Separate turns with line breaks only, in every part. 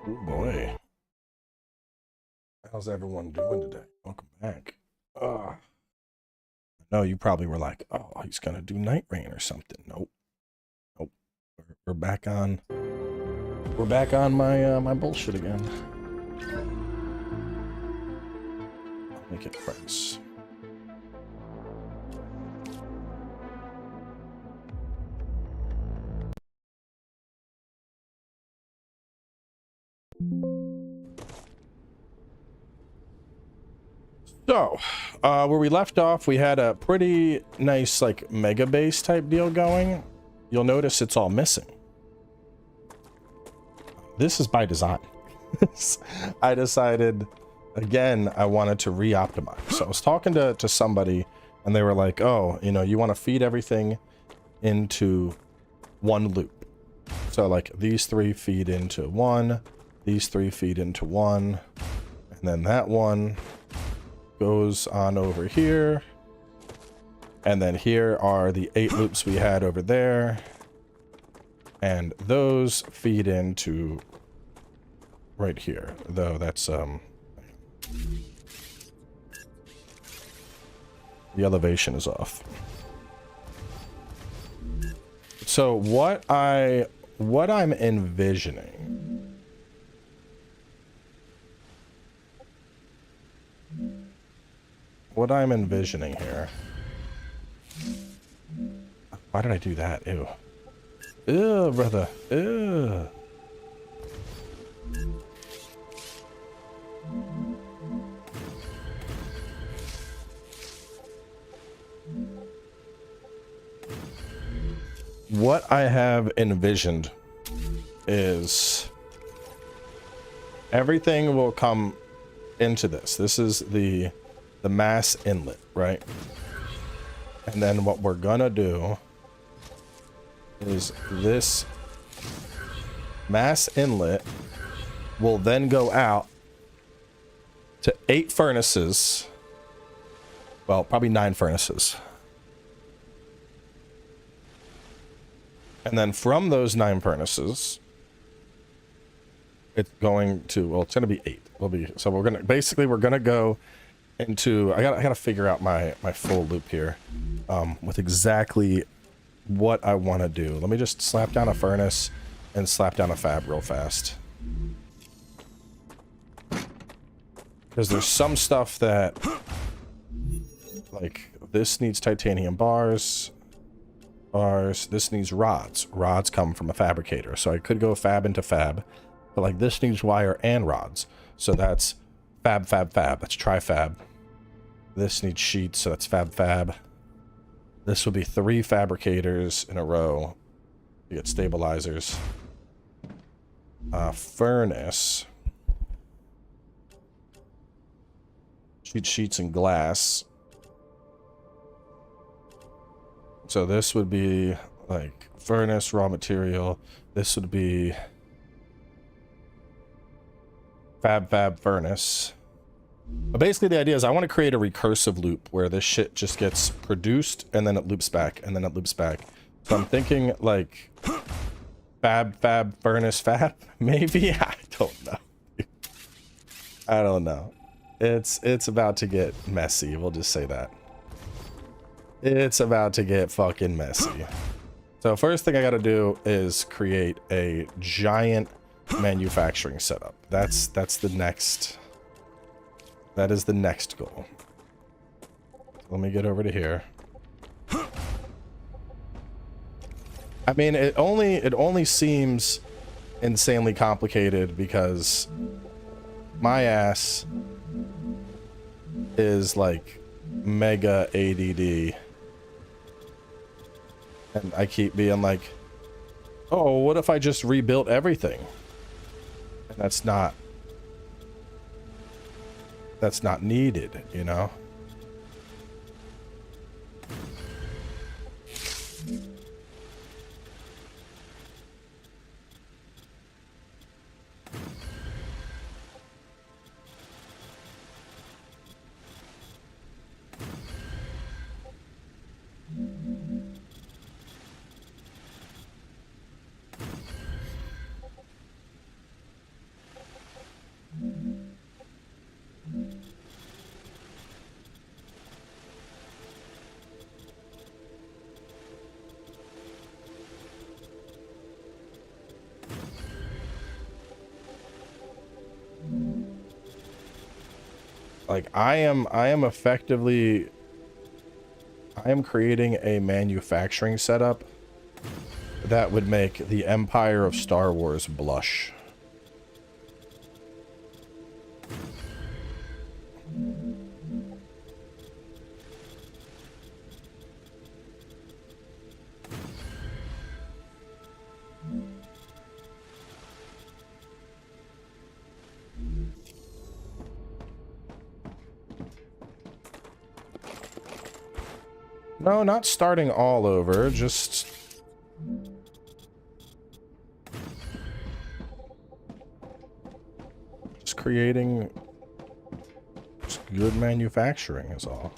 Oh boy. How's everyone doing today? Welcome back. I know you probably were like, oh, he's gonna do Night Rain or something. Nope. Nope. We're back on my my bullshit again. I'll make it friends. So, where we left off, we had a pretty nice, like, mega base type deal going. You'll notice it's all missing. This is by design. I decided, again, I wanted to re-optimize. So I was talking to somebody, and they were like, oh, you know, you want to feed everything into one loop. So, like, these three feed into one, these three feed into one, and then that one goes on over here, and then here are the 8 loops we had over there, and those feed into right here, though that's the elevation is off. So what I'm envisioning, here. Why did I do that? Ew. Ew, brother. Ew. What I have envisioned is everything will come into this. This is the mass inlet, right? And then what we're gonna do is this mass inlet will then go out to 8 furnaces. Well, probably 9 furnaces. And then from those 9 furnaces, it's going to, well, it's going to be 8. So we're going to go into, I gotta figure out my full loop here, with exactly what I want to do. Let me just slap down a furnace and slap down a fab real fast. Because there's some stuff that, like, this needs titanium bars. This needs rods. Rods come from a fabricator, so I could go fab into fab, but like this needs wire and rods, so that's fab. That's tri-fab. This needs sheets, so that's fab. This will be 3 fabricators in a row. You get stabilizers. Furnace. Sheets and glass. So this would be like furnace, raw material. This would be fab furnace. But basically the idea is I want to create a recursive loop where this shit just gets produced and then it loops back and then it loops back. So I'm thinking like fab furnace fab maybe. I don't know. It's about to get messy. We'll just say that. It's about to get fucking messy. So first thing I gotta do is create a giant manufacturing setup. That is the next goal. Let me get over to here. I mean, it only seems insanely complicated because my ass is like mega ADD. And I keep being like, oh, what if I just rebuilt everything? And that's not needed, you know? Like I am effectively, I am creating a manufacturing setup that would make the Empire of Star Wars blush. No, not starting all over, just creating just good manufacturing is all.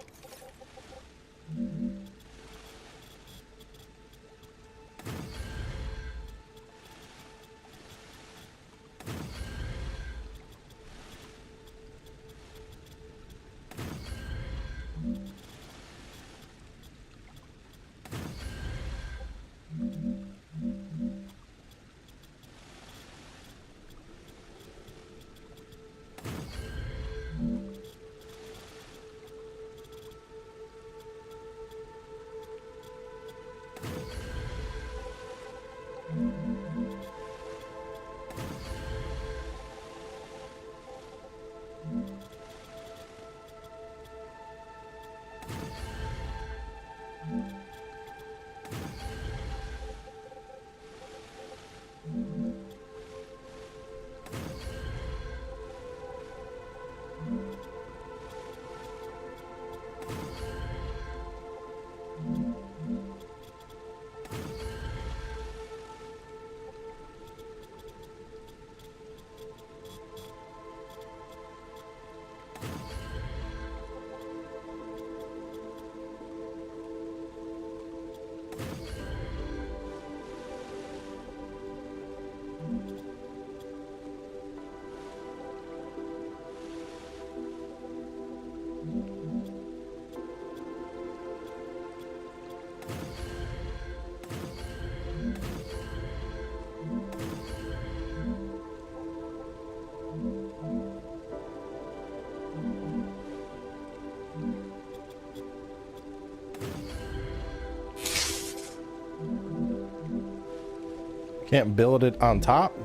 Can't build it on top?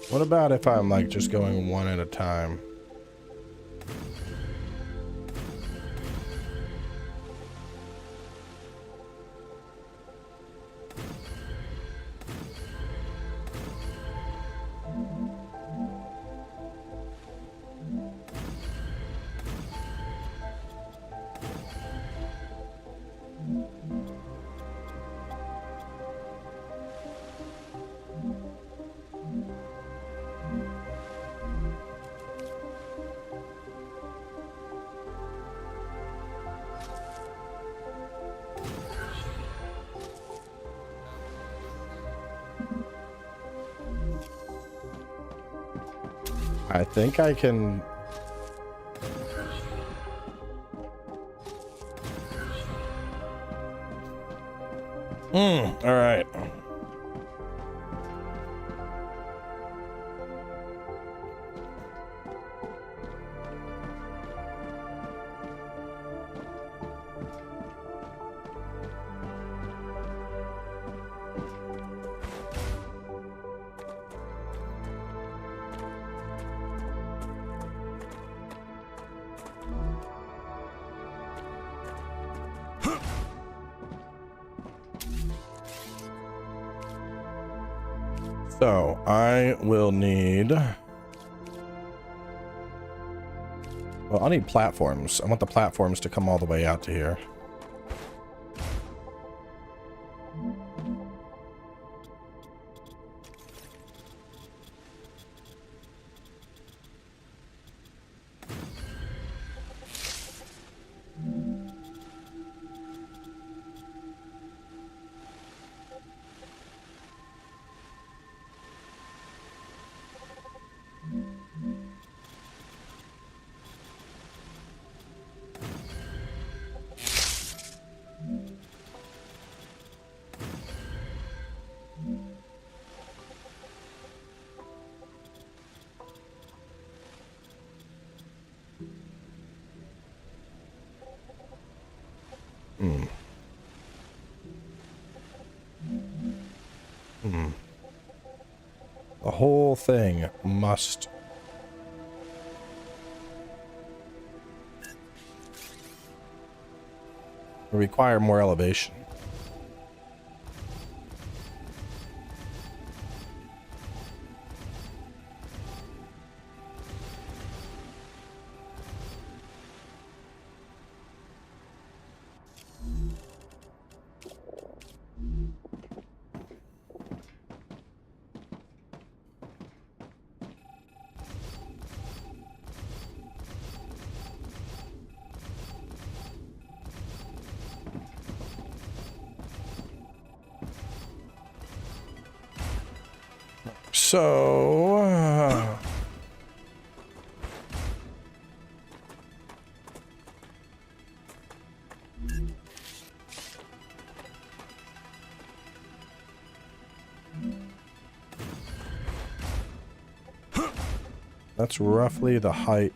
What about if I'm like just going one at a time? I think I can. All right. So I will need, well, I'll need platforms. I want the platforms to come all the way out to here. The whole thing must require more elevation. So, that's roughly the height.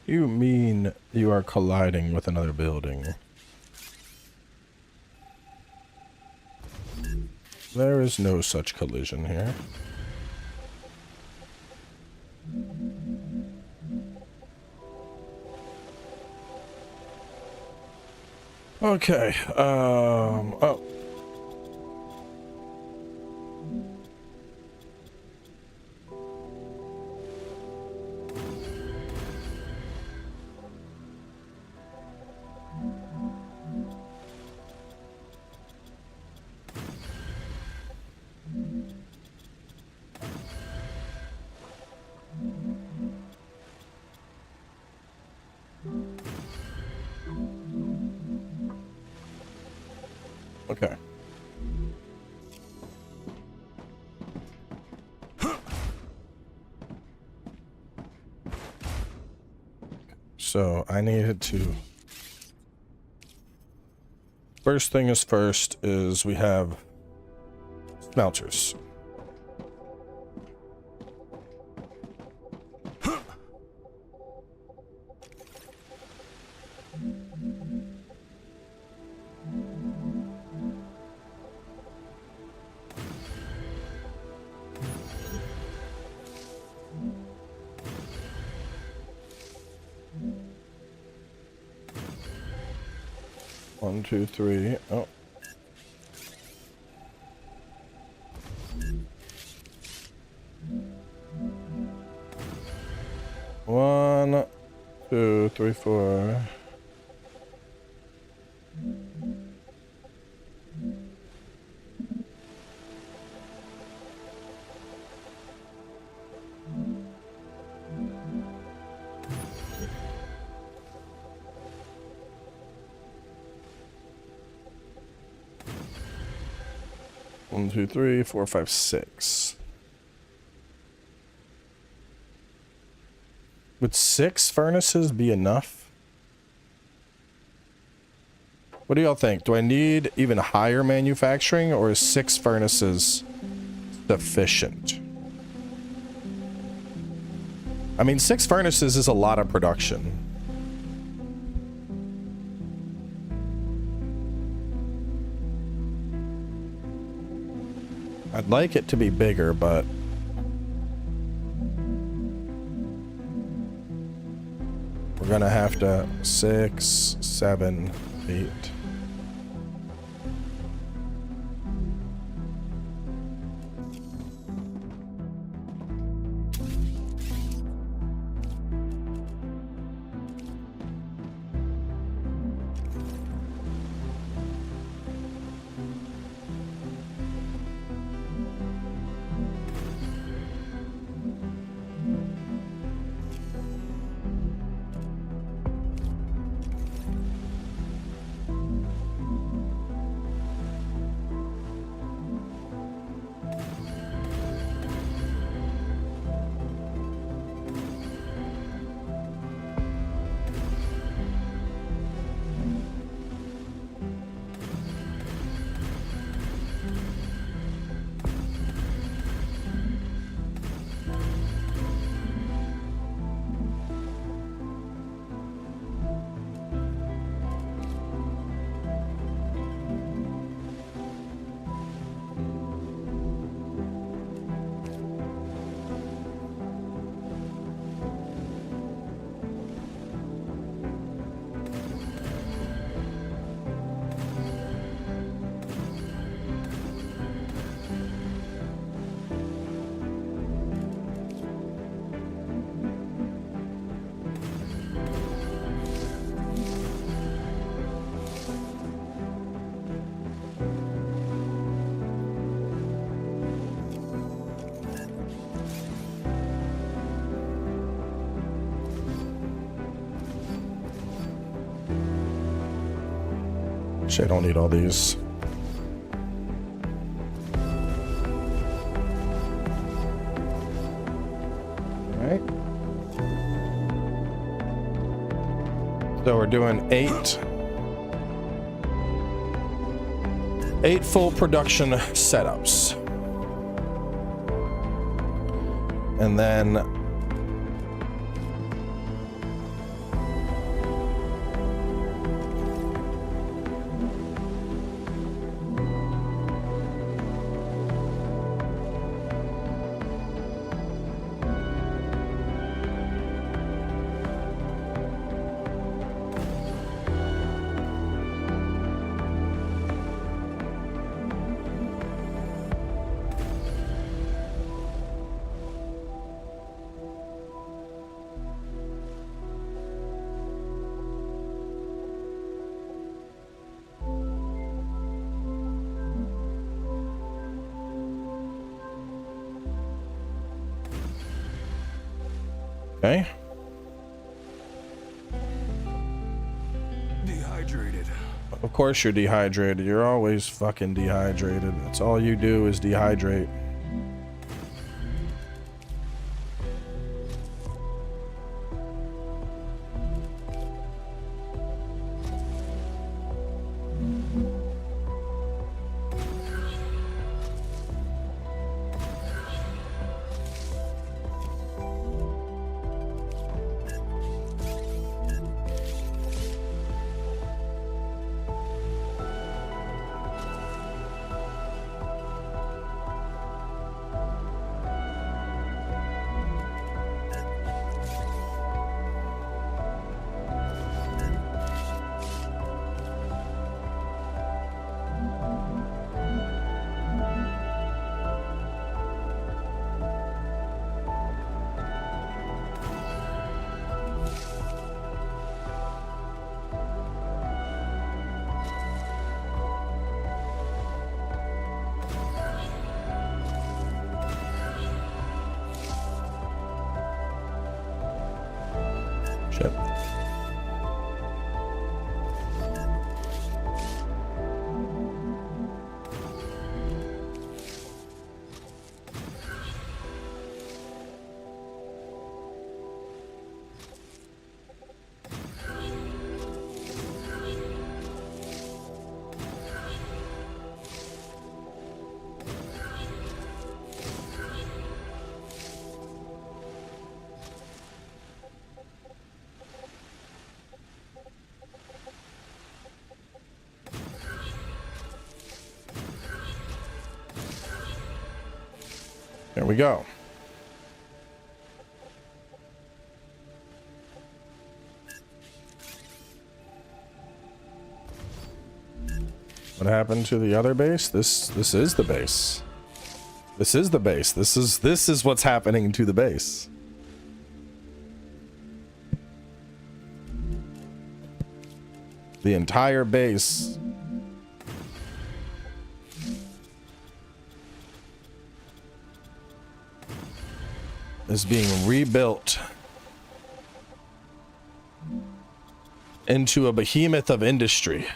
You mean you are colliding with another building? There is no such collision here. Okay, oh. Okay. So I needed to, first thing is first is we have smelters. 1, 2, 3. Oh. One, 2, 3, 4. One, 2, 3, 4, 5, 6. Would 6 furnaces be enough? What do y'all think? Do I need even higher manufacturing, or is 6 furnaces sufficient? I mean, 6 furnaces is a lot of production. I'd like it to be bigger, but we're gonna have to 6, 7, 8. Shit, I don't need all these. Alright. So we're doing 8 full production setups. And then okay.
Dehydrated.
Of course you're dehydrated. You're always fucking dehydrated. That's all you do is dehydrate. Shit. There we go. What happened to the other base? This is the base. This is the base. This is what's happening to the base. The entire base is being rebuilt into a behemoth of industry.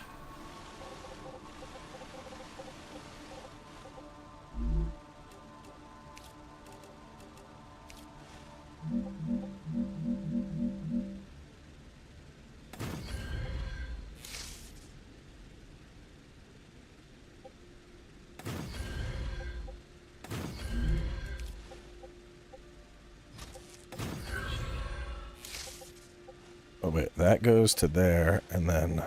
Oh wait, that goes to there, and then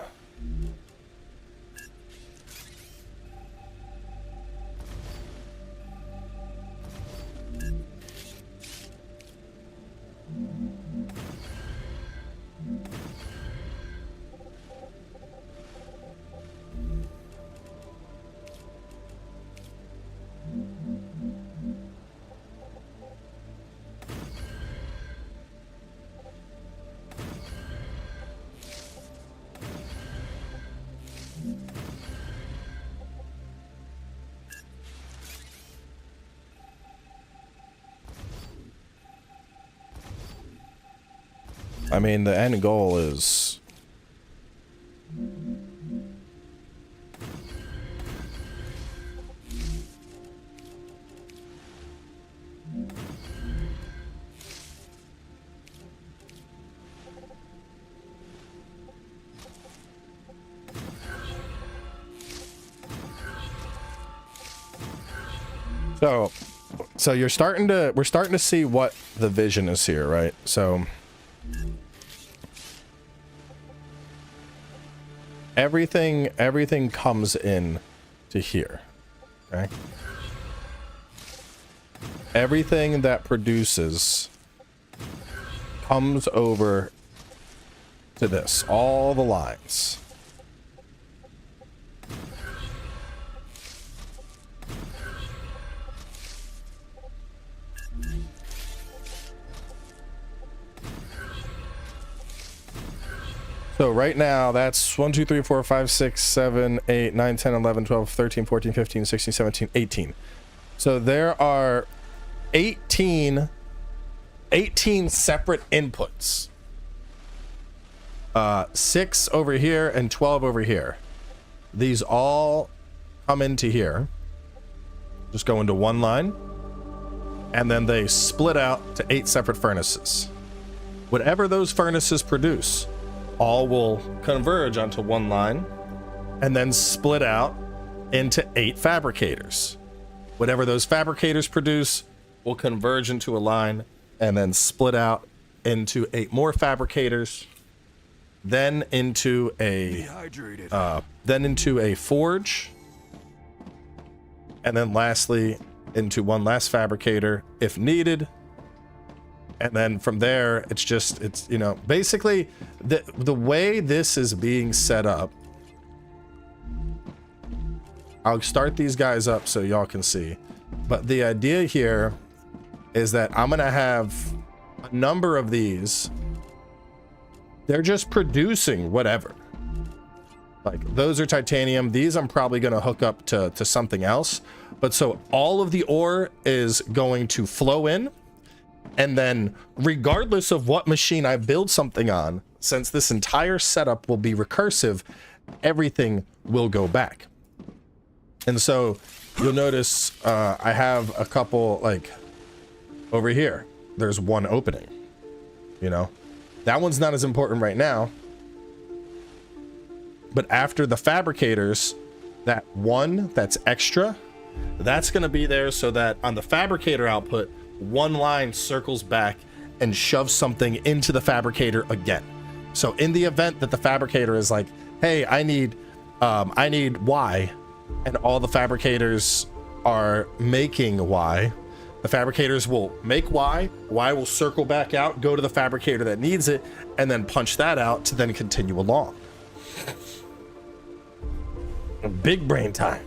I mean, the end goal is so we're starting to see what the vision is here, right? So everything comes in to here, okay? Everything that produces comes over to this, all the lines. So right now, that's 1, 2, 3, 4, 5, 6, 7, 8, 9, 10, 11, 12, 13, 14, 15, 16, 17, 18. So there are 18 separate inputs. 6 over here and 12 over here. These all come into here. Just go into one line. And then they split out to 8 separate furnaces. Whatever those furnaces produce, all will converge onto one line and then split out into 8 fabricators. Whatever those fabricators produce will converge into a line and then split out into 8 more fabricators, then into a forge, and then lastly into one last fabricator if needed. And then from there, it's you know, basically the way this is being set up. I'll start these guys up so y'all can see. But the idea here is that I'm gonna have a number of these. They're just producing whatever. Like those are titanium. These I'm probably gonna hook up to something else. But so all of the ore is going to flow in. And then regardless of what machine I build something on, since this entire setup will be recursive, everything will go back. And so you'll notice I have a couple, like over here, there's one opening, you know, that one's not as important right now. But after the fabricators, that one that's extra, that's going to be there so that on the fabricator output, one line circles back and shoves something into the fabricator again. So in the event that the fabricator is like, hey, I need Y, and all the fabricators are making Y, the fabricators will make Y will circle back out, go to the fabricator that needs it, and then punch that out to then continue along. Big brain time.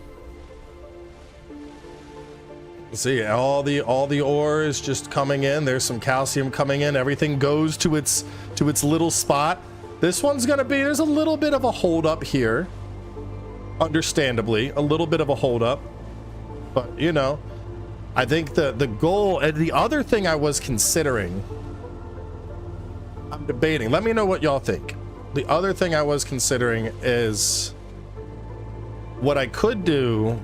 See, all the ore is just coming in. There's some calcium coming in. Everything goes to its little spot. This one's gonna be, there's a little bit of a hold up here. Understandably, a little bit of a hold up. But you know, I think the goal, and the other thing I was considering, I'm debating, let me know what y'all think. The other thing I was considering is, what I could do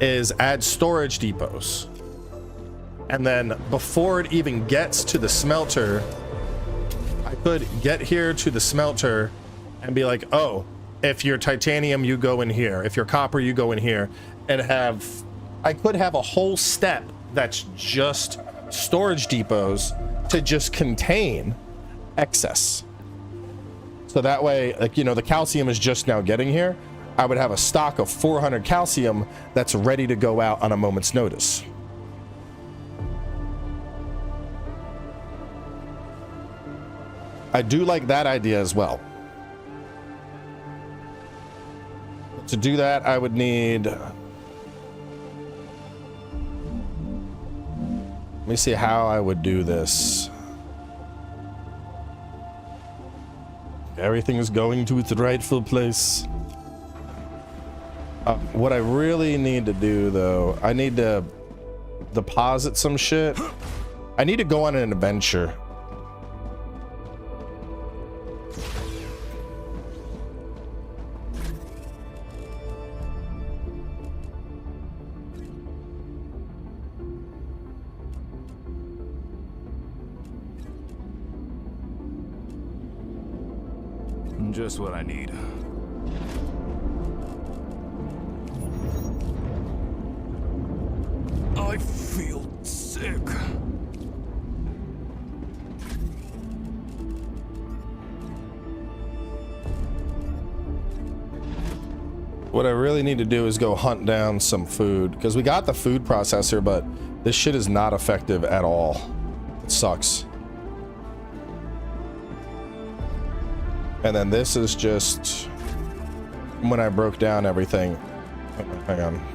is add storage depots, and then before it even gets to the smelter, I could get here to the smelter and be like, oh, if you're titanium, you go in here, if you're copper, you go in here, and I could have a whole step that's just storage depots to just contain excess. So that way, like, you know, the calcium is just now getting here. I would have a stock of 400 calcium that's ready to go out on a moment's notice. I do like that idea as well. To do that, I would need... Let me see how I would do this. Everything is going to its rightful place. What I really need to do, though, I need to deposit some shit. I need to go on an adventure.
Just what I need. I feel sick.
What I really need to do is go hunt down some food, because we got the food processor, but this shit is not effective at all. It sucks. And then this is just when I broke down everything. Hang on.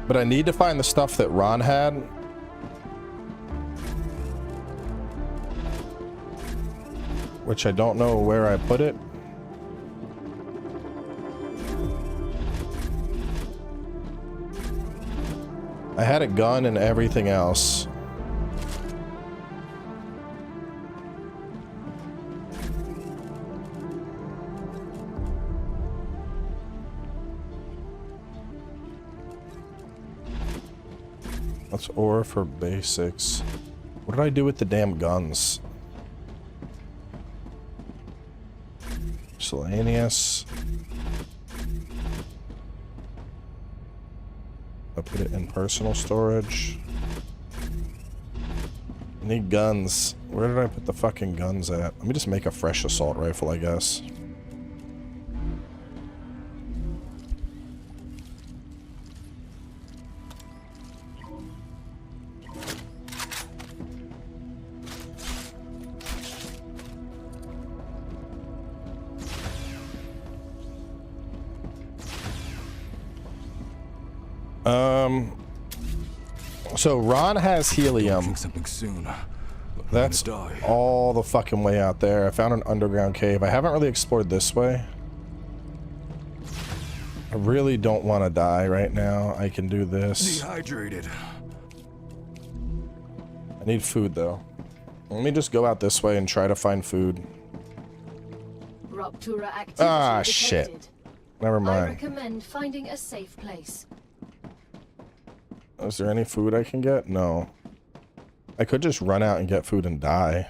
But I need to find the stuff that Ron had. Which I don't know where I put it. I had a gun and everything else. That's ore for basics. What did I do with the damn guns? Miscellaneous. I put it in personal storage. I need guns. Where did I put the fucking guns at? Let me just make a fresh assault rifle, I guess. So Ron has helium.
Something soon.
That's all the fucking way out there. I found an underground cave. I haven't really explored this way. I really don't want to die right now. I can do this.
Dehydrated.
I need food though. Let me just go out this way and try to find food.
Rupture activity
Ah,
detected.
shit. Never
I
mind.
recommend finding a safe place.
Is there any food I can get? No. I could just run out and get food and die.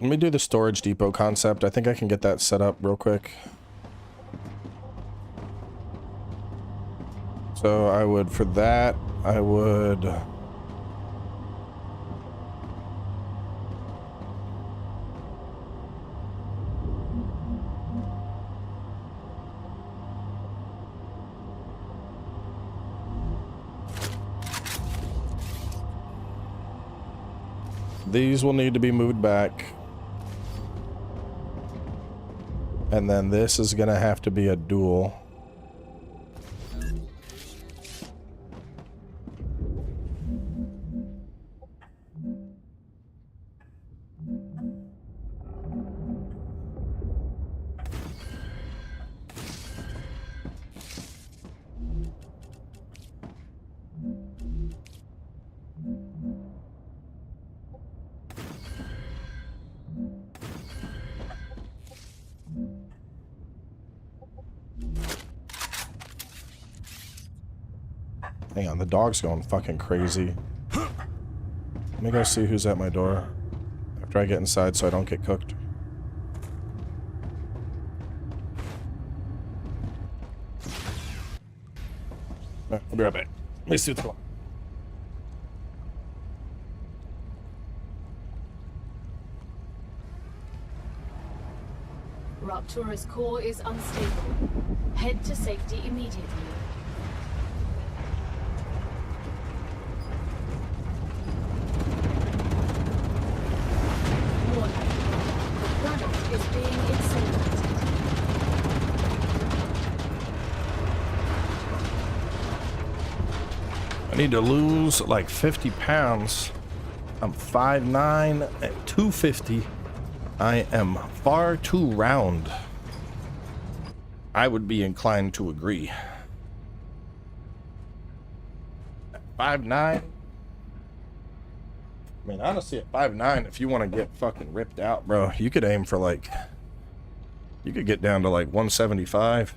Let me do the storage depot concept. I think I can get that set up real quick. So I would, for that, I would... These will need to be moved back. And then this is gonna have to be a dual. Hang on, the dog's going fucking crazy. Let me go see who's at my door after I get inside so I don't get cooked. I'll be right back. Let me see what's going on.
Rupture's core is unstable. Head to safety immediately. Warning. The planet is being incinerated.
I need to lose like 50 pounds. I'm 5'9" and 250. I am far too round. I would be inclined to agree. 5'9". I mean, honestly, at 5'9", if you want to get fucking ripped out, bro, you could aim for like... You could get down to like 175.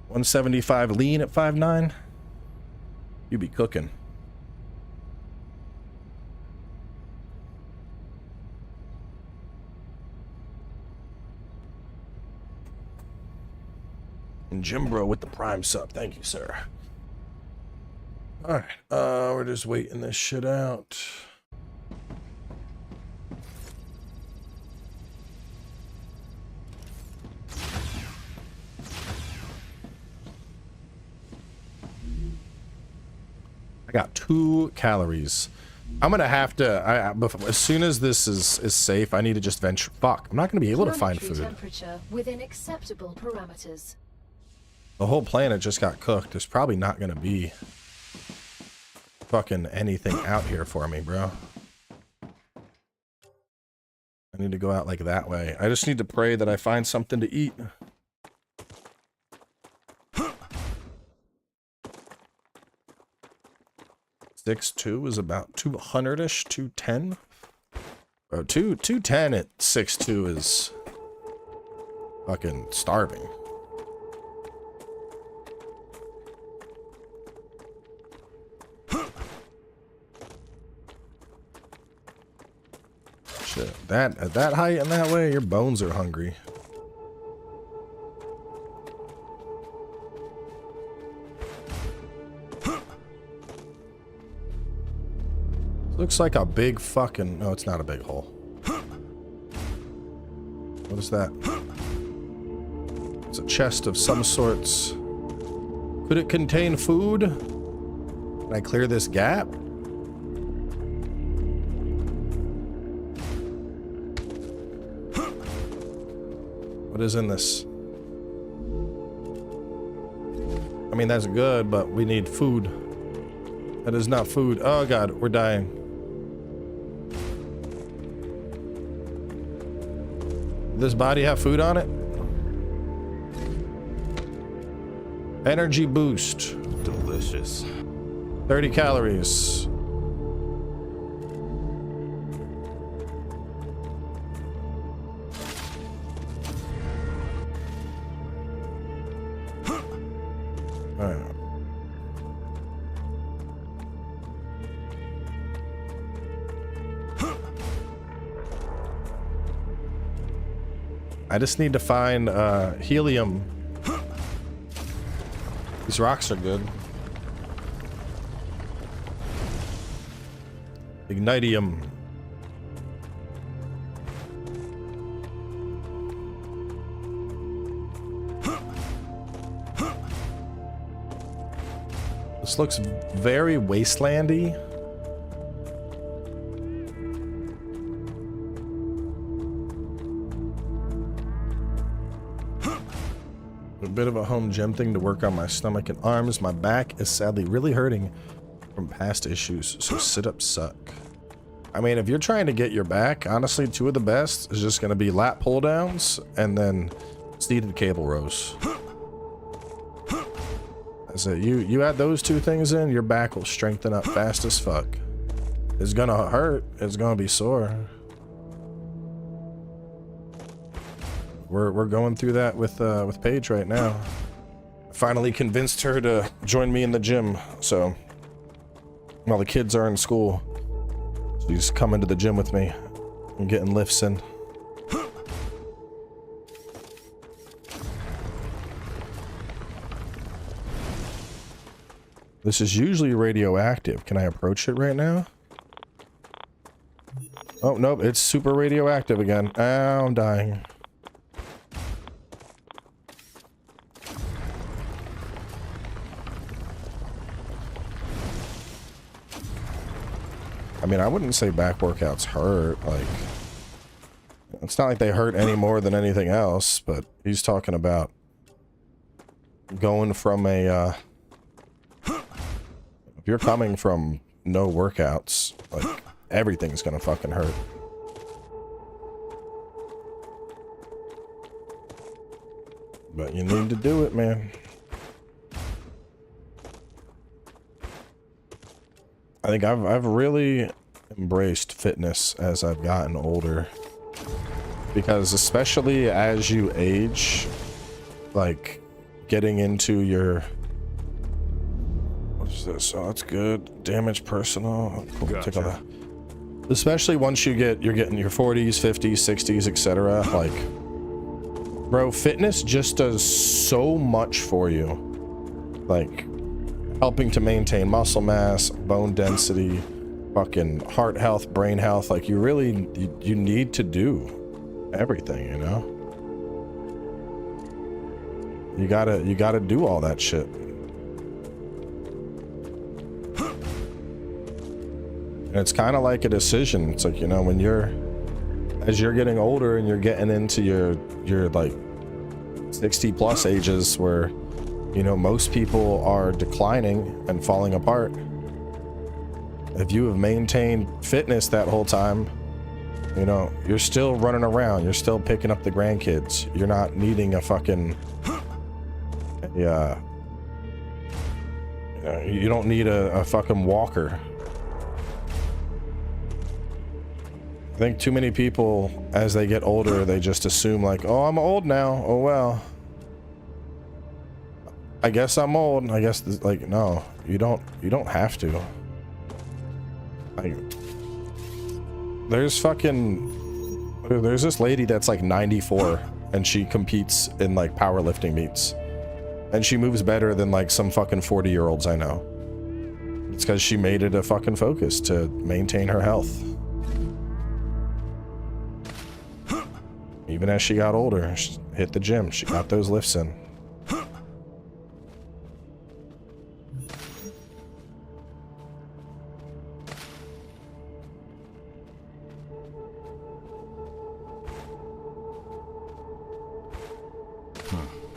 175 lean at 5'9". You'd be cooking. And Jim Bro with the prime sub. Thank you, sir. Alright, we're just waiting this shit out. I got 2 calories. I'm gonna have to, as soon as this is safe, I need to just venture. Fuck, I'm not gonna be able to find
Planetary
food.
temperature within acceptable parameters.
The whole planet just got cooked. There's probably not gonna be fucking anything out here for me, bro. I need to go out like that way. I just need to pray that I find something to eat. .62 is about 200-ish, 210. Bro, 210 at 6'2 is fucking starving. Shit, at that height and that way, your bones are hungry. Looks like a big fucking... No, it's not a big hole. What is that? It's a chest of some sorts. Could it contain food? Can I clear this gap? What is in this? I mean, that's good, but we need food. That is not food. Oh god, we're dying. Does this body have food on it? Energy boost.
Delicious.
30 calories. Alright. I just need to find helium. These rocks are good. Ignitium. This looks very wastelandy. A bit of a home gym thing to work on my stomach and arms. My back is sadly really hurting from past issues, so sit-ups suck. I mean, if you're trying to get your back, honestly, two of the best is just going to be lat pull-downs and then seated cable rows. That's it. You add those two things in, your back will strengthen up fast as fuck. It's gonna hurt. It's gonna be sore. We're going through that with Paige right now. Finally convinced her to join me in the gym. So while the kids are in school, she's coming to the gym with me and getting lifts in. This is usually radioactive. Can I approach it right now? Oh, nope. It's super radioactive again. Ow, I'm dying. I mean, I wouldn't say back workouts hurt. Like, it's not like they hurt any more than anything else, but he's talking about going from a, if you're coming from no workouts, like, everything's gonna fucking hurt. But you need to do it, man. I think I've really embraced fitness as I've gotten older, because especially as you age, like getting into your, what is this? Oh, that's good. Damage personal. Cool.
Gotcha.
Take all that. Especially once you're getting your 40s, 50s, 60s, etc. Like, bro, fitness just does so much for you. Like, helping to maintain muscle mass, bone density, fucking heart health, brain health. Like, you really, you need to do everything, you know? You gotta do all that shit. And it's kind of like a decision. It's like, you know, when as you're getting older and you're getting into your like 60 plus ages where, you know, most people are declining and falling apart. If you have maintained fitness that whole time, you know, you're still running around. You're still picking up the grandkids. You're not needing a fucking, you don't need a fucking walker. I think too many people, as they get older, they just assume like, oh, I'm old now. Oh, well. I guess I'm old. I guess this, like, no, you don't have to. Like, there's this lady that's like 94 and she competes in like powerlifting meets and she moves better than like some fucking 40-year-olds I know. It's because she made it a fucking focus to maintain her health. Even as she got older, she hit the gym. She got those lifts in.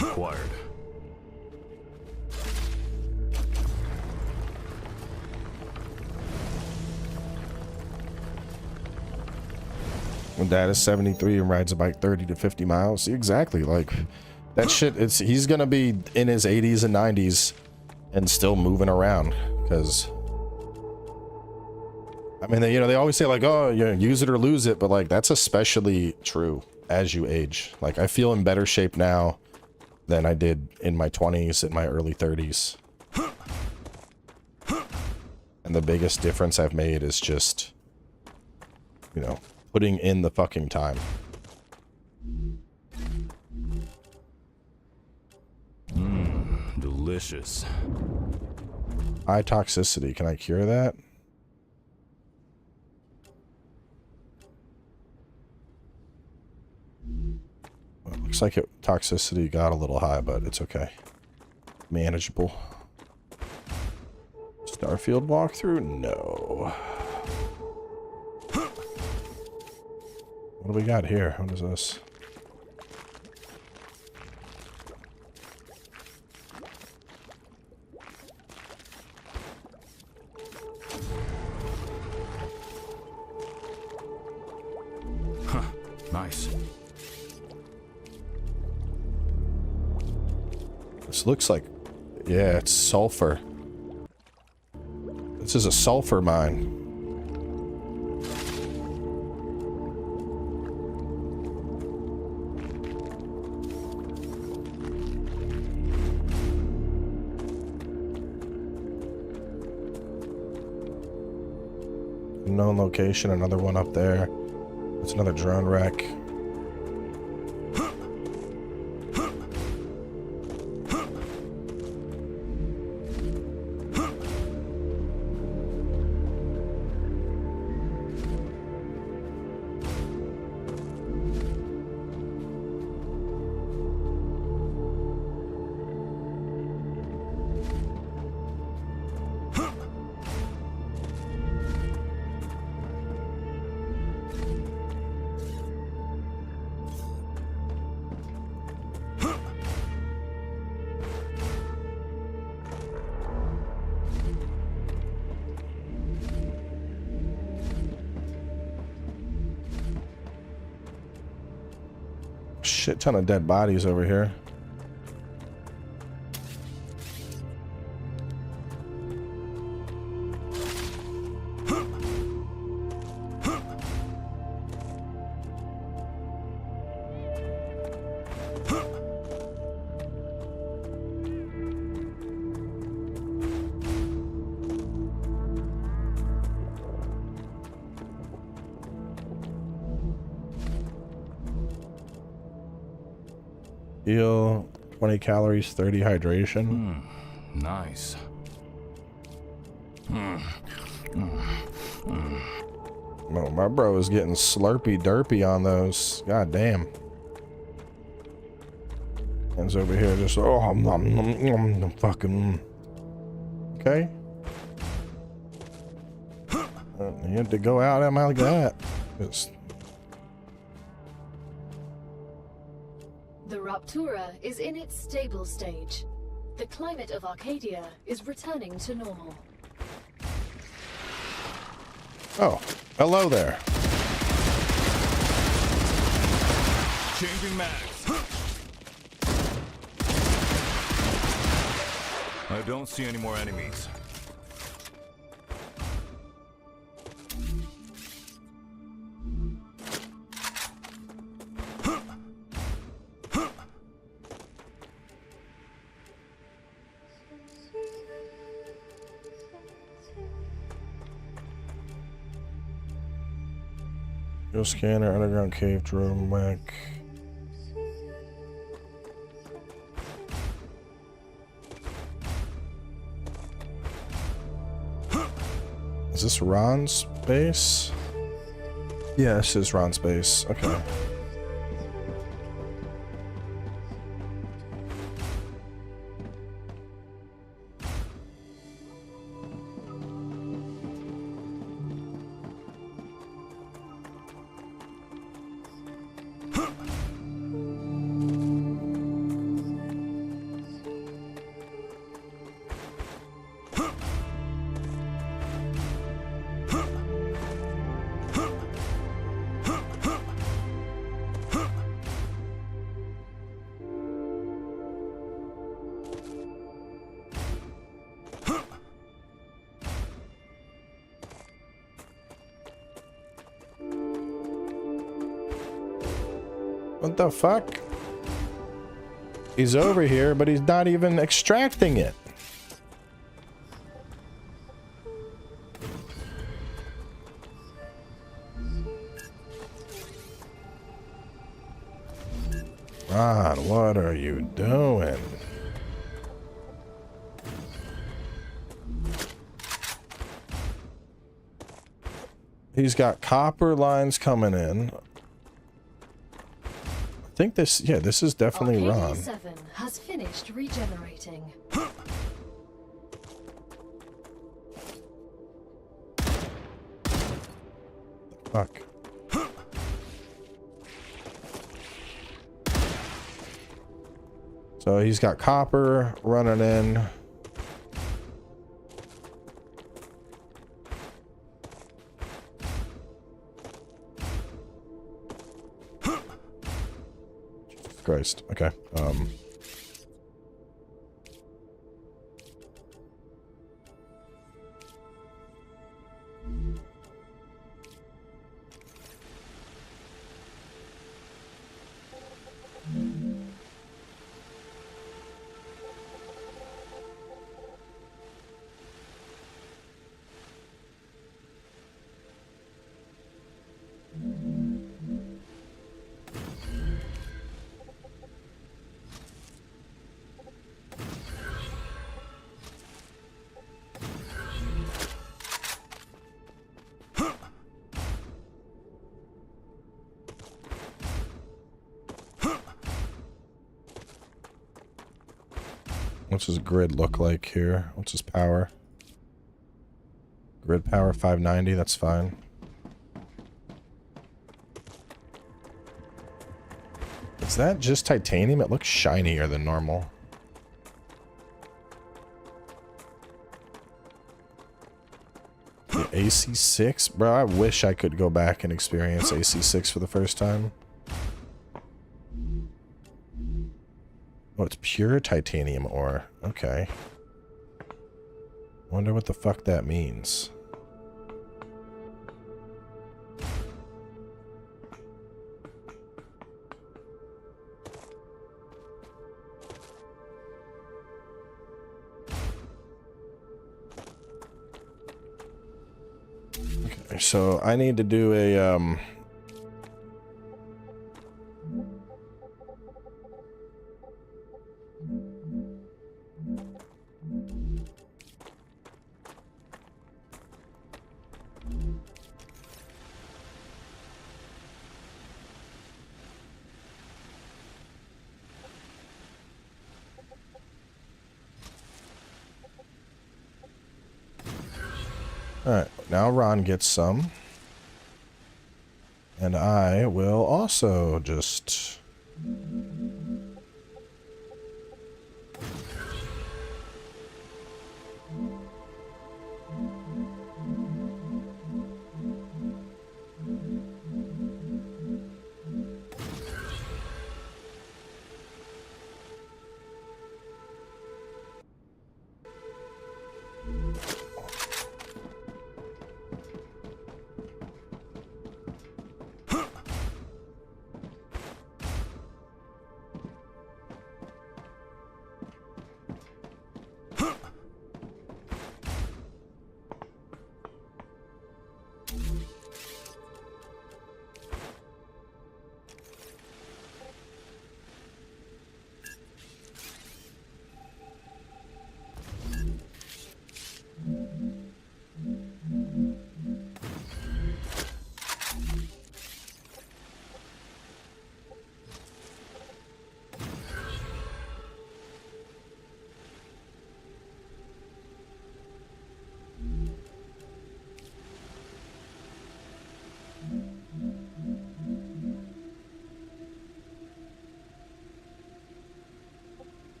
Acquired.
When dad is 73 and rides a bike 30 to 50 miles. See, exactly. Like that shit. He's gonna be in his 80s and 90s and still moving around because. I mean, they always say like, oh, you know, use it or lose it, but like that's especially true as you age. Like I feel in better shape now than I did in my 20s, in my early 30s. And the biggest difference I've made is just, you know, putting in the fucking time.
Delicious.
High toxicity. Can I cure that? Well, looks like toxicity got a little high, but it's okay. Manageable. Starfield walkthrough? No. What do we got here? What is this?
Huh. Nice.
This looks like... Yeah, it's sulfur. This is a sulfur mine. Known location, another one up there. It's another drone wreck. Shit ton of dead bodies over here. Heal, 20 calories, 30 hydration.
Nice.
Oh, my bro is getting slurpy derpy on those. God damn. Hands over here just, oh, I'm fucking. Okay. You had to go out at me like that. Just.
The Rupture is in its stable stage. The climate of Arcadia is returning to normal.
Oh, hello there.
Changing mags. I don't see any more enemies.
Go scanner, underground cave, drone whack. Is this Ron's base? Yeah, this is Ron's base. Okay. What the fuck? He's over here, but he's not even extracting it. Ron, what are you doing? He's got copper lines coming in. I think this, yeah, this is definitely Ron.
7 has finished regenerating.
Fuck. So he's got copper running in. Jesus Christ. Okay. What's his grid look like here? What's his power? Grid power 590, that's fine. Is that just titanium? It looks shinier than normal. The AC6? Bro, I wish I could go back and experience AC6 for the first time. Oh, it's pure titanium ore. Okay. Wonder what the fuck that means. Okay, so I need to do a Alright, now Ron gets some. And I will also just...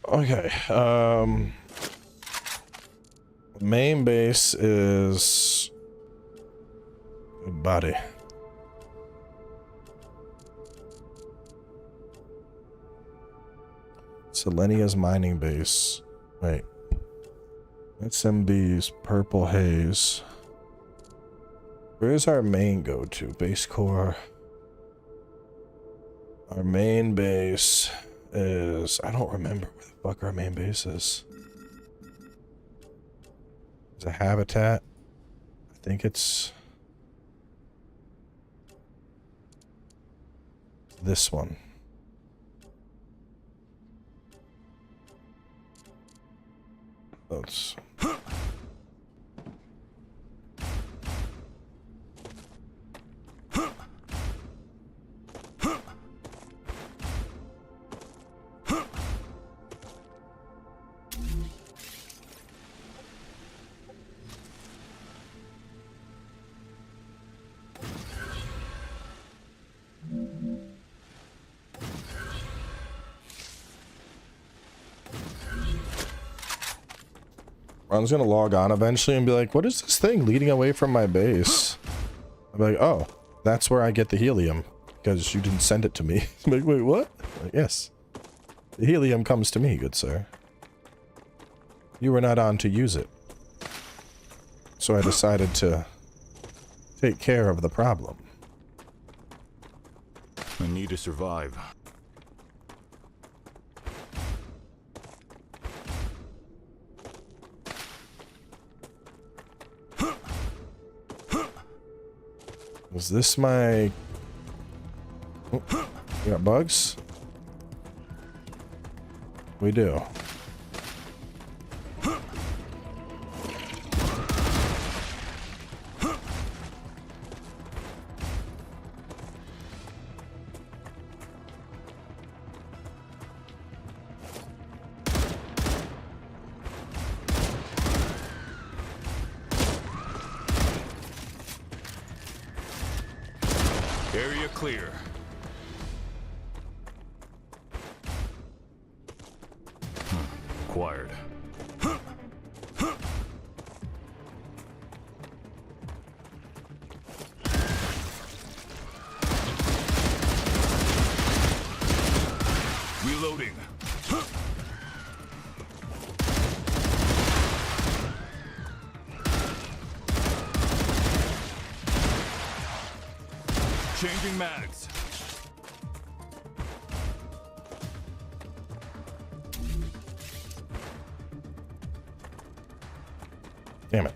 Okay, Main base is good body. Selenia's mining base. Wait. SMB's Purple Haze. Where is our main go to? Base core. Our main base is... I don't remember where the fuck our main base is. It's a habitat. I think it's... this one. Let's... Ron's gonna log on eventually and be like, what is this thing leading away from my base? I'm like, oh, that's where I get the helium, because you didn't send it to me. I'm like, wait, what? I'm like, yes. The helium comes to me, good sir. You were not on to use it. So I decided to take care of the problem.
I need to survive.
Was this my... oh, we got bugs? We do.
Area clear. Acquired. Reloading. Changing mags.
Damn it.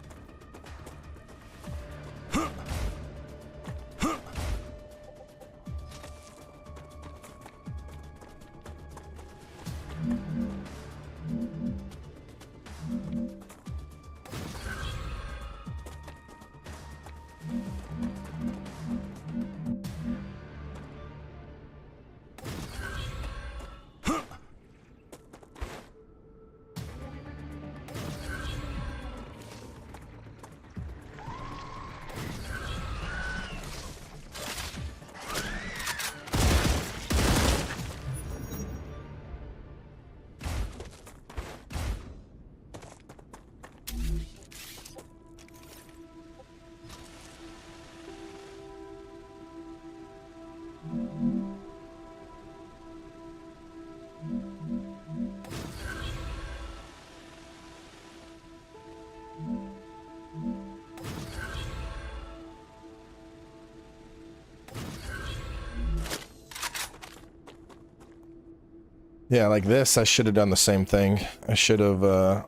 Yeah, like this, I should have done the same thing. I should have, I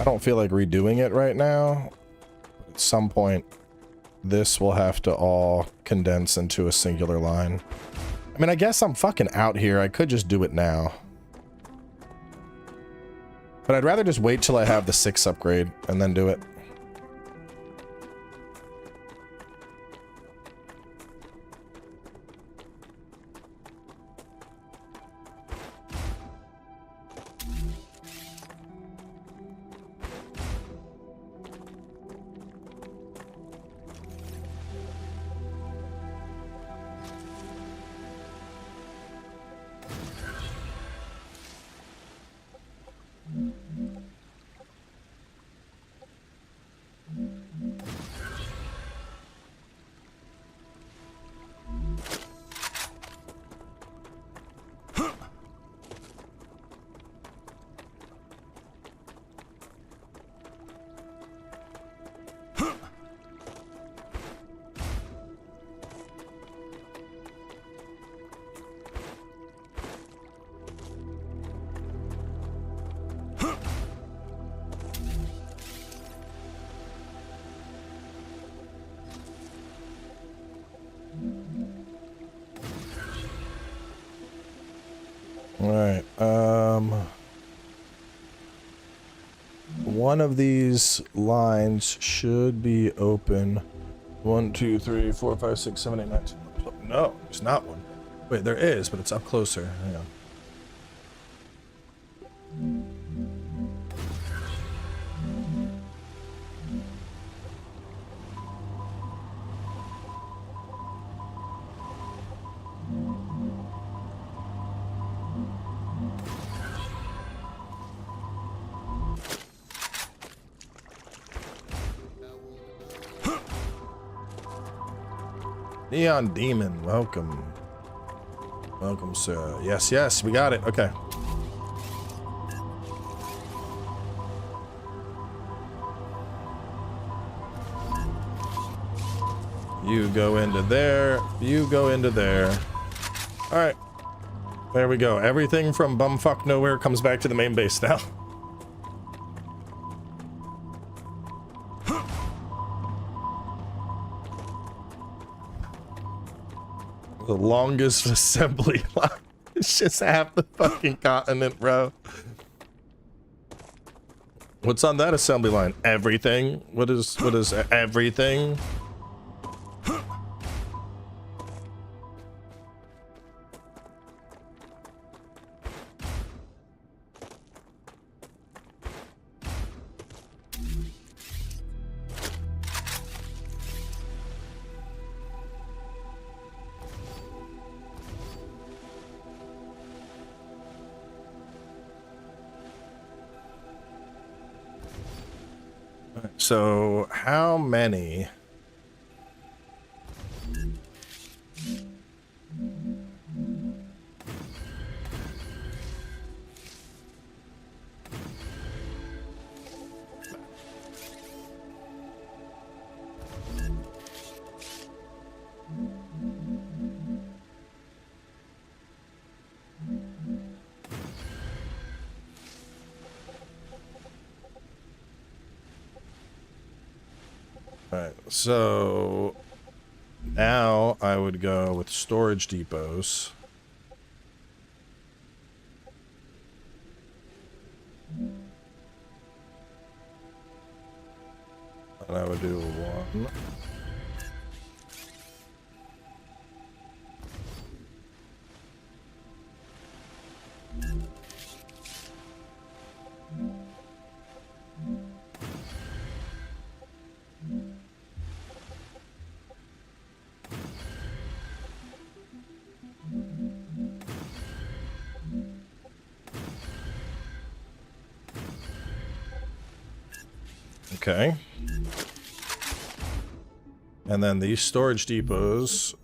don't feel like redoing it right now. At some point, this will have to all condense into a singular line. I mean, I guess I'm fucking out here. I could just do it now. But I'd rather just wait till I have the 6 upgrade and then do it. one of these lines should be open. 1, 2, 3, 4, 5, 6, 7, 8, 9, 10. No, there's not one. Wait, there is, but it's up closer. Hang on. Neon Demon, welcome. Welcome, sir. Yes, yes, we got it. Okay. You go into there. You go into there. All right. There we go. Everything from bumfuck nowhere comes back to the main base now. The longest assembly line. It's just half the fucking continent, bro. What's on that assembly line? Everything? What is everything? So, how many? Alright, so now I would go with storage depots. And I would do one. Okay. And then these storage depots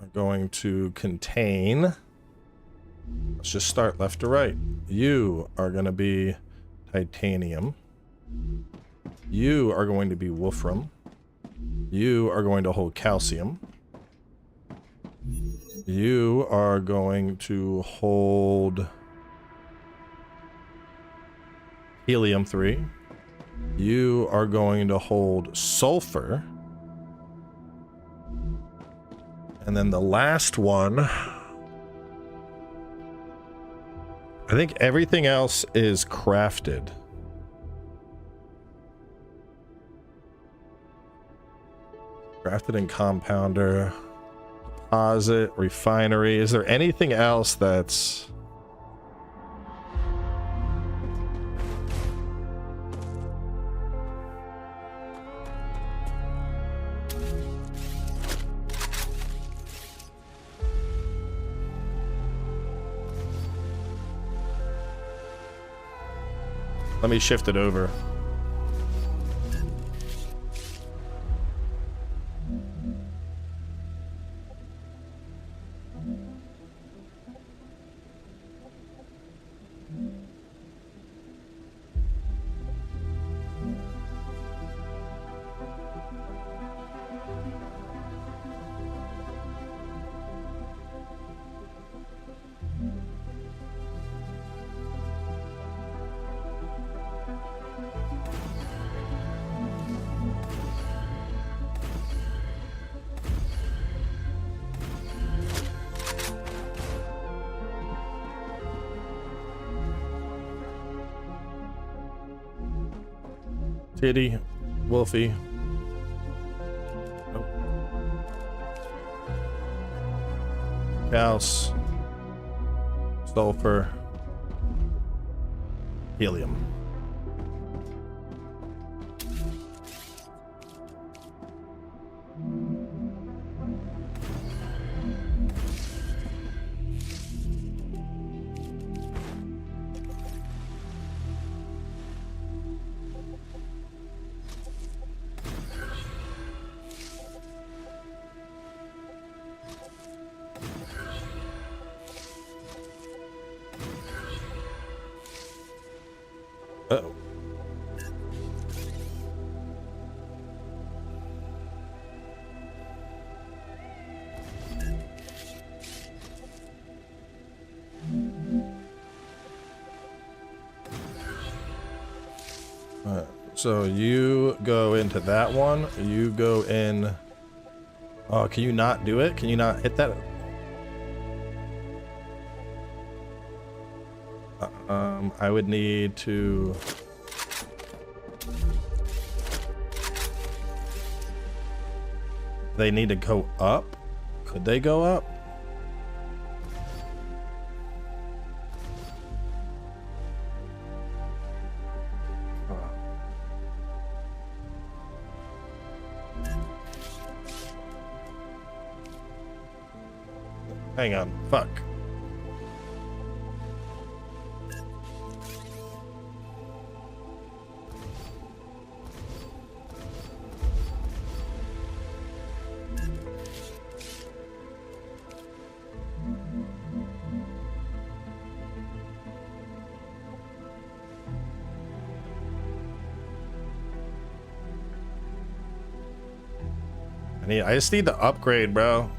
are going to contain, let's just start left to right. You are going to be titanium. You are going to be wolfram. You are going to hold calcium. You are going to hold helium-3. You are going to hold sulfur. And then the last one, I think everything else is crafted. Crafted in compounder, deposit, refinery. Is there anything else that's... Let me shift it over. Titty, Wolfie. Nope. Calce, sulfur, helium. Uh-oh. Alright, so you go into that one. You go in. Oh, can you not do it? Can you not hit that? I would need to. They need to go up. Could they go up? Hang on. Fuck. I just need to upgrade, bro.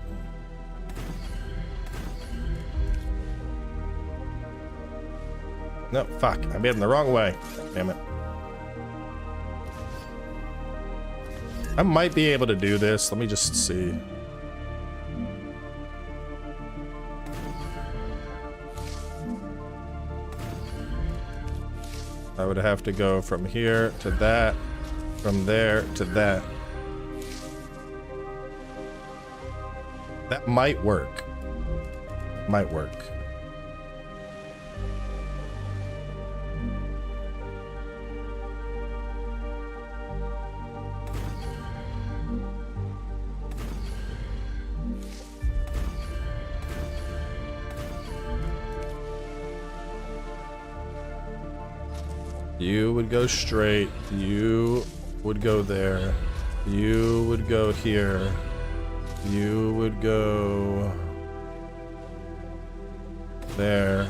No, fuck. I made him the wrong way. Damn it. I might be able to do this. Let me just see. I would have to go from here to that, from there to that. That might work. Might work. You would go straight. You would go there. You would go here. You would go there.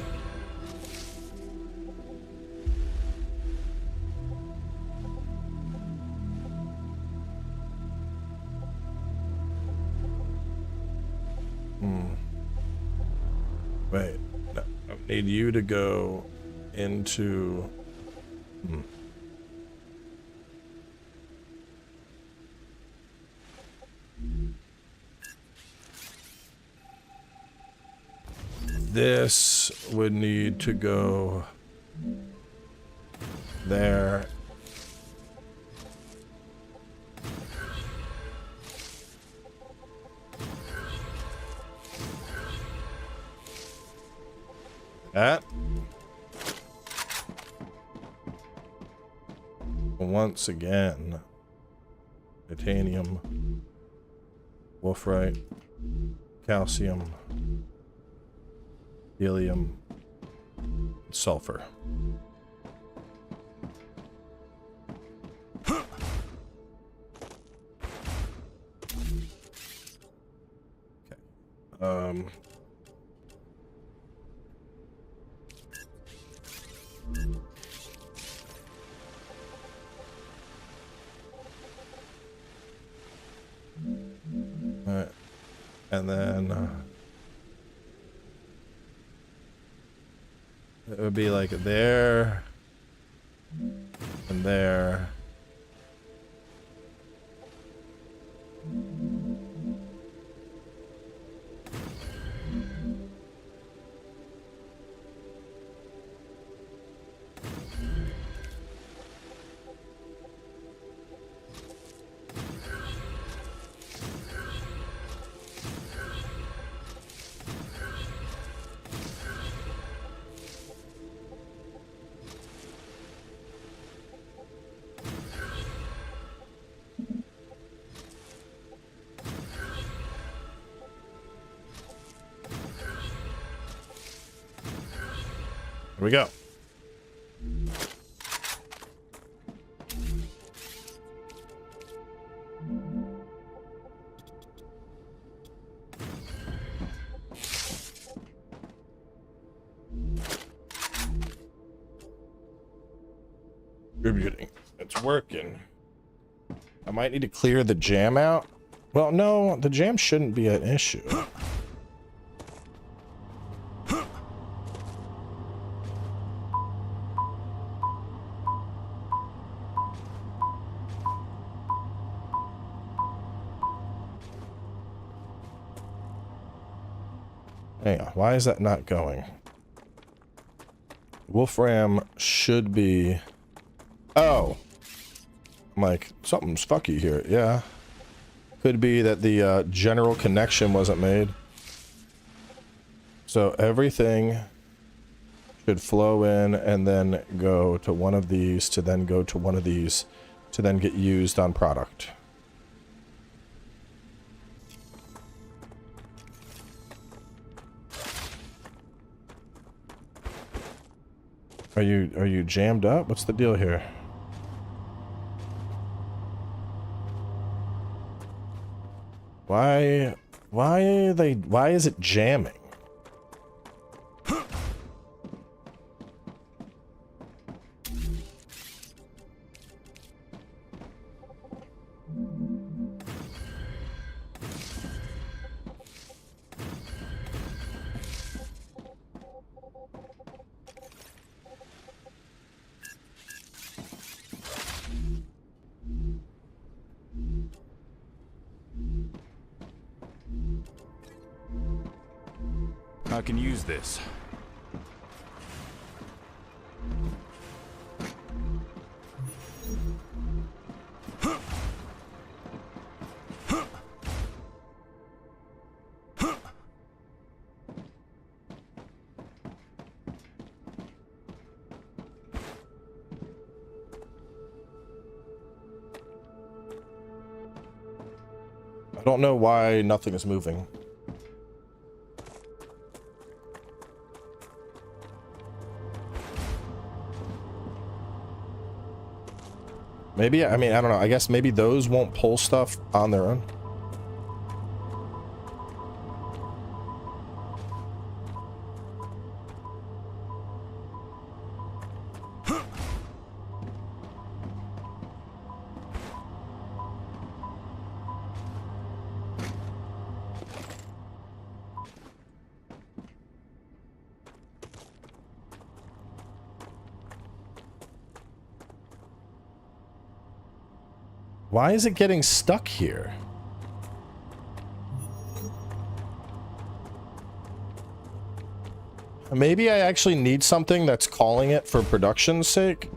Wait, no, I need you to go into. This would need to go there. That. Once again. Titanium. Wolfrite. Calcium. Helium. Sulfur. Okay. All right. And then it would be like there and there. Here we go. Contributing. It's working. I might need to clear the jam out. Well, no, the jam shouldn't be an issue. Hang on, why is that not going? Wolfram should be... Oh! I'm like, something's fucky here. Yeah. Could be that the general connection wasn't made. So everything should flow in and then go to one of these to then go to one of these to then get used on product. Are you jammed up? What's the deal here? Why is it jamming?
I can use this.
I don't know why nothing is moving. Maybe, I mean, I don't know. I guess maybe those won't pull stuff on their own. Why is it getting stuck here? Maybe I actually need something that's calling it for production's sake.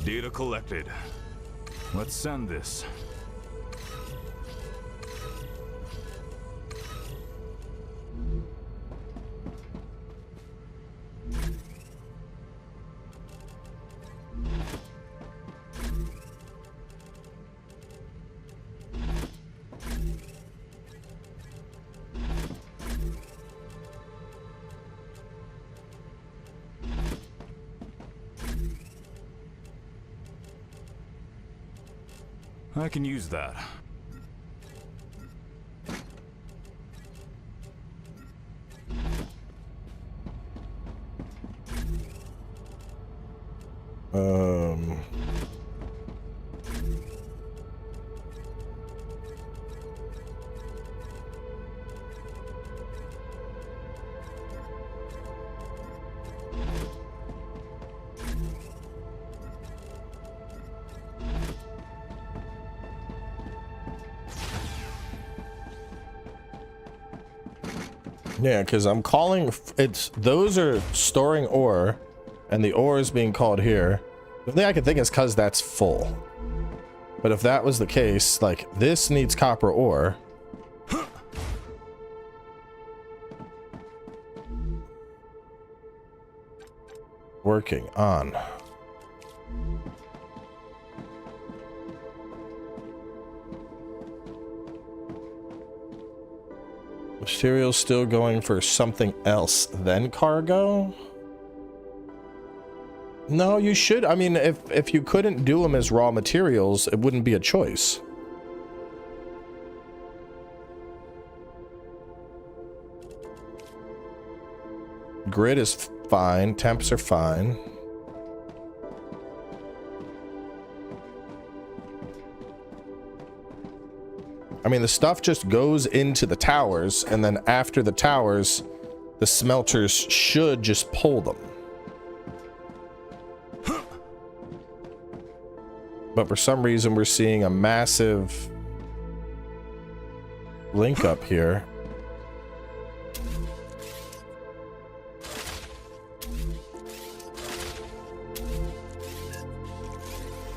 Data collected. Let's send this. I can use that.
Yeah, because I'm calling, those are storing ore, and the ore is being called here. The thing I can think is because that's full. But if that was the case, like, this needs copper ore. Working on. Materials still going for something else than cargo? No, you should. I mean, if you couldn't do them as raw materials, it wouldn't be a choice. Grid is fine. Temps are fine. I mean, the stuff just goes into the towers, and then after the towers, the smelters should just pull them. But for some reason, we're seeing a massive link up here.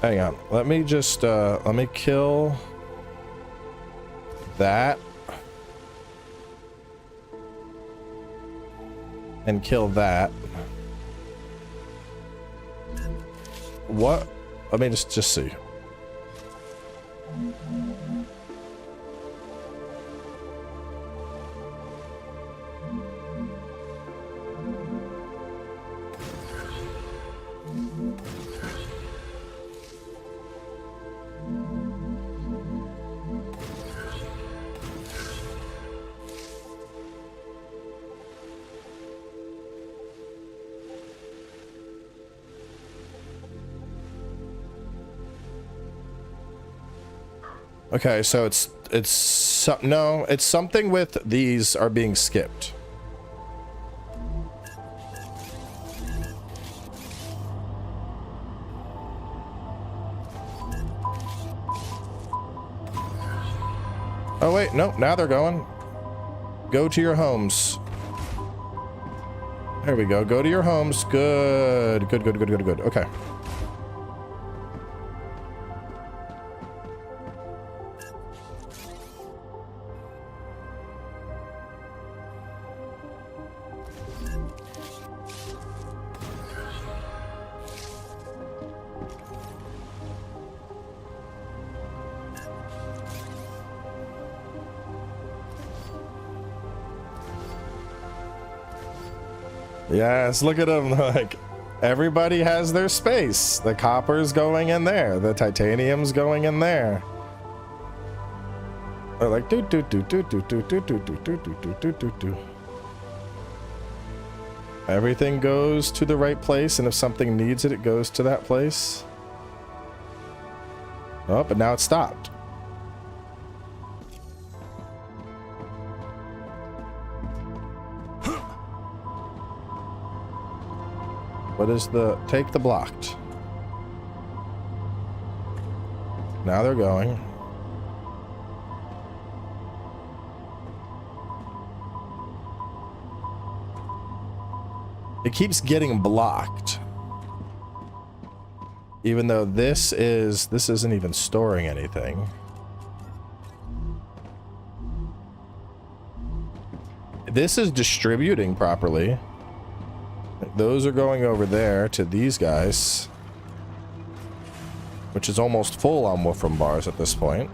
Hang on. Let me just, let me kill that. And kill that. What? Let me just see. Okay, so it's no, it's something with these are being skipped. Oh wait, no, now they're going. Go to your homes. There we go. Go to your homes. Good. Good, good, good, good, good. Okay. Yes, look at them. Like, everybody has their space. The copper's going in there. The titanium's going in there. They're like do do do do do do do do do do do do do do. Everything goes to the right place, and if something needs it, it goes to that place. Oh, but now it stopped. What is the... Take the blocked. Now they're going. It keeps getting blocked. Even though this isn't even storing anything. This is distributing properly. Those are going over there to these guys, which is almost full on Wolfram bars at this point.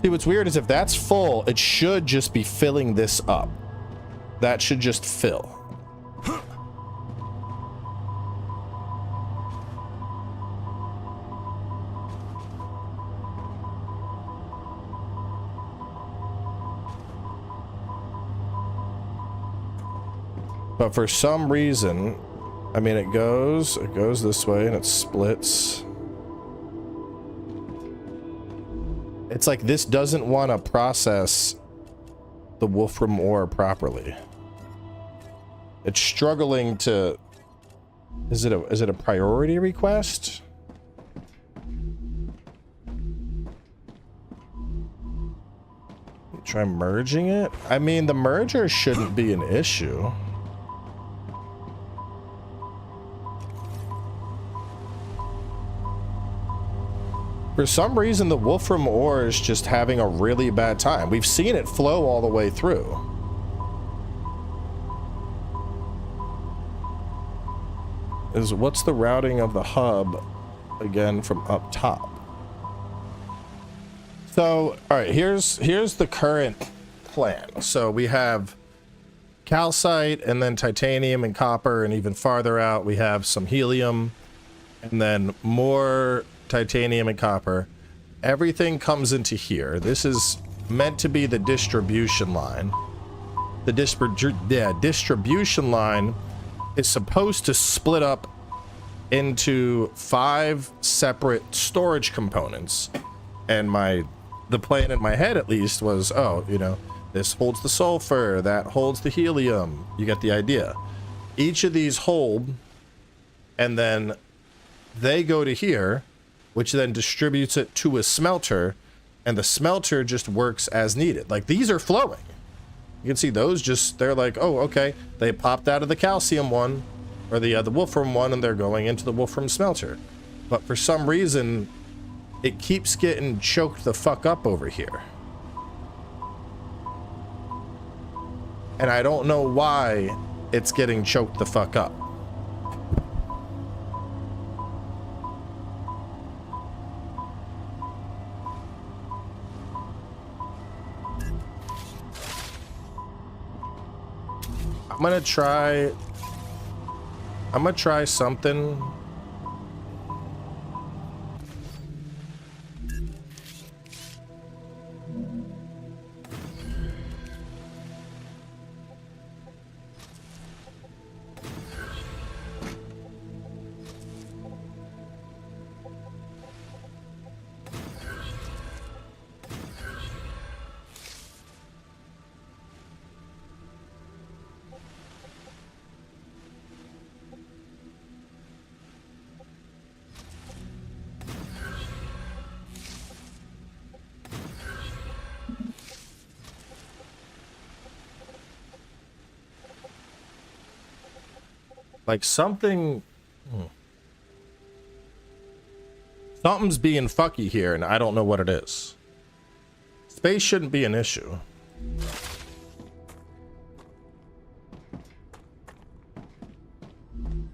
See, what's weird is if that's full, it should just be filling this up. That should just fill. But for some reason, I mean, it goes this way and it splits. It's like this doesn't want to process the Wolfram ore properly. It's struggling to... Is it a priority request? Try merging it? I mean, the merger shouldn't be an issue. For some reason, the Wolfram ore is just having a really bad time. We've seen it flow all the way through. What's the routing of the hub? again from up top. So, all right, here's the current plan. So we have calcite and then titanium and copper, and even farther out we have some helium and then more titanium and copper. Everything comes into here. This is meant to be the distribution line. The distribution line is supposed to split up into 5 separate storage components. And the plan in my head, at least, was, oh, you know, this holds the sulfur, that holds the helium. You get the idea. Each of these hold, and then they go to here, which then distributes it to a smelter, and the smelter just works as needed. Like, these are flowing. You can see those just, they're like, oh, okay. They popped out of the calcium one, or the wolfram one, and they're going into the wolfram smelter. But for some reason, it keeps getting choked the fuck up over here. And I don't know why it's getting choked the fuck up. I'm gonna try something. Like something's being fucky here, and I don't know what it is. Space shouldn't be an issue.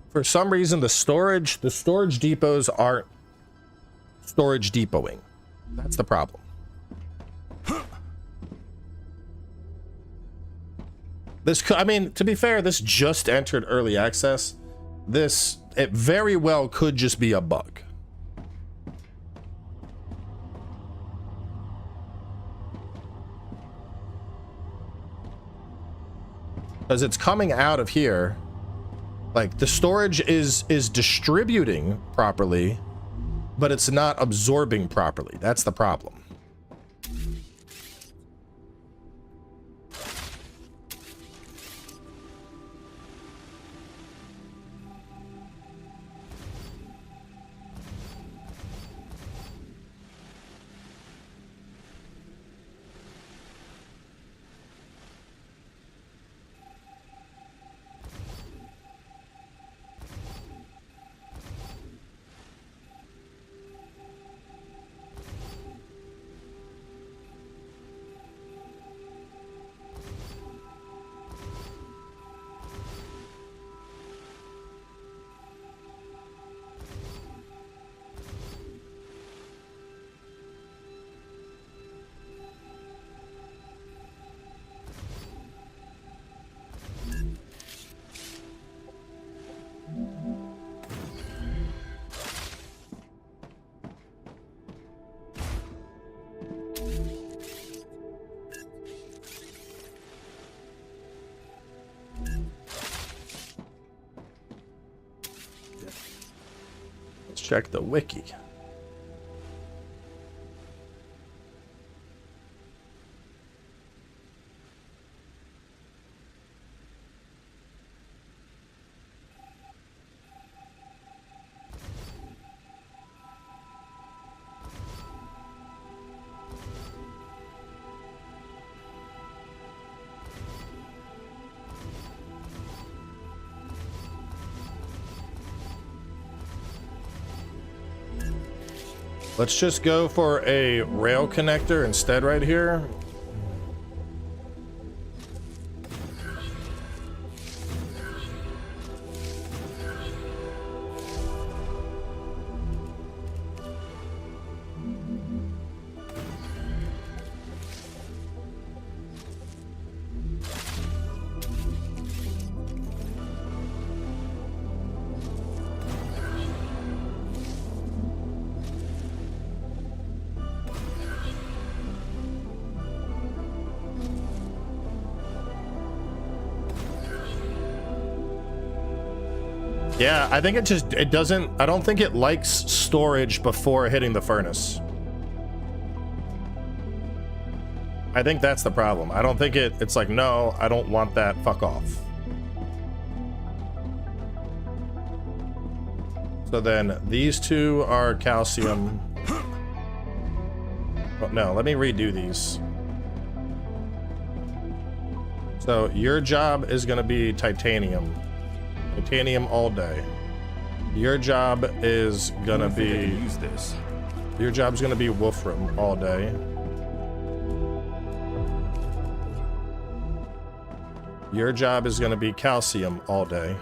For some reason, the storage depots aren't storage depoting. That's the problem. I mean, to be fair, this just entered early access. It very well could just be a bug. Because it's coming out of here. Like, the storage is distributing properly, but it's not absorbing properly. That's the problem. Check the wiki. Let's just go for a rail connector instead right here. Yeah, I think it doesn't, I don't think it likes storage before hitting the furnace. I think that's the problem. I don't think it's like, no, I don't want that, fuck off. So then these two are calcium. Oh, no, let me redo these. So your job is going to be titanium. Titanium all day. Your job is going to be...
use this.
Your job's going to be wolfram all day. Your job is going to be calcium all day.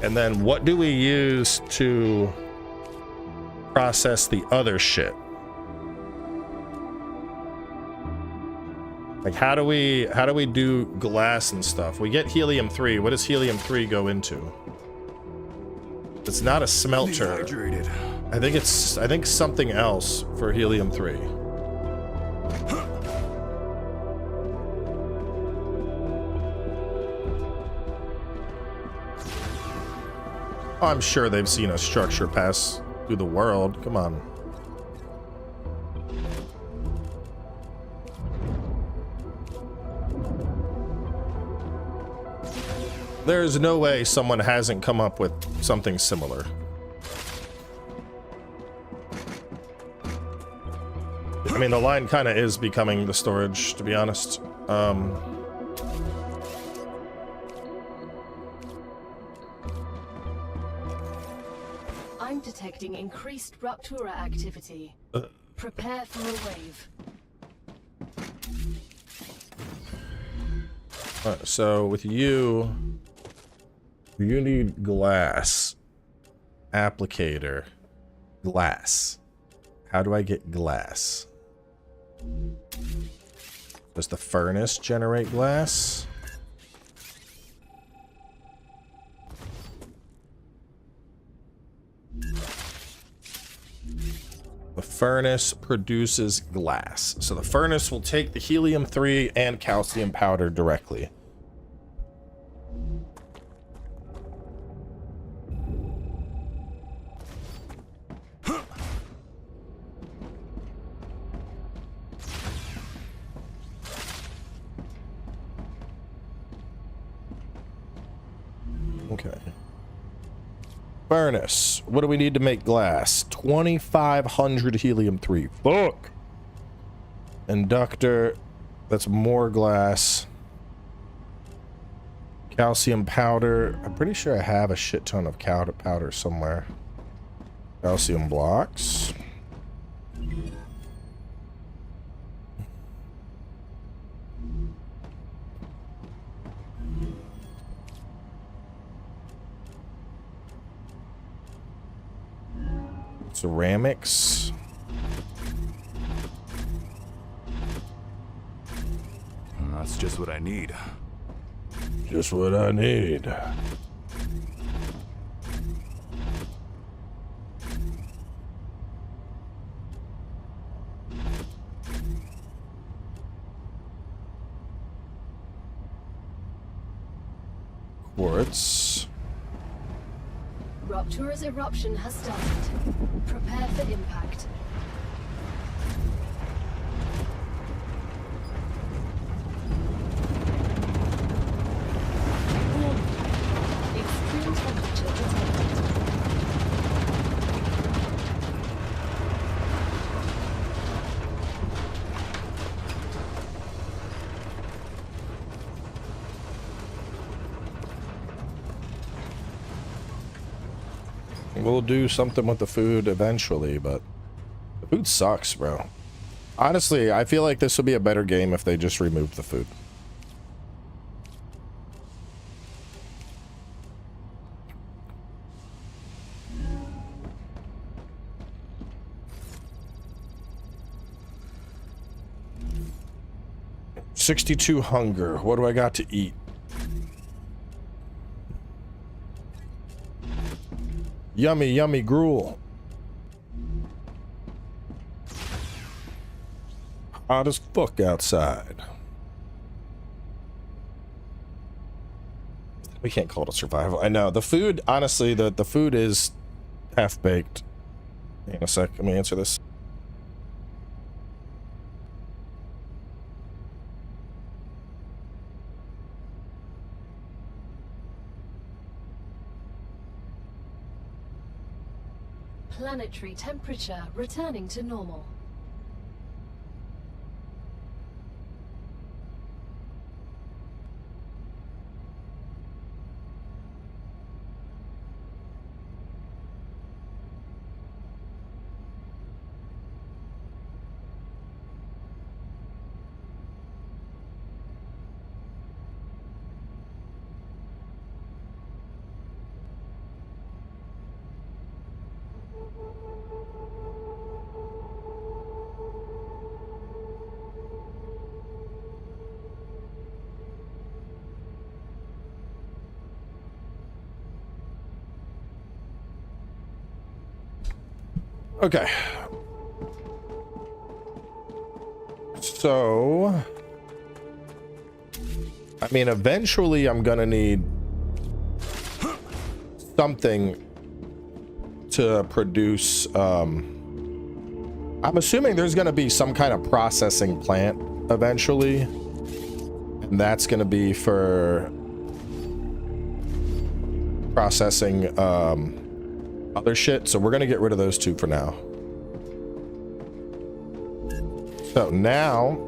And then what do we use to process the other shit? Like how do we do glass and stuff? We get helium-3. What does helium-3 go into? It's not a smelter.
Dehydrated.
I think something else for helium-3. Oh, I'm sure they've seen a structure pass through the world. Come on. There's no way someone hasn't come up with something similar. I mean, the line kind of is becoming the storage, to be honest.
I'm detecting increased Rupture activity. Prepare for a wave.
So with you need glass. Applicator. Glass. How do I get glass? Does the furnace generate glass? The furnace produces glass. So the furnace will take the helium-3 and calcium powder directly. Okay. Furnace. What do we need to make glass? 2,500 helium-3. Fuck. Inductor. That's more glass. Calcium powder. I'm pretty sure I have a shit ton of powder somewhere. Calcium blocks. Ceramics.
That's just what I need.
Just what I need. Quartz.
Rupture's eruption has started. Prepare for impact. Extreme temperature detected.
We'll do something with the food eventually, but the food sucks, bro. Honestly, I feel like this would be a better game if they just removed the food. $62 hunger. What do I got to eat? Yummy, yummy gruel. Hot as fuck outside. We can't call it a survival. I know. The food, honestly, the food is half-baked. Hang on a sec. Let me answer this.
Planetary temperature returning to normal.
Okay. So, I mean, eventually I'm gonna need something to produce, I'm assuming there's gonna be some kind of processing plant eventually, and that's gonna be for processing, other shit, so we're gonna get rid of those two for now. So now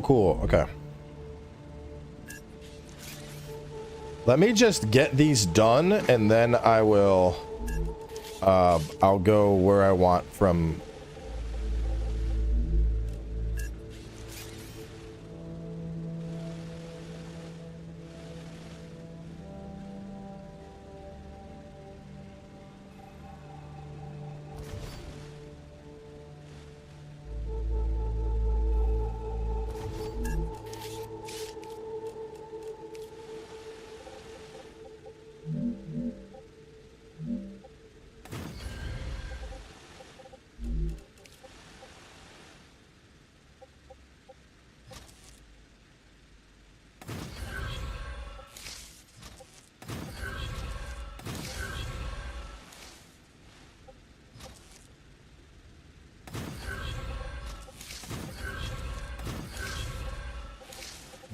cool. Okay. Let me just get these done, and then I will, I'll go where I want from.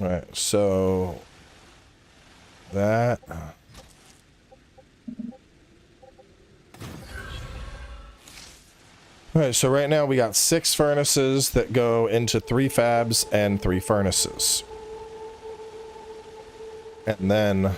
All right, so that. All right, so right now we got 6 furnaces that go into 3 fabs and 3 furnaces. And then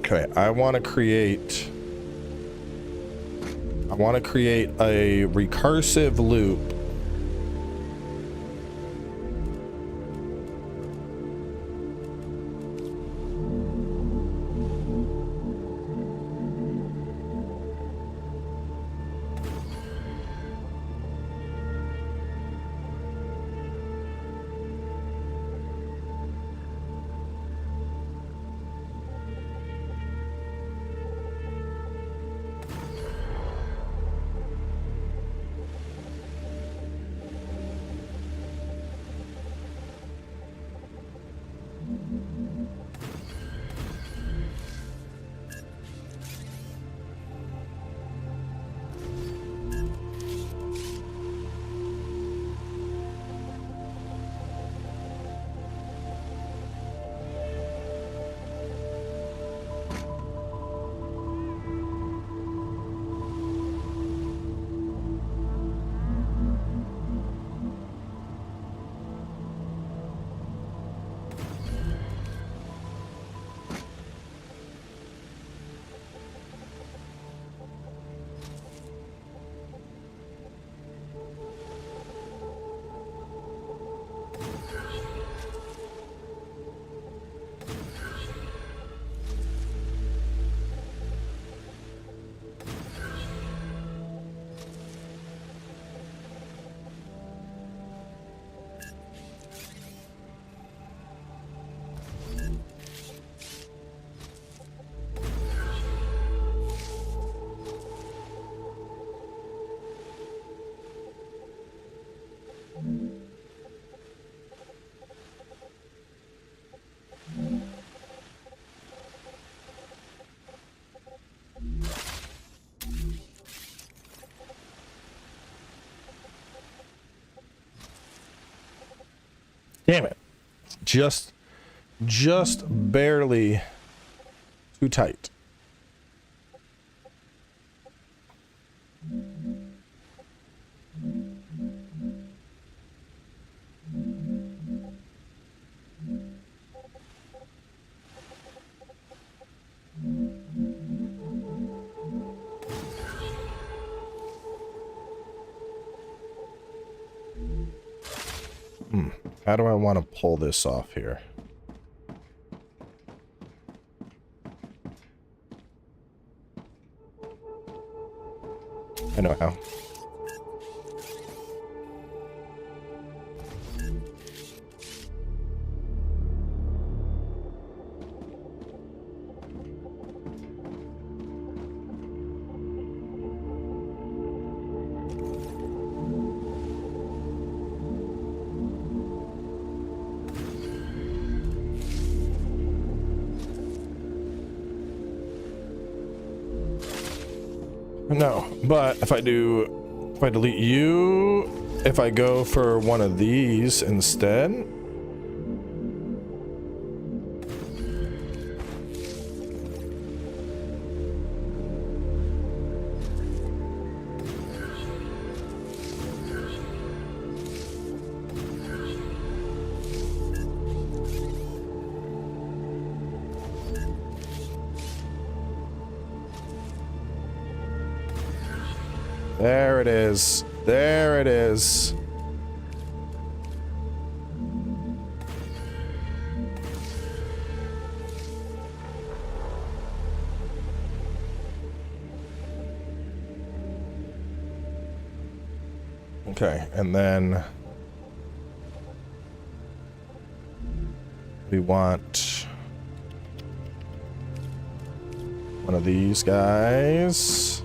Okay, I want to create a recursive loop. Damn it. Just barely too tight. How do I want to pull this off here? I know how. No, but if I delete you, if I go for one of these instead. There it is. There it is. Okay, and then we want one of these guys.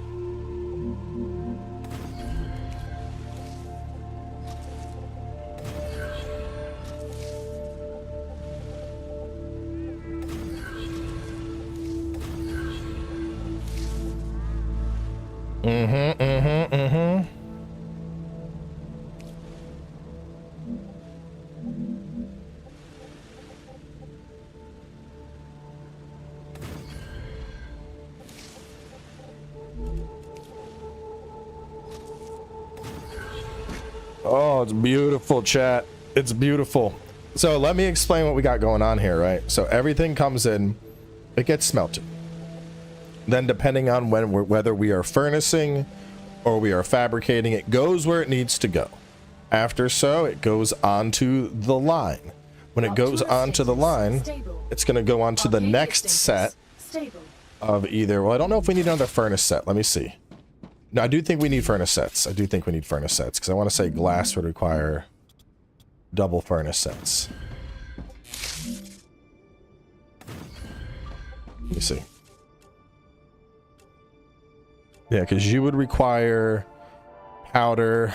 Oh, it's beautiful, chat. It's beautiful. So let me explain what we got going on here, right? So everything comes in, it gets smelted. Then depending on whether we are furnacing or we are fabricating, it goes where it needs to go. After so, it goes onto the line. When it goes onto the line, it's going to go onto the next set of either, well, I don't know if we need another furnace set. Let me see. No, I do think we need furnace sets. I do think we need furnace sets, because I want to say glass would require double furnace sets. Let me see. Yeah, because you would require powder.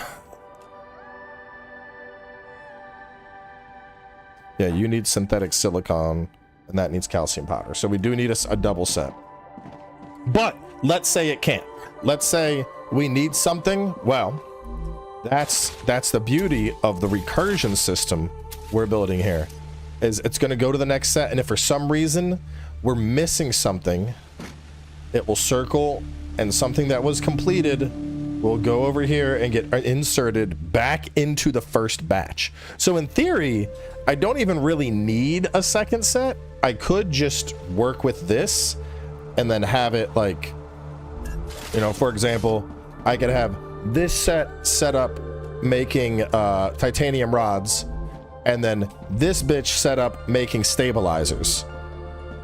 Yeah, you need synthetic silicon, and that needs calcium powder. So we do need a double set. But let's say it can't. Let's say we need something. Well, that's the beauty of the recursion system we're building here. Is it's going to go to the next set, and if for some reason we're missing something, it will circle, and something that was completed will go over here and get inserted back into the first batch. So in theory, I don't even really need a second set. I could just work with this and then have it like, you know, for example, I could have this set up making titanium rods, and then this bitch set up making stabilizers.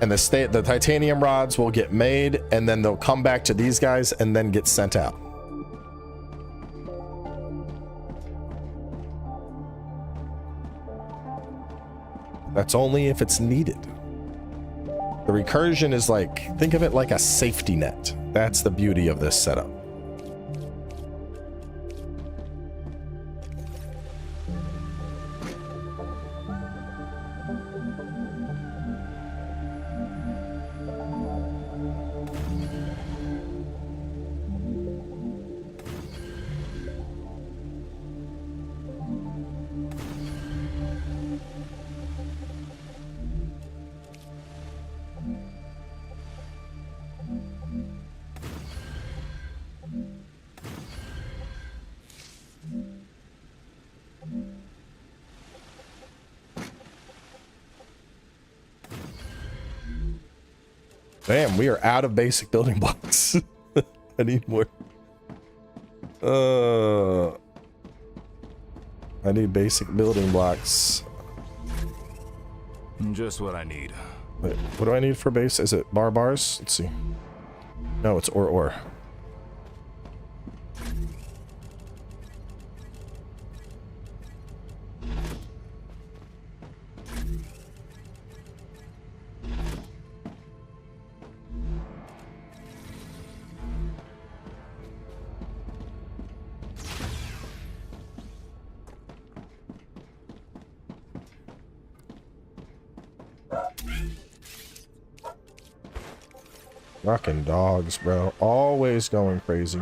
And the titanium rods will get made, and then they'll come back to these guys and then get sent out. That's only if it's needed. The recursion is like, think of it like a safety net. That's the beauty of this setup. Damn, we are out of basic building blocks. I need more. I need basic building blocks.
Just what I need.
Wait, what do I need for base? Is it bars? Let's see. No, it's ore. Fucking dogs, bro. Always going crazy.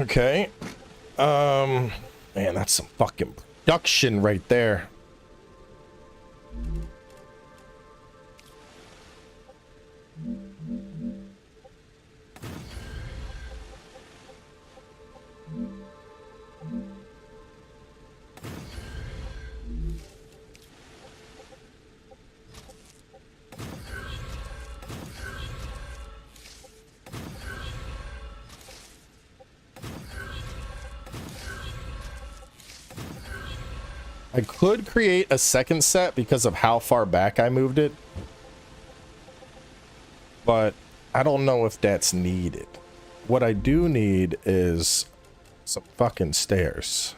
Okay. Man, that's some fucking production right there. I could create a second set because of how far back I moved it, but I don't know if that's needed. What I do need is some fucking stairs.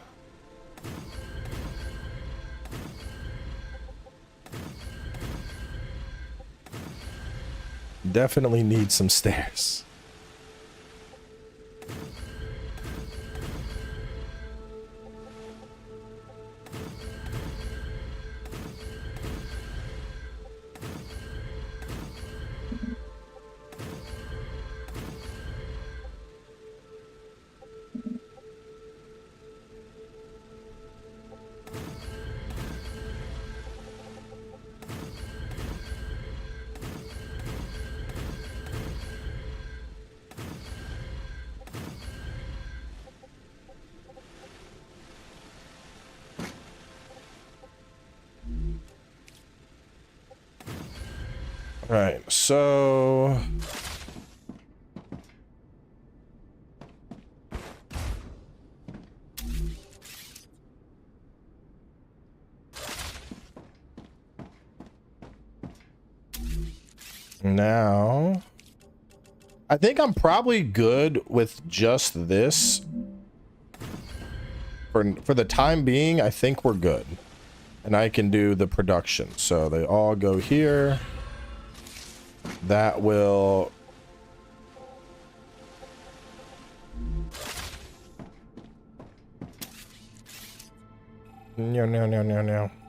Definitely need some stairs. All right, so now I think I'm probably good with just this. For the time being, I think we're good. And I can do the production. So they all go here. That will... No.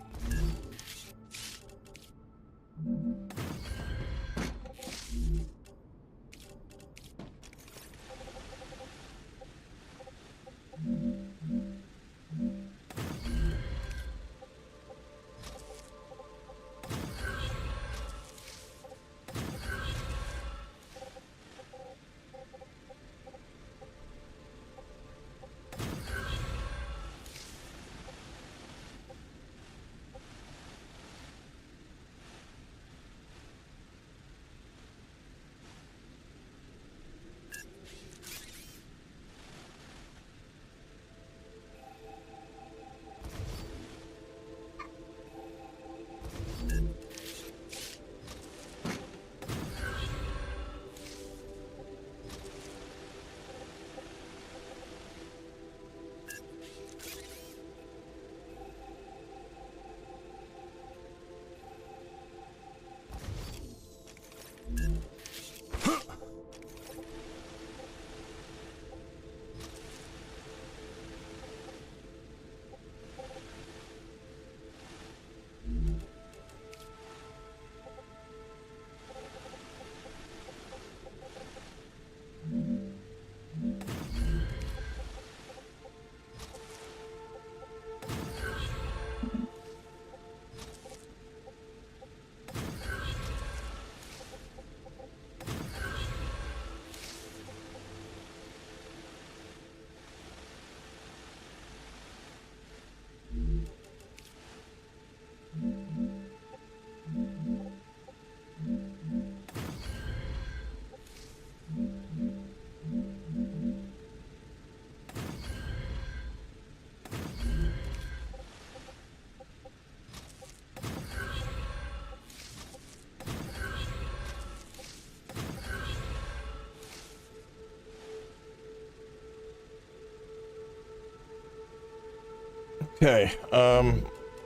Okay,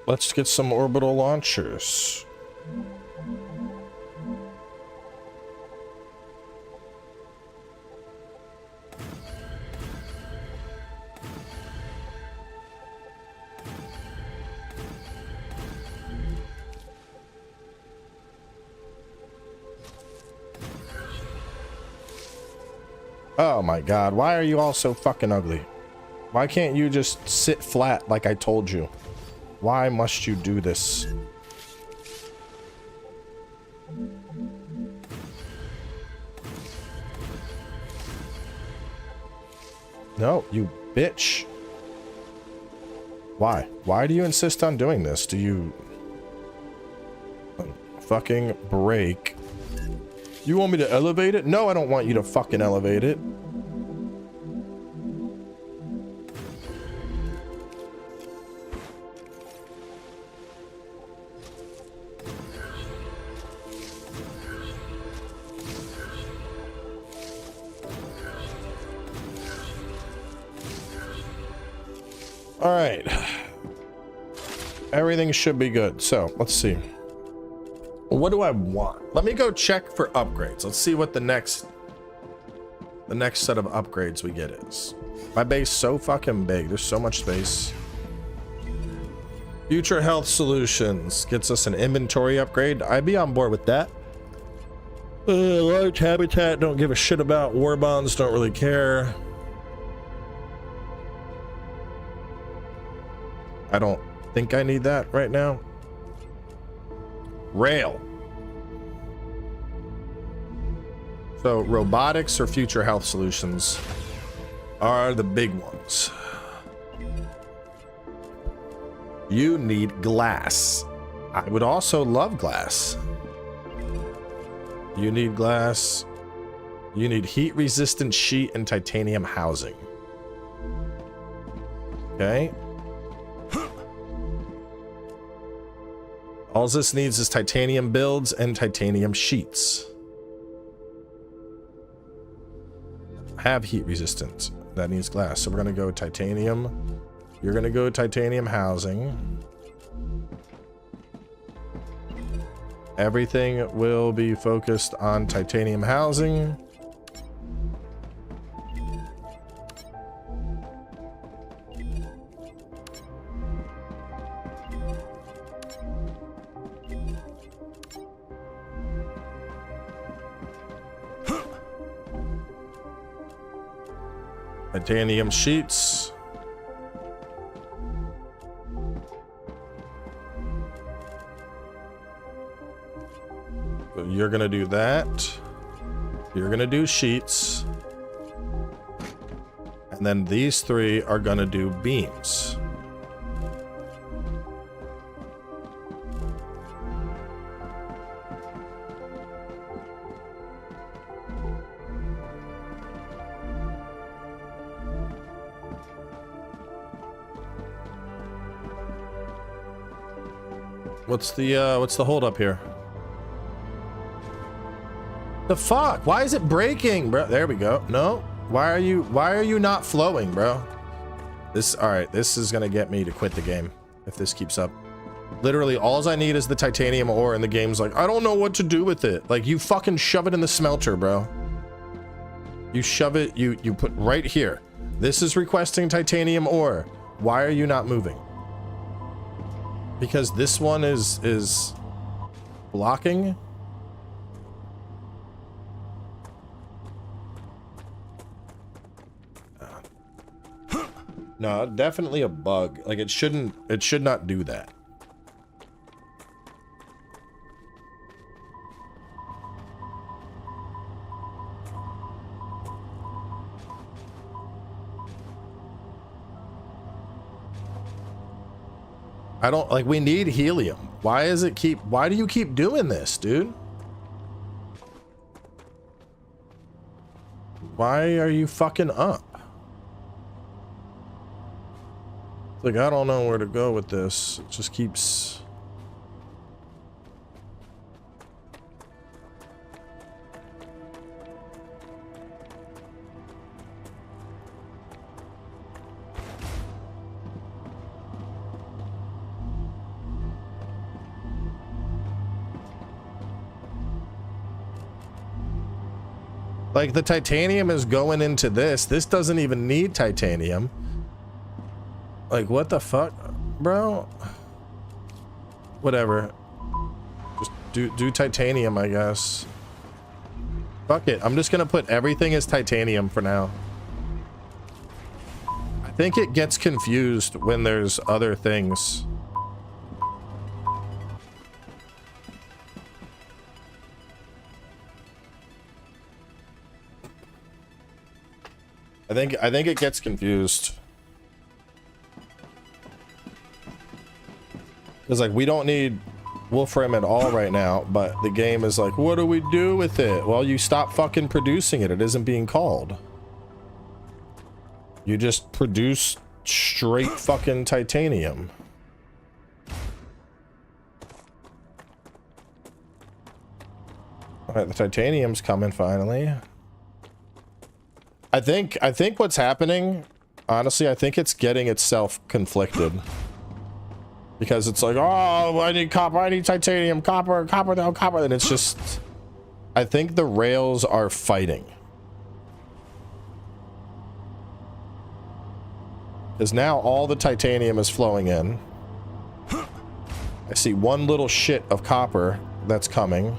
let's get some orbital launchers. Oh my god, why are you all so fucking ugly? Why can't you just sit flat like I told you? Why must you do this? No, you bitch. Why? Why do you insist on doing this? Do you... fucking break? You want me to elevate it? No, I don't want you to fucking elevate it. All right, everything should be good. So let's see. What do I want? Let me go check for upgrades. Let's see what the next set of upgrades we get is. My base so fucking big. There's so much space. Future health solutions gets us an inventory upgrade. I'd be on board with that. Large habitat. Don't give a shit about. War bonds. Don't really care. I don't think I need that right now. Rail. So robotics or future health solutions are the big ones. You need glass. I would also love glass. You need glass. You need heat-resistant sheet and titanium housing. Okay. All this needs is titanium builds and titanium sheets. Have heat resistance. That needs glass. So we're gonna go titanium. You're gonna go titanium housing. Everything will be focused on titanium housing. Titanium sheets. So you're gonna do that. You're gonna do sheets. And then these three are gonna do beams. What's the hold up here? The fuck? Why is it breaking, bro? There we go. No. Why are you not flowing, bro? All right, this is gonna get me to quit the game if this keeps up. Literally, all I need is the titanium ore, and the game's like, I don't know what to do with it. Like, you fucking shove it in the smelter, bro. You shove it, you put right here. This is requesting titanium ore. Why are you not moving? Because this one is blocking. No, definitely a bug. Like, it should not do that. I don't like, we need helium. Why do you keep doing this, dude? Why are you fucking up? Like, I don't know where to go with this. It just keeps... Like, the titanium is going into this. This doesn't even need titanium. Like, what the fuck, bro? Whatever. Just do titanium, I guess. Fuck it. I'm just gonna put everything as titanium for now. I think it gets confused when there's other things. I think it gets confused. Because, like, we don't need Wolfram at all right now, but the game is like, what do we do with it? Well, you stop fucking producing it. It isn't being called. You just produce straight fucking titanium. All right, the titanium's coming finally. I think what's happening, honestly, I think it's getting itself conflicted. Because it's like, oh, I need copper, I need titanium, copper, no, copper. And it's just, I think the rails are fighting. Because now all the titanium is flowing in. I see one little shit of copper that's coming.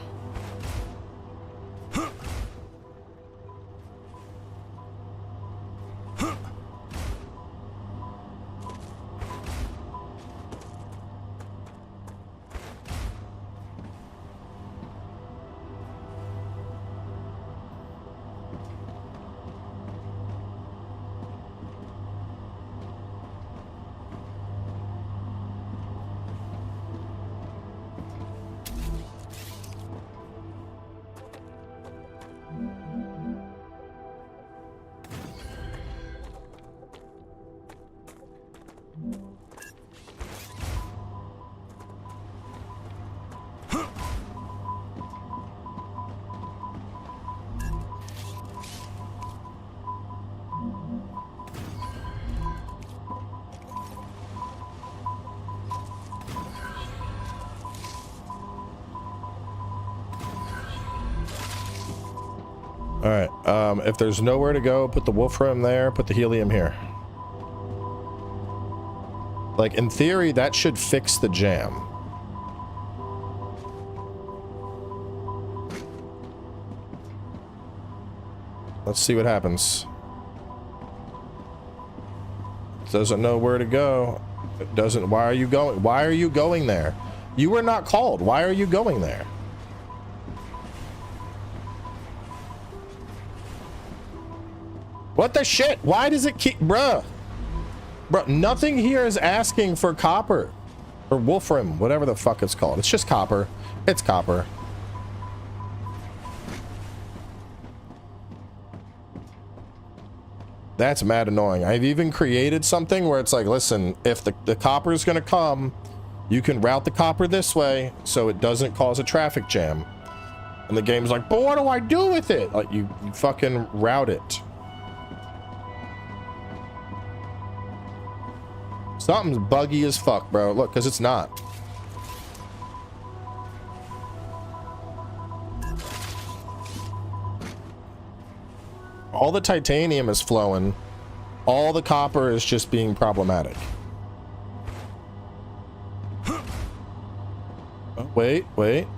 All right. If there's nowhere to go, put the wolfram there. Put the helium here. Like, in theory, that should fix the jam. Let's see what happens. Doesn't know where to go. It doesn't. Why are you going? Why are you going there? You were not called. Why are you going there? What the shit? Why does it keep... Bruh. Bruh, nothing here is asking for copper. Or wolfram, whatever the fuck it's called. It's just copper. It's copper. That's mad annoying. I've even created something where it's like, listen, if the copper is going to come, you can route the copper this way so it doesn't cause a traffic jam. And the game's like, but what do I do with it? Like, you fucking route it. Something's buggy as fuck, bro. Look, because it's not. All the titanium is flowing. All the copper is just being problematic. Oh, wait.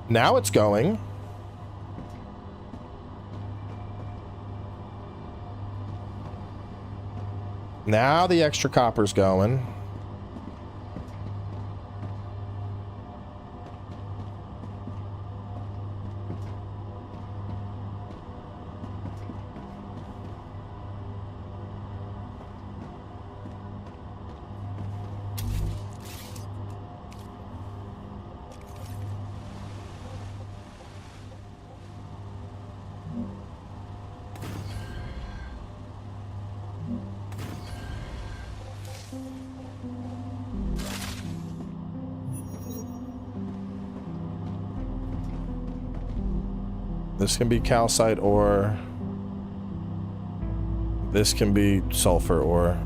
Now it's going. Now the extra copper's going. This can be calcite ore. This can be sulfur ore.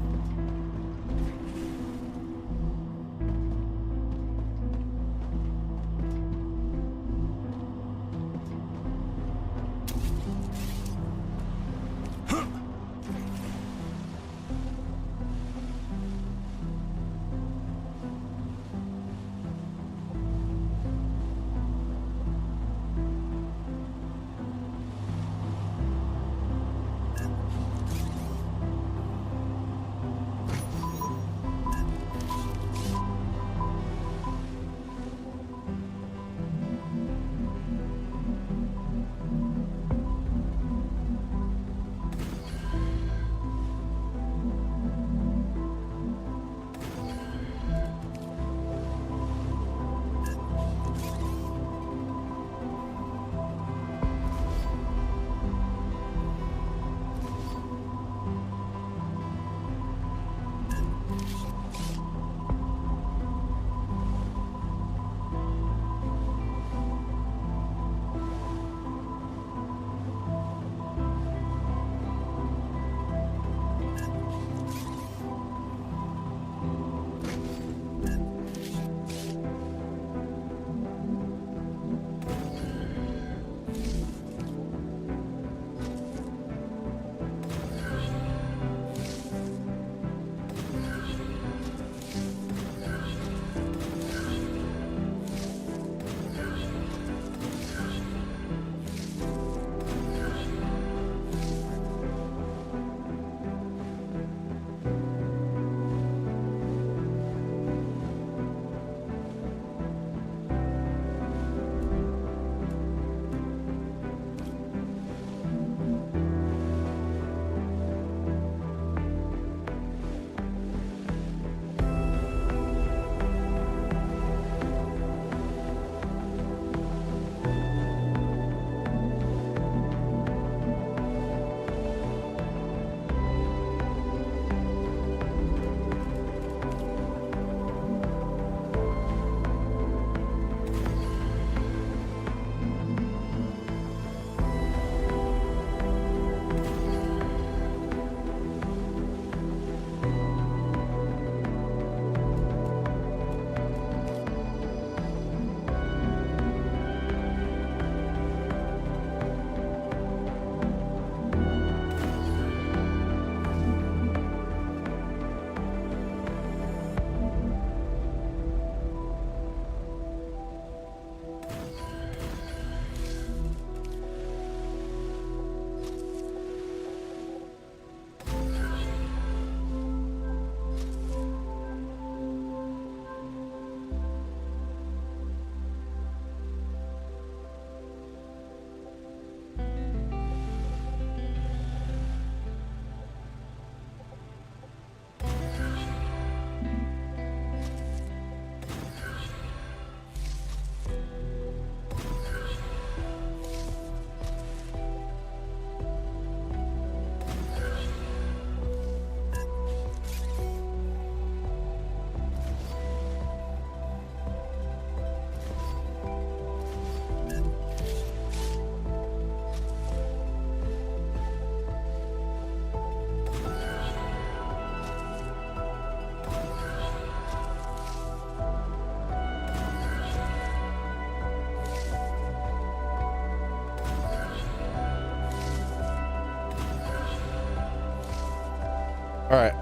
All right.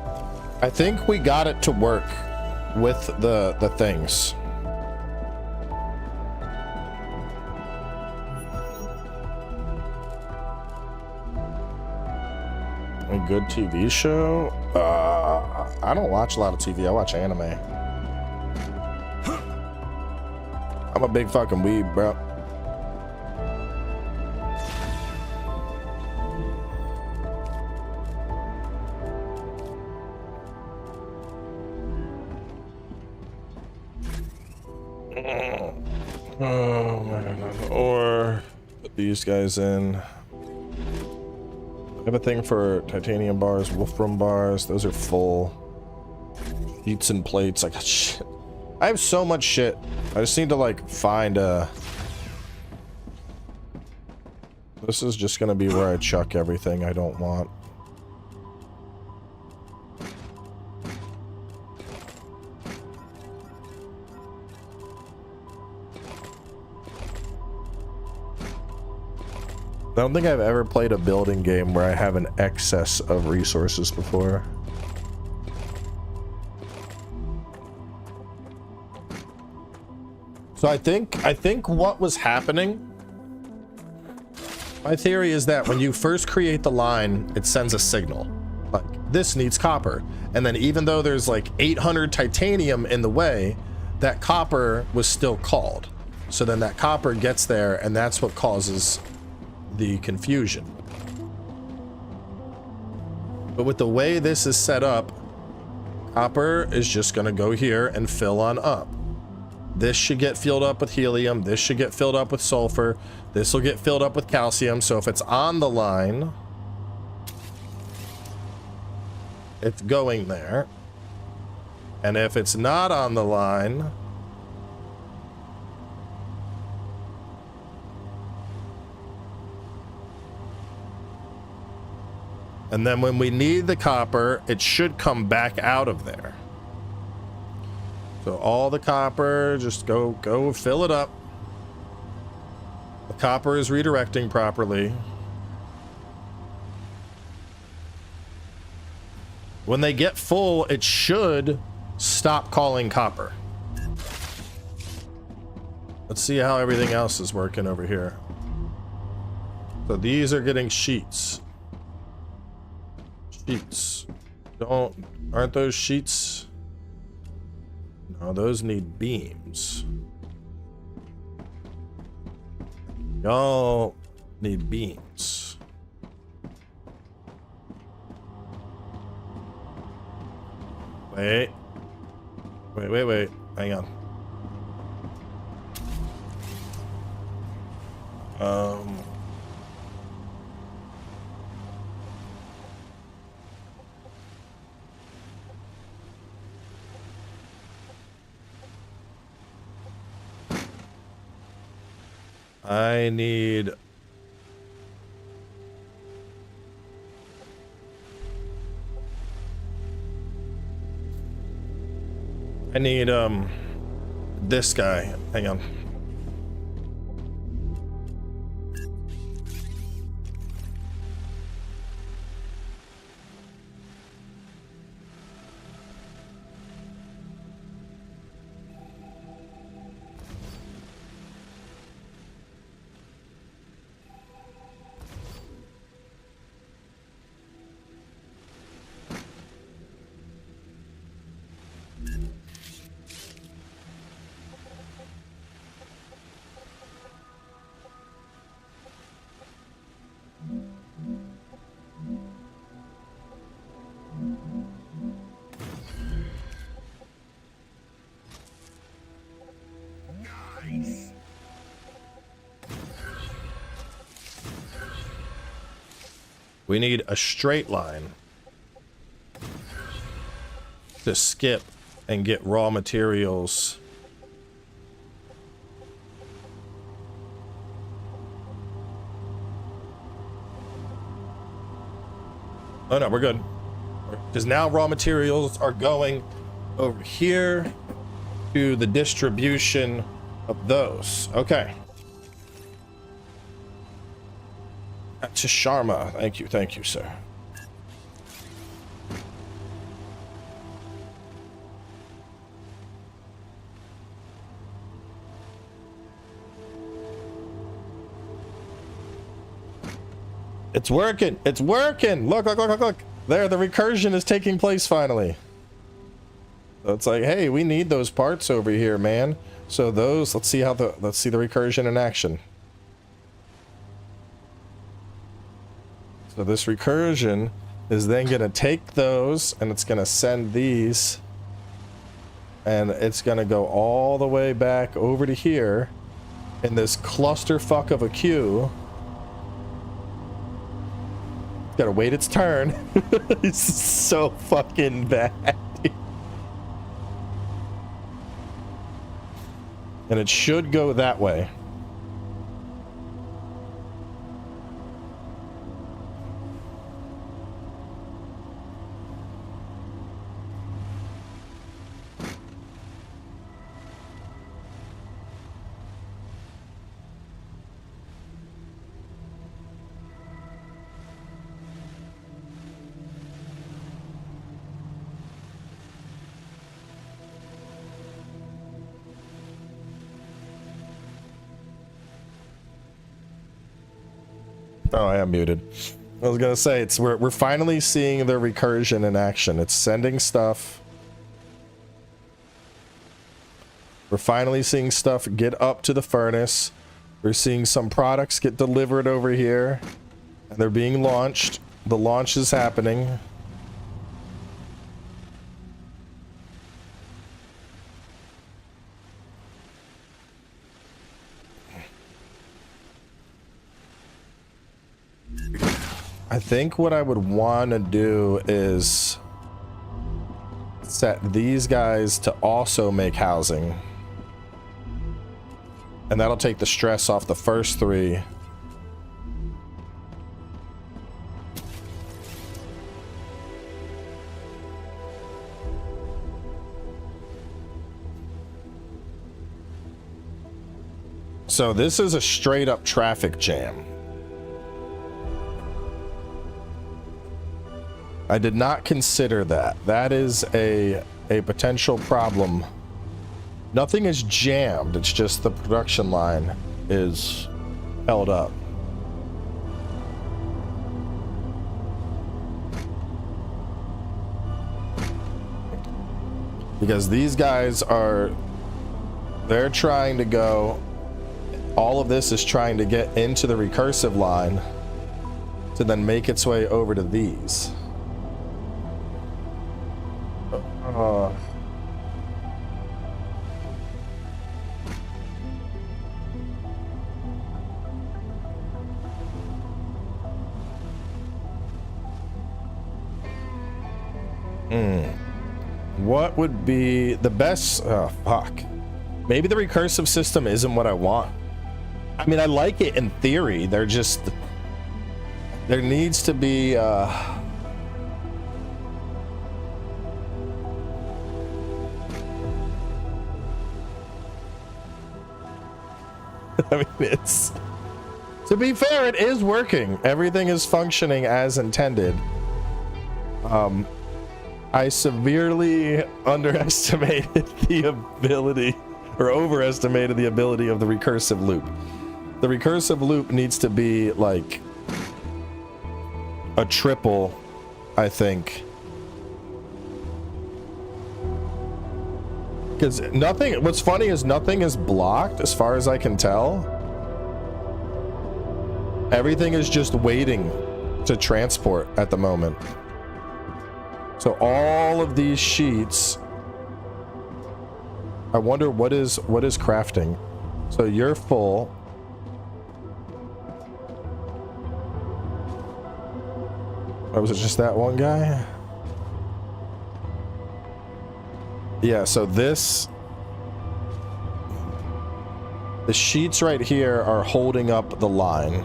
I think we got it to work with the things. A good TV show? I don't watch a lot of TV. I watch anime. I'm a big fucking weeb, bro. Oh my god. Or put these guys in. I have a thing for titanium bars, wolfram bars. Those are full. Sheets and plates. I got shit. I have so much shit. I just need to like find a... This is just gonna be where I chuck everything I don't want. I don't think I've ever played a building game where I have an excess of resources before. So I think what was happening, my theory is that when you first create the line, it sends a signal. Like, this needs copper. And then even though there's like 800 titanium in the way, that copper was still called. So then that copper gets there, and that's what causes the confusion. But with the way this is set up, copper is just going to go here and fill on up. This should get filled up with helium. This should get filled up with sulfur. This will get filled up with calcium. So if it's on the line, it's going there. And if it's not on the line, and then when we need the copper, it should come back out of there. So all the copper, just go fill it up. The copper is redirecting properly. When they get full, it should stop calling copper. Let's see how everything else is working over here. So these are getting sheets. Sheets. Aren't those sheets? No, those need beams. Y'all need beams. Wait. Hang on. I need... this guy. Hang on. We need a straight line to skip and get raw materials. Oh no, we're good. Because now raw materials are going over here to the distribution of those. Okay. To Sharma. Thank you, sir. It's working. It's working. Look, look, look, look, look. There, the recursion is taking place finally. So it's like, hey, we need those parts over here, man. So those, let's see the recursion in action. So this recursion is then going to take those and it's going to send these and it's going to go all the way back over to here in this clusterfuck of a queue. It's got to wait its turn. It's so fucking bad. And it should go that way. Oh, I am muted. I was gonna say we're finally seeing the recursion in action. It's sending stuff. We're finally seeing stuff get up to the furnace. We're seeing some products get delivered over here, and they're being launched. The launch is happening. I think what I would want to do is set these guys to also make housing. And that'll take the stress off the first three. So this is a straight up traffic jam. I did not consider that. That is a potential problem. Nothing is jammed. It's just the production line is held up. Because these guys they're trying to go, all of this is trying to get into the recursive line to then make its way over to these. What would be the best? Oh, fuck. Maybe the recursive system isn't what I want. I mean, I like it in theory. There needs to be I mean, to be fair, it is working. Everything is functioning as intended. I severely underestimated the ability, or overestimated the ability of the recursive loop. The recursive loop needs to be like a triple, I think. Because what's funny is nothing is blocked as far as I can tell. Everything is just waiting to transport at the moment. So all of these sheets, I wonder what is crafting. So you're full. Or was it just that one guy? Yeah, so the sheets right here are holding up the line.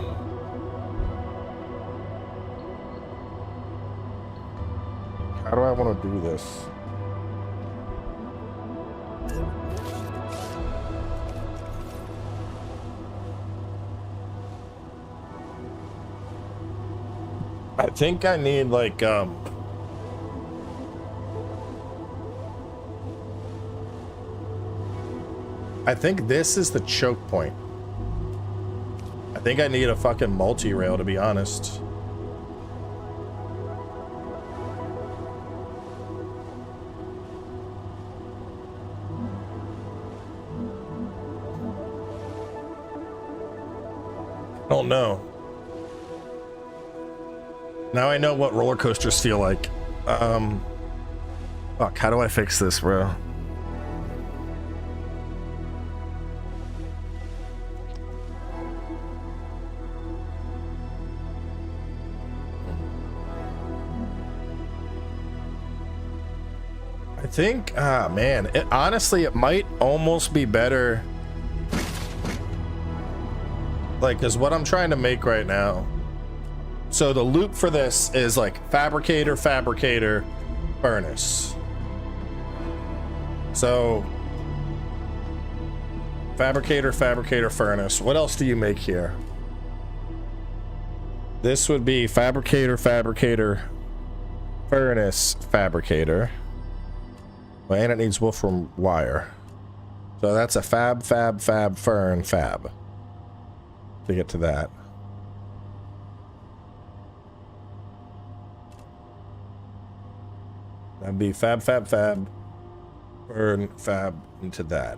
How do I want to do this? I think I need like I think this is the choke point. I think I need a fucking multi-rail, to be honest. I don't know. Now I know what roller coasters feel like. Fuck, how do I fix this, bro? I think, man, honestly, it might almost be better. Like, is what I'm trying to make right now. So the loop for this is like fabricator, fabricator, furnace. So fabricator, fabricator, furnace. What else do you make here? This would be fabricator, fabricator, furnace, fabricator. Well, and it needs wolfram wire. So that's a fab, fab, fab, fern, fab. To get to that. That'd be fab, fab, fab, fern, fab into that.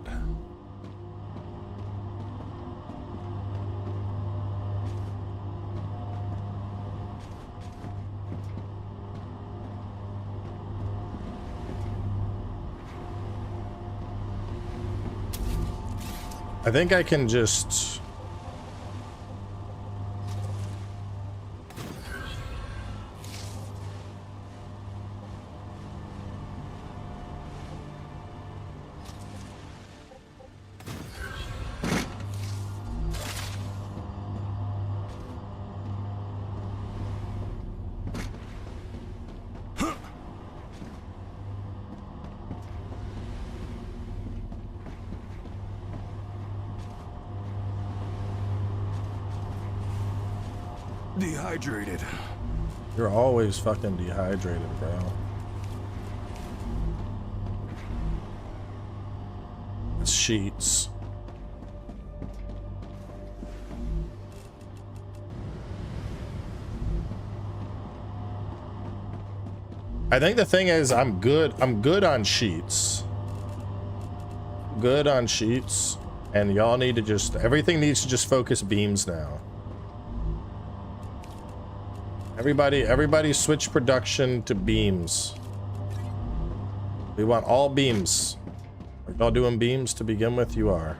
I think I can just...
Dehydrated.
You're always fucking dehydrated, bro. It's sheets. I think the thing is I'm good on sheets. Good on sheets. And y'all need to just, everything needs to just focus beams now. Everybody switch production to beams. We want all beams. Are y'all doing beams to begin with? You are.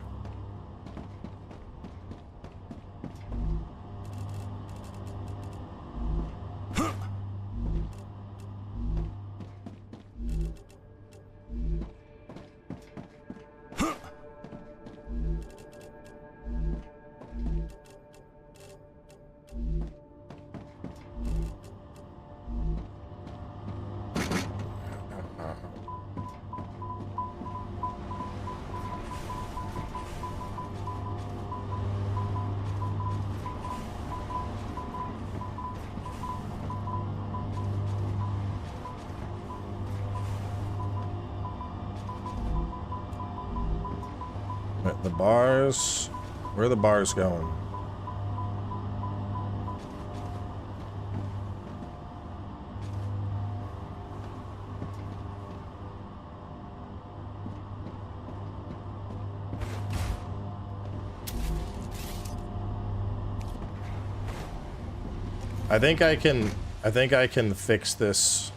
The bars, where are the bars going? I think I can fix this.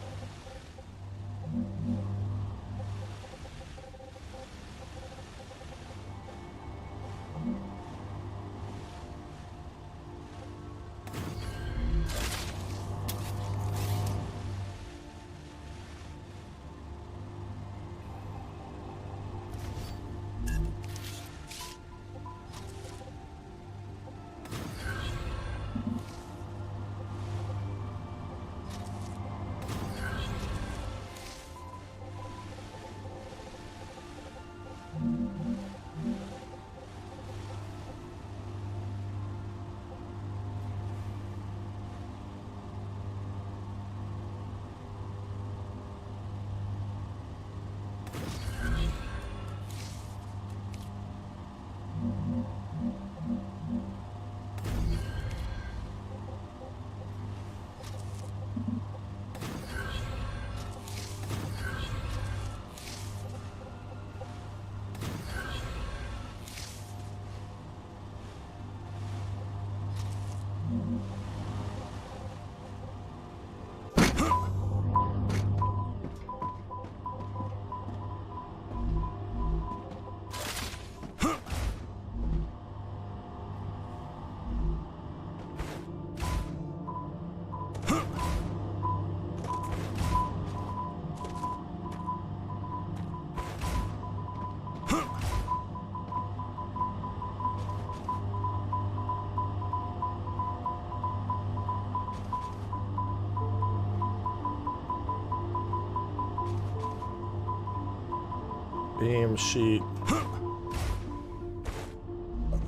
beam sheet.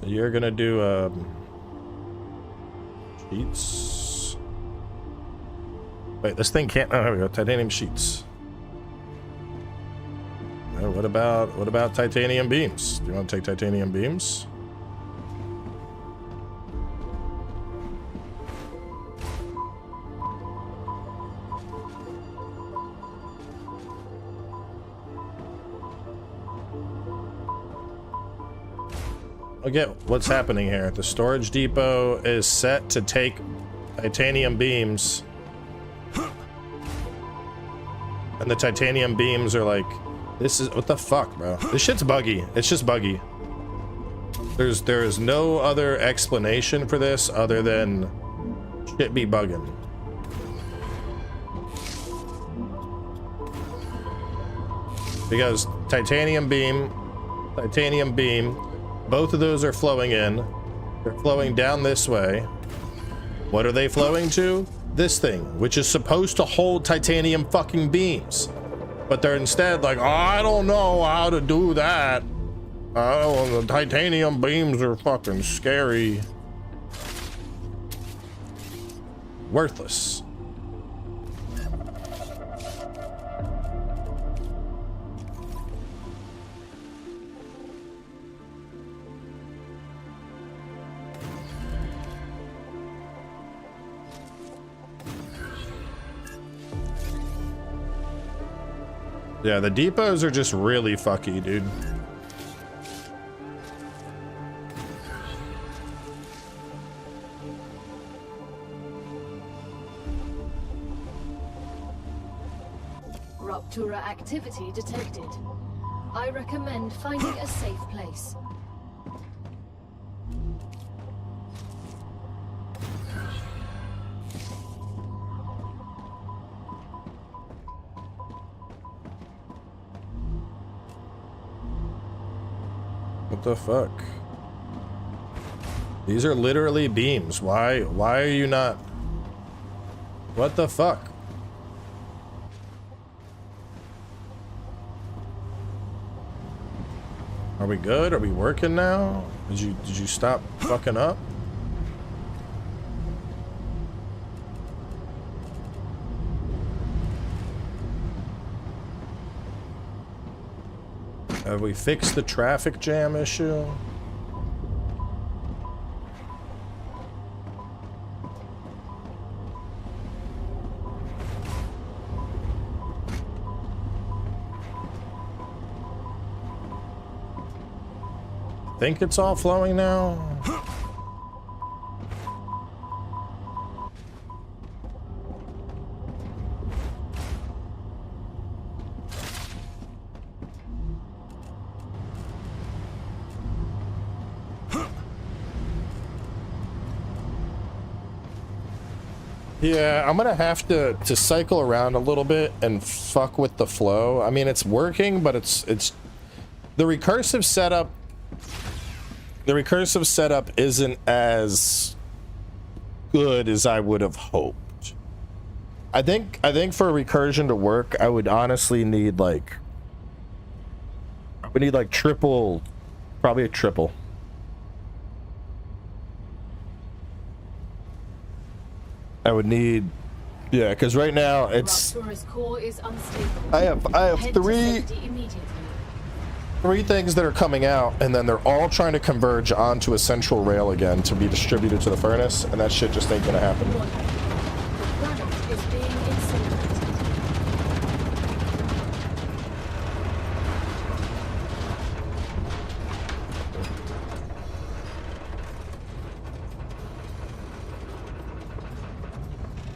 You're gonna do sheets. Wait, this thing can't. Oh, here we go. Titanium sheets. What about titanium beams? Do you want to take titanium beams? I get what's happening here. The storage depot is set to take titanium beams. And the titanium beams are like, this is, what the fuck, bro? This shit's buggy. It's just buggy. There is no other explanation for this other than shit be bugging. Because titanium beam, both of those are flowing in. They're flowing down this way. What are they flowing to? This thing, which is supposed to hold titanium fucking beams. But they're instead like, oh, I don't know how to do that. Oh, the titanium beams are fucking scary. Worthless. Yeah, the depots are just really fucky, dude.
Rupture activity detected. I recommend finding a safe place.
What the fuck? These are literally beams. Why are you not? What the fuck? Are we good? Are we working now? Did you stop fucking up? Have we fixed the traffic jam issue? Think it's all flowing now? Yeah, I'm gonna have to cycle around a little bit and fuck with the flow. I mean, it's working, but it's the recursive setup. The recursive setup isn't as good as I would have hoped. I think for recursion to work, I would honestly need like triple, probably a triple. I would need, yeah, because right now it's.
Core is unstable.
I have
Head to
three
safety immediately.
things that are coming out, and then they're all trying to converge onto a central rail again to be distributed to the furnace, and that shit just ain't gonna happen.
The planet is being incinerated.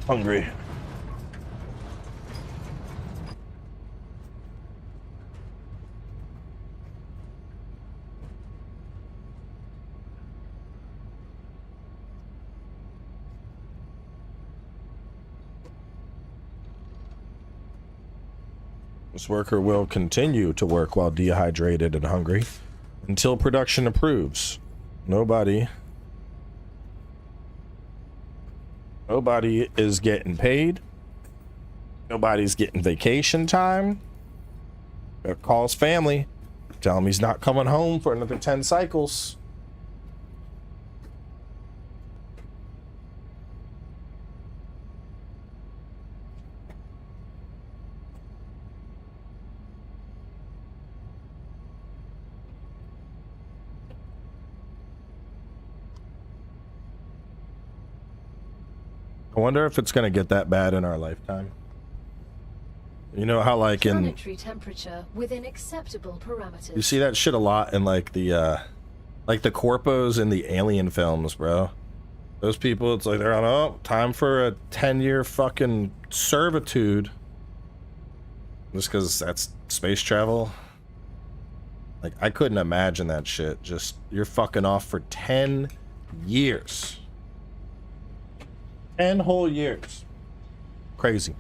Hungry. This worker will continue to work while dehydrated and hungry until production improves. Nobody is getting paid. Nobody's getting vacation time. Calls family. Tell him he's not coming home for another 10 cycles. I wonder if it's gonna get that bad in our lifetime. You know how like in
Planetary temperature within acceptable parameters.
you see that shit a lot in like the corpos in the alien films, bro. Those people, it's like they're on, oh, time for a 10-year fucking servitude. Just because that's space travel. Like, I couldn't imagine that shit. Just, you're fucking off for 10 years. 10 whole years. Crazy.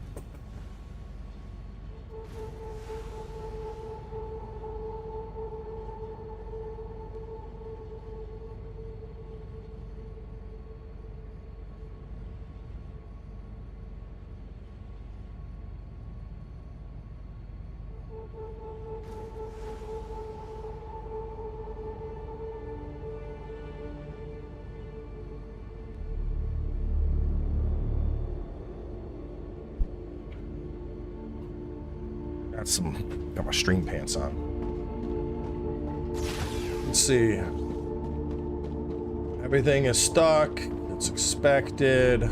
Got my string pants on. Let's see. Everything is stuck. It's expected.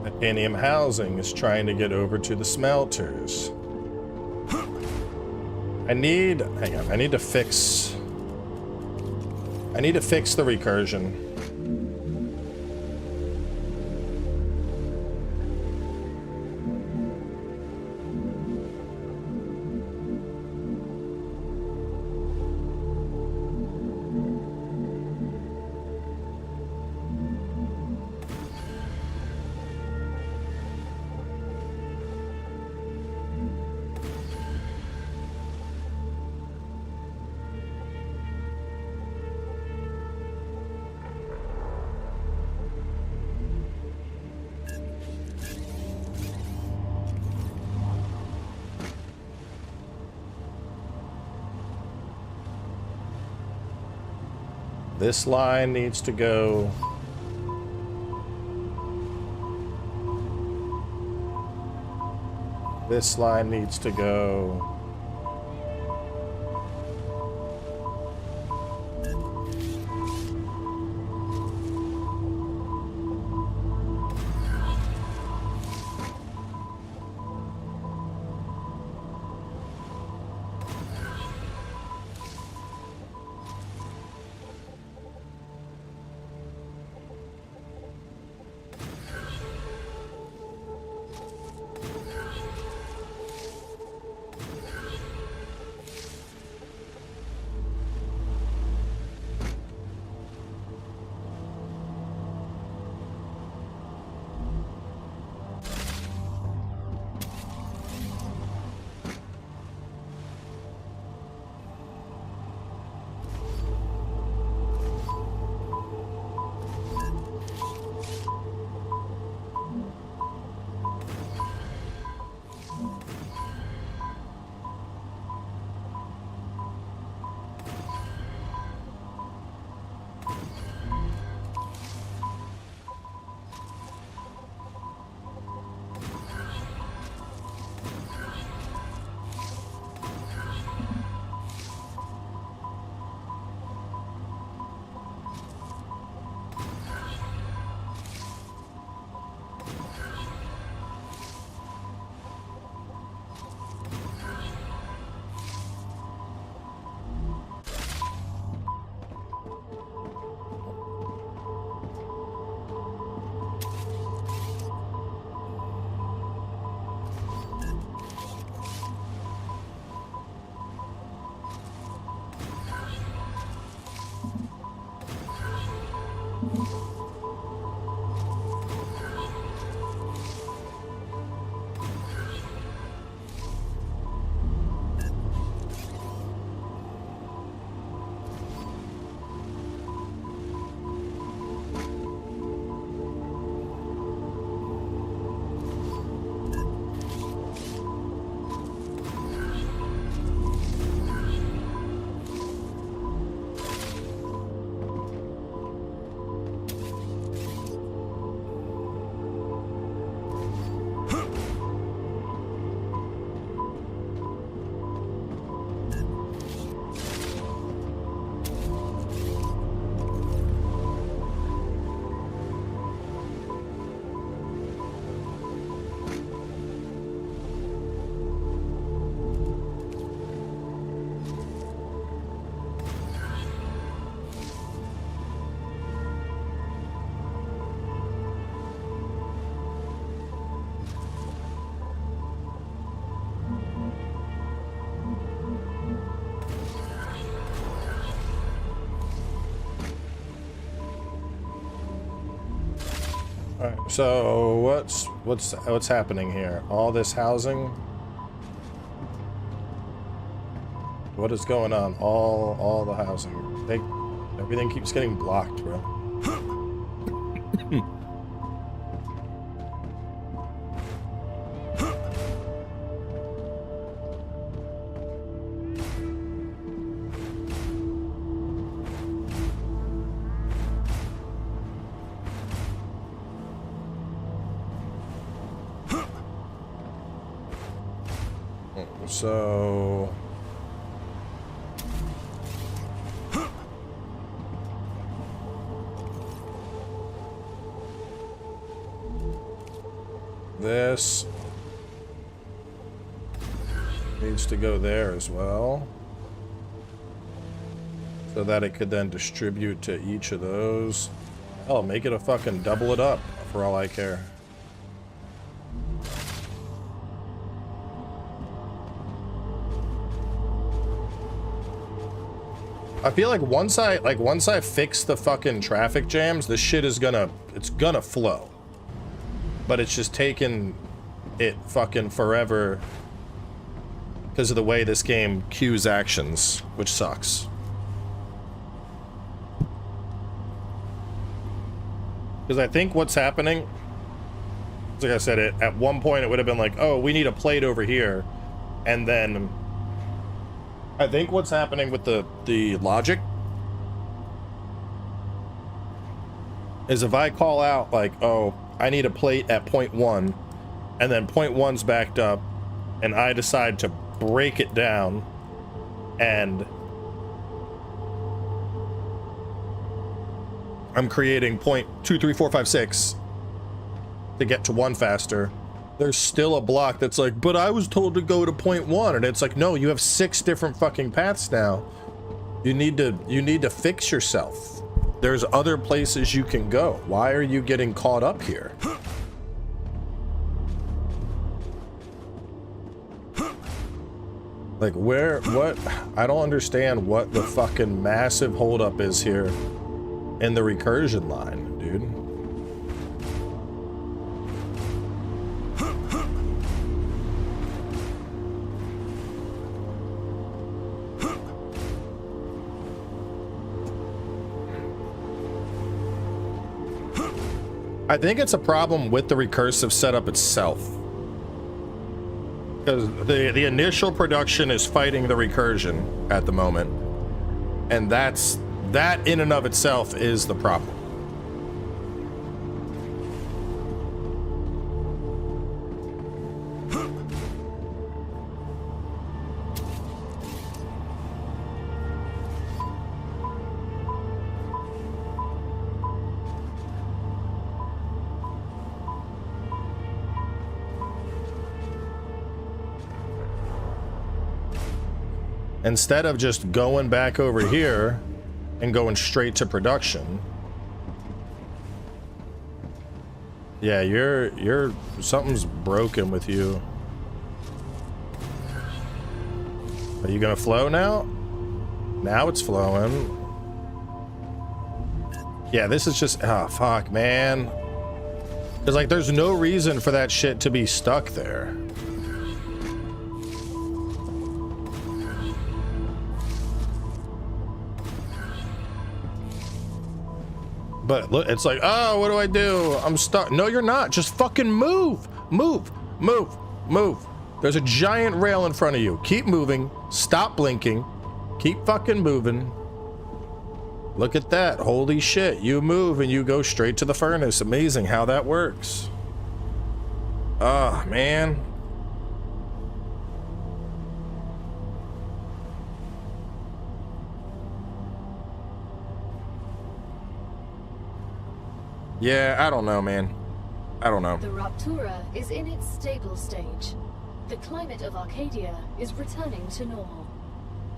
Titanium housing is trying to get over to the smelters. Hang on, I need to fix the recursion. This line needs to go. This line needs to go. All right, so what's happening here? All this housing? What is going on? All the housing. Everything keeps getting blocked, bro. So this needs to go there as well, so that it could then distribute to each of those. Oh, make it a fucking double it up for all I care. I feel like once I fix the fucking traffic jams, this shit is it's gonna flow. But it's just taken it fucking forever because of the way this game queues actions, which sucks. Because I think what's happening, like I said, at one point it would have been like, oh, we need a plate over here, and then I think what's happening with the logic is if I call out like, oh, I need a plate at point 1, and then point 1's backed up, and I decide to break it down, and I'm creating point 2, 3, 4, 5, 6 to get to 1 faster. There's still a block that's like, but I was told to go to point 1, and it's like, no, you have 6 different fucking paths now. You need to fix yourself. There's other places you can go. Why are you getting caught up here? Like, what? I don't understand what the fucking massive holdup is here in the recursion line, dude. I think it's a problem with the recursive setup itself, because the initial production is fighting the recursion at the moment, and that in and of itself is the problem. Instead of just going back over here and going straight to production. Yeah, you're something's broken with you. Are you gonna flow now? Now it's flowing. Yeah, this is just, oh fuck, man. Cause like there's no reason for that shit to be stuck there. But look, it's like, oh, what do I do? I'm stuck. No, you're not. Just fucking move. Move. Move. Move. There's a giant rail in front of you. Keep moving. Stop blinking. Keep fucking moving. Look at that. Holy shit. You move and you go straight to the furnace. Amazing how that works. Oh, man. Yeah, I don't know, man. I don't know.
The Rupture is in its stable stage. The climate of Arcadia is returning to normal.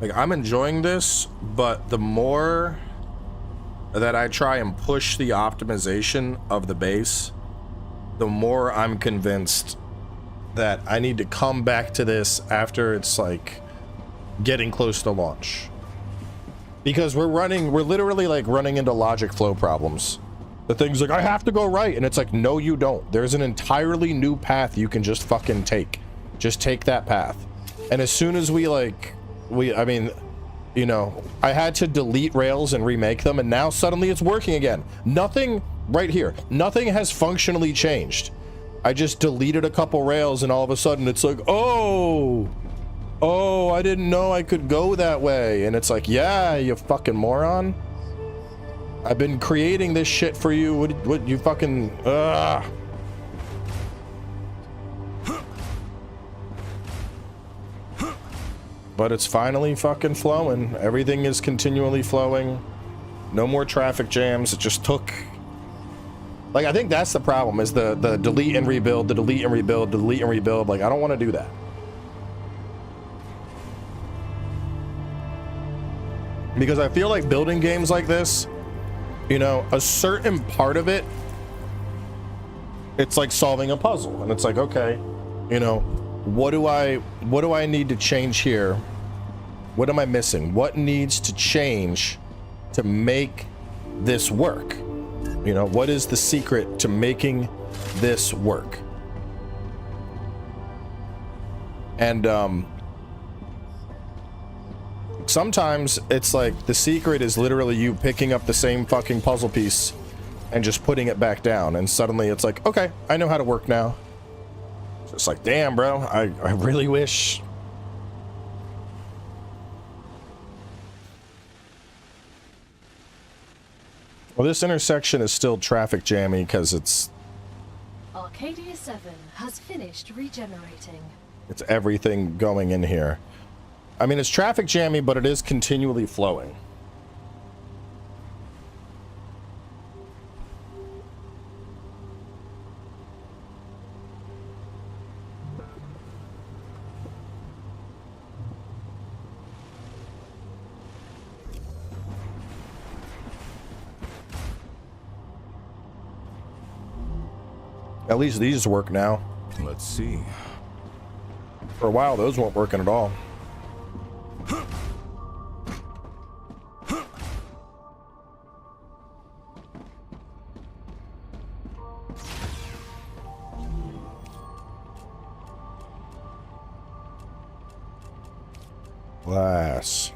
Like, I'm enjoying this, but the more that I try and push the optimization of the base, the more I'm convinced that I need to come back to this after it's like getting close to launch. Because we're literally like running into logic flow problems. The thing's like, I have to go right. And it's like, no, you don't. There's an entirely new path you can just fucking take. Just take that path. And as soon as I mean, you know, I had to delete rails and remake them, and now suddenly it's working again. Nothing right here. Nothing has functionally changed. I just deleted a couple rails, and all of a sudden it's like, oh, I didn't know I could go that way. And it's like, yeah, you fucking moron. I've been creating this shit for you. What you fucking, But it's finally fucking flowing. Everything is continually flowing. No more traffic jams. It just took... Like, I think that's the problem, is the delete and rebuild, the delete and rebuild, delete and rebuild. Like, I don't want to do that. Because I feel like building games like this, you know, a certain part of it, it's like solving a puzzle. And it's like, okay, you know, what do I need to change here? What am I missing? What needs to change to make this work? You know, what is the secret to making this work? And sometimes it's like the secret is literally you picking up the same fucking puzzle piece and just putting it back down, and suddenly it's like, okay, I know how to work now. So it's like, damn, bro, I really wish. Well, this intersection is still traffic jammy because it's...
Arcadia 7 has finished regenerating.
It's everything going in here. I mean, it's traffic jammy, but it is continually flowing. At least these work now.
Let's see.
For a while, those weren't working at all. Glass.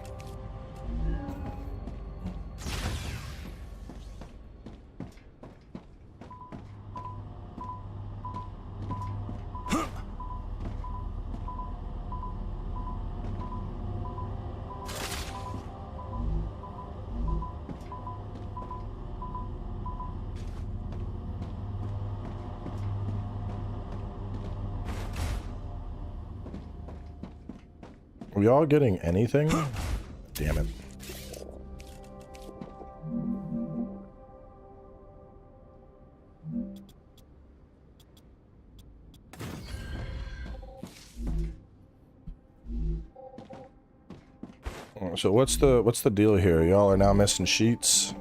Are we all getting anything? Damn it. So what's the deal here? Y'all are now missing sheets.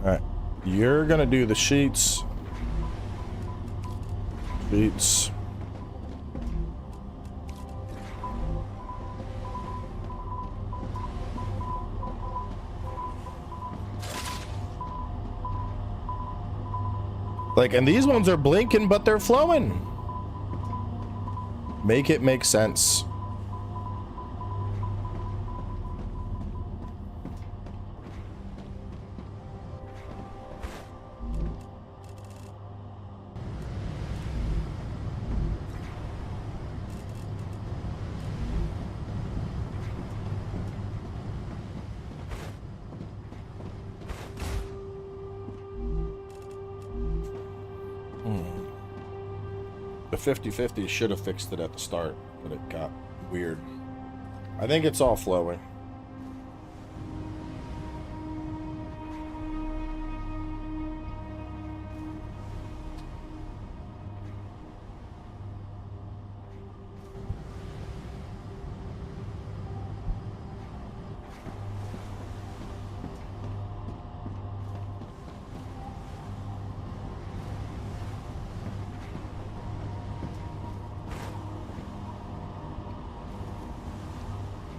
All right, you're gonna do the sheets. Sheets. Like, and these ones are blinking, but they're flowing. Make it make sense. The 50-50 should have fixed it at the start, but it got weird. I think it's all flowing.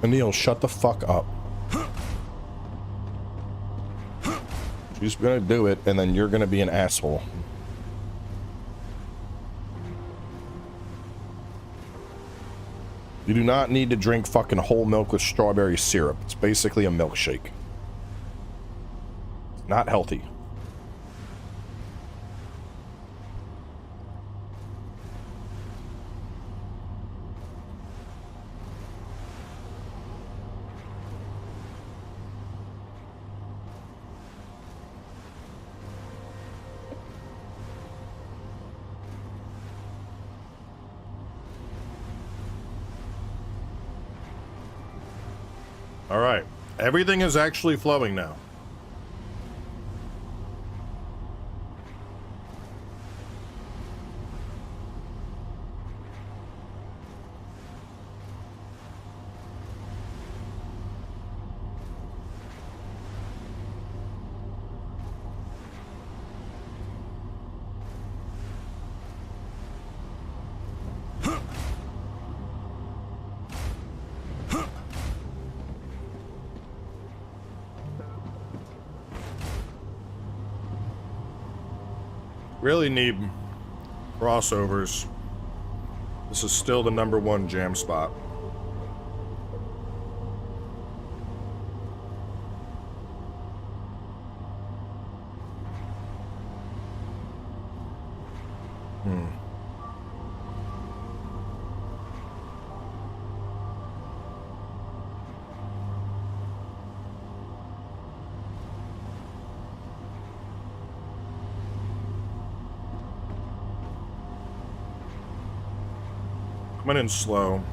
Anil, shut the fuck up. She's gonna do it, and then you're gonna be an asshole. You do not need to drink fucking whole milk with strawberry syrup. It's basically a milkshake. It's not healthy. All right, everything is actually flowing now. Really need crossovers. This is still the #1 jam spot. Coming in slow.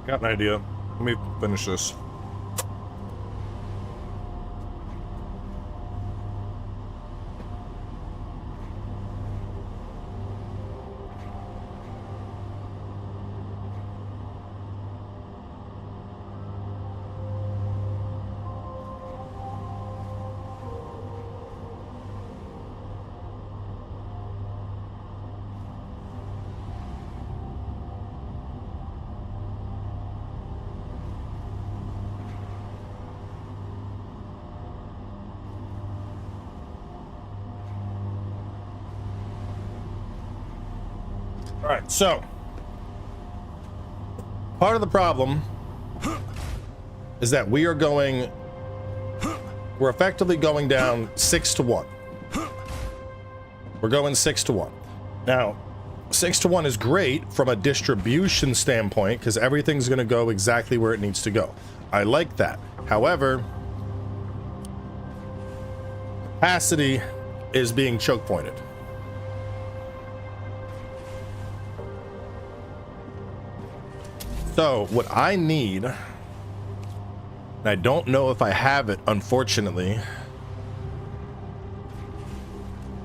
Got an idea. Let me finish this. Alright, so part of the problem is that we're effectively going down 6-1. We're going 6-1. Now, 6-1 is great from a distribution standpoint because everything's going to go exactly where it needs to go. I like that. However, capacity is being choke pointed. So what I need, and I don't know if I have it, unfortunately.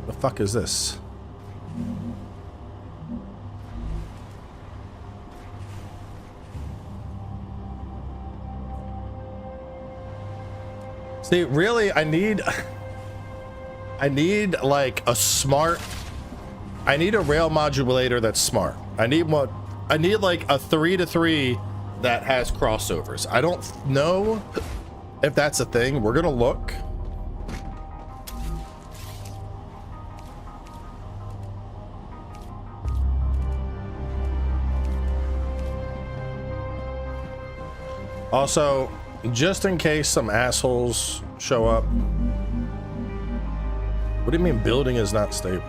The fuck is this? See, really, I need like a smart, I need a rail modulator that's smart. I need like a 3-to-3 that has crossovers. I don't know if that's a thing. We're gonna look. Also, just in case some assholes show up. What do you mean building is not stable?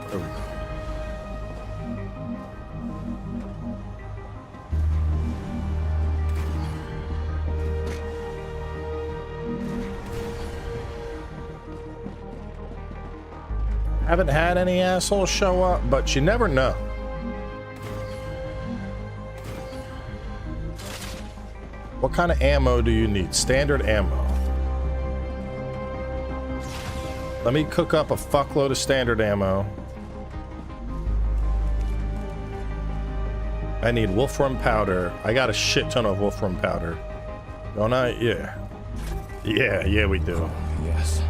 Haven't had any assholes show up, but you never know. What kind of ammo do you need? Standard ammo. Let me cook up a fuckload of standard ammo. I need wolfram powder. I got a shit ton of wolfram powder. Don't I? Yeah. Yeah, we do.
Yes.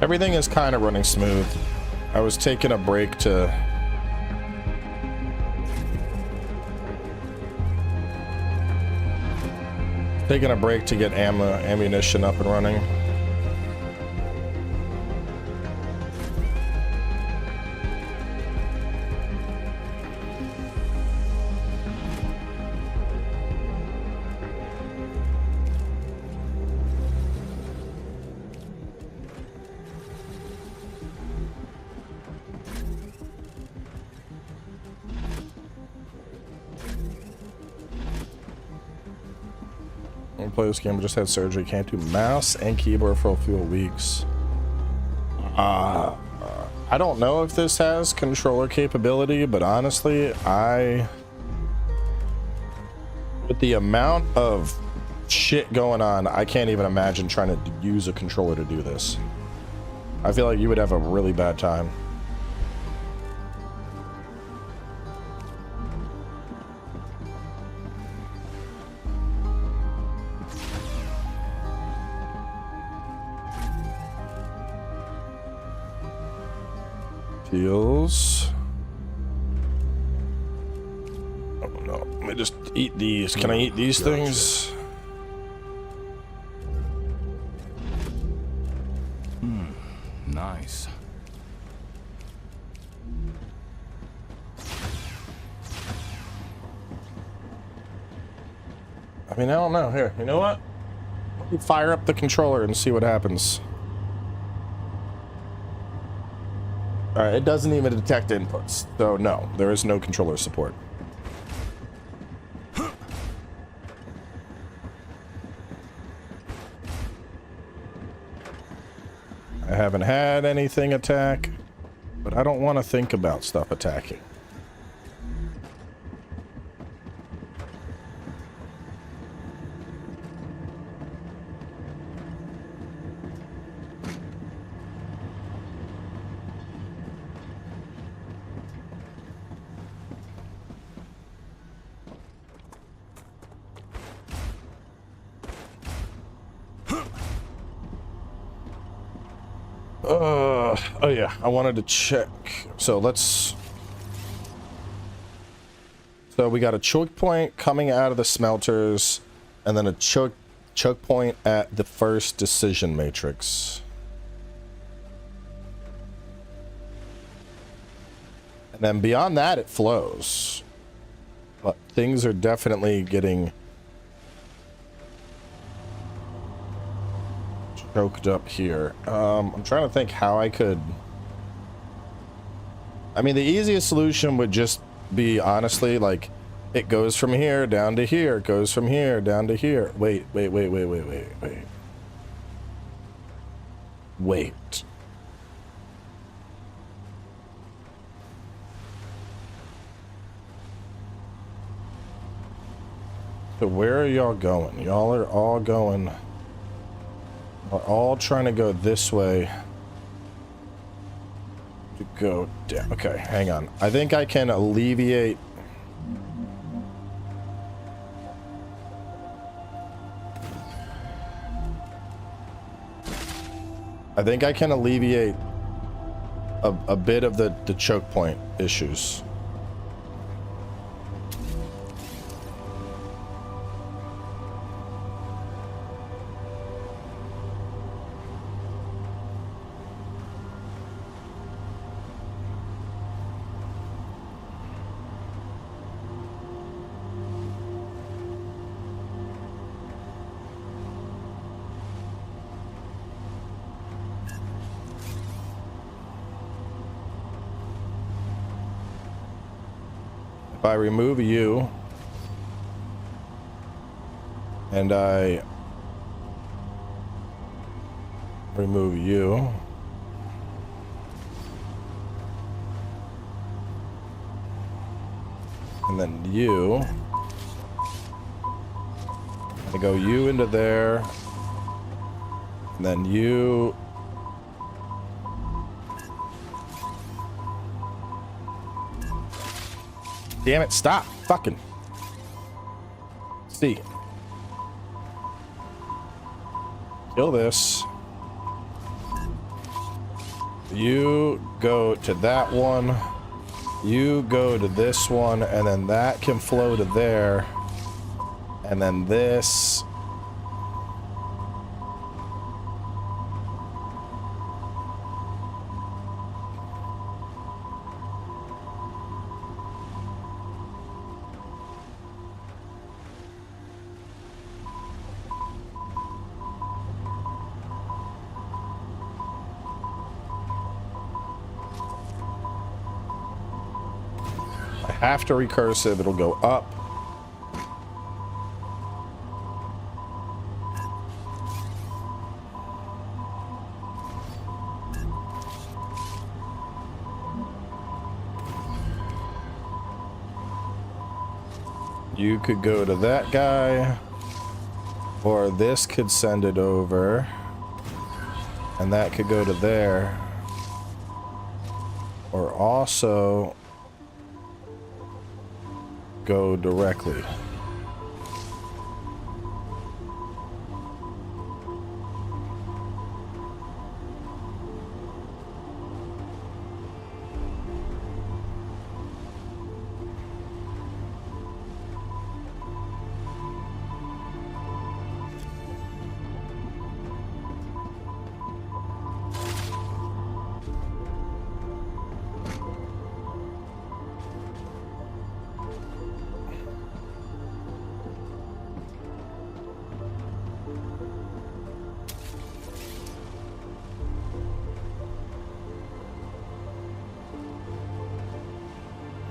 Everything is kind of running smooth. I was taking a break to get ammunition up and running. Play this game. I just had surgery. Can't do mouse and keyboard for a few weeks. I don't know if this has controller capability, but honestly, with the amount of shit going on, I can't even imagine trying to use a controller to do this. I feel like you would have a really bad time. Feels. Oh no, let me just eat these. Can I eat these things?
Nice.
I mean, I don't know. Here, you know what? Let me fire up the controller and see what happens. Alright, it doesn't even detect inputs. So no, there is no controller support. I haven't had anything attack, but I don't want to think about stuff attacking. Oh yeah, I wanted to check. So we got a choke point coming out of the smelters, and then a choke point at the first decision matrix. And then beyond that, it flows. But things are definitely getting choked up here. I'm trying to think how I could. I mean, the easiest solution would just be, honestly, like, it goes from here down to here, it goes from here down to here. Wait. So where are y'all going? Y'all are all going. We're all trying to go this way to go down. Okay, hang on. I think I can alleviate. I think I can alleviate a bit of the choke point issues. If I remove you and I remove you, and then you, I go you into there, and then you. Damn it, stop. Fucking. See. Kill this. You go to that one. You go to this one, and then that can flow to there. And then this. After recursive, it'll go up. You could go to that guy, or this could send it over, and that could go to there, or also go directly.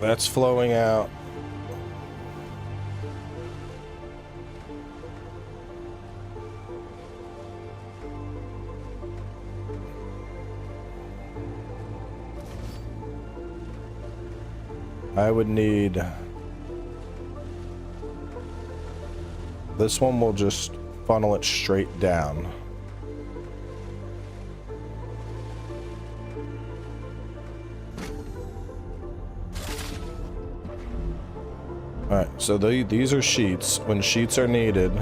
That's flowing out. I would need... This one will just funnel it straight down. Alright, so these are sheets. When sheets are needed...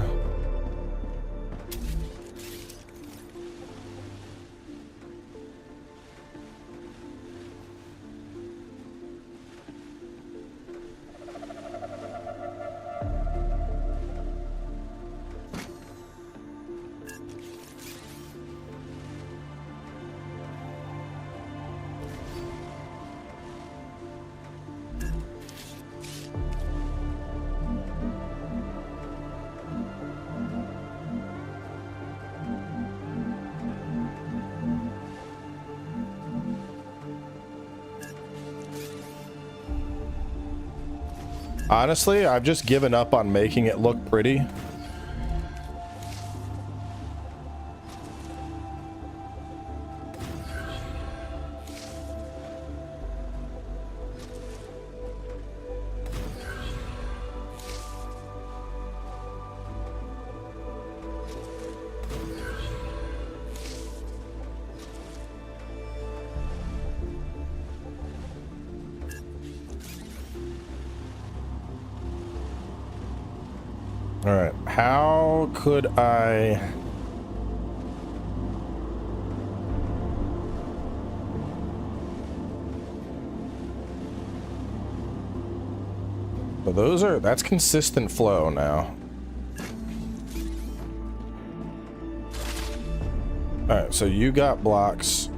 Honestly, I've just given up on making it look pretty. All right, how could I... So that's consistent flow now. All right, so you got blocks.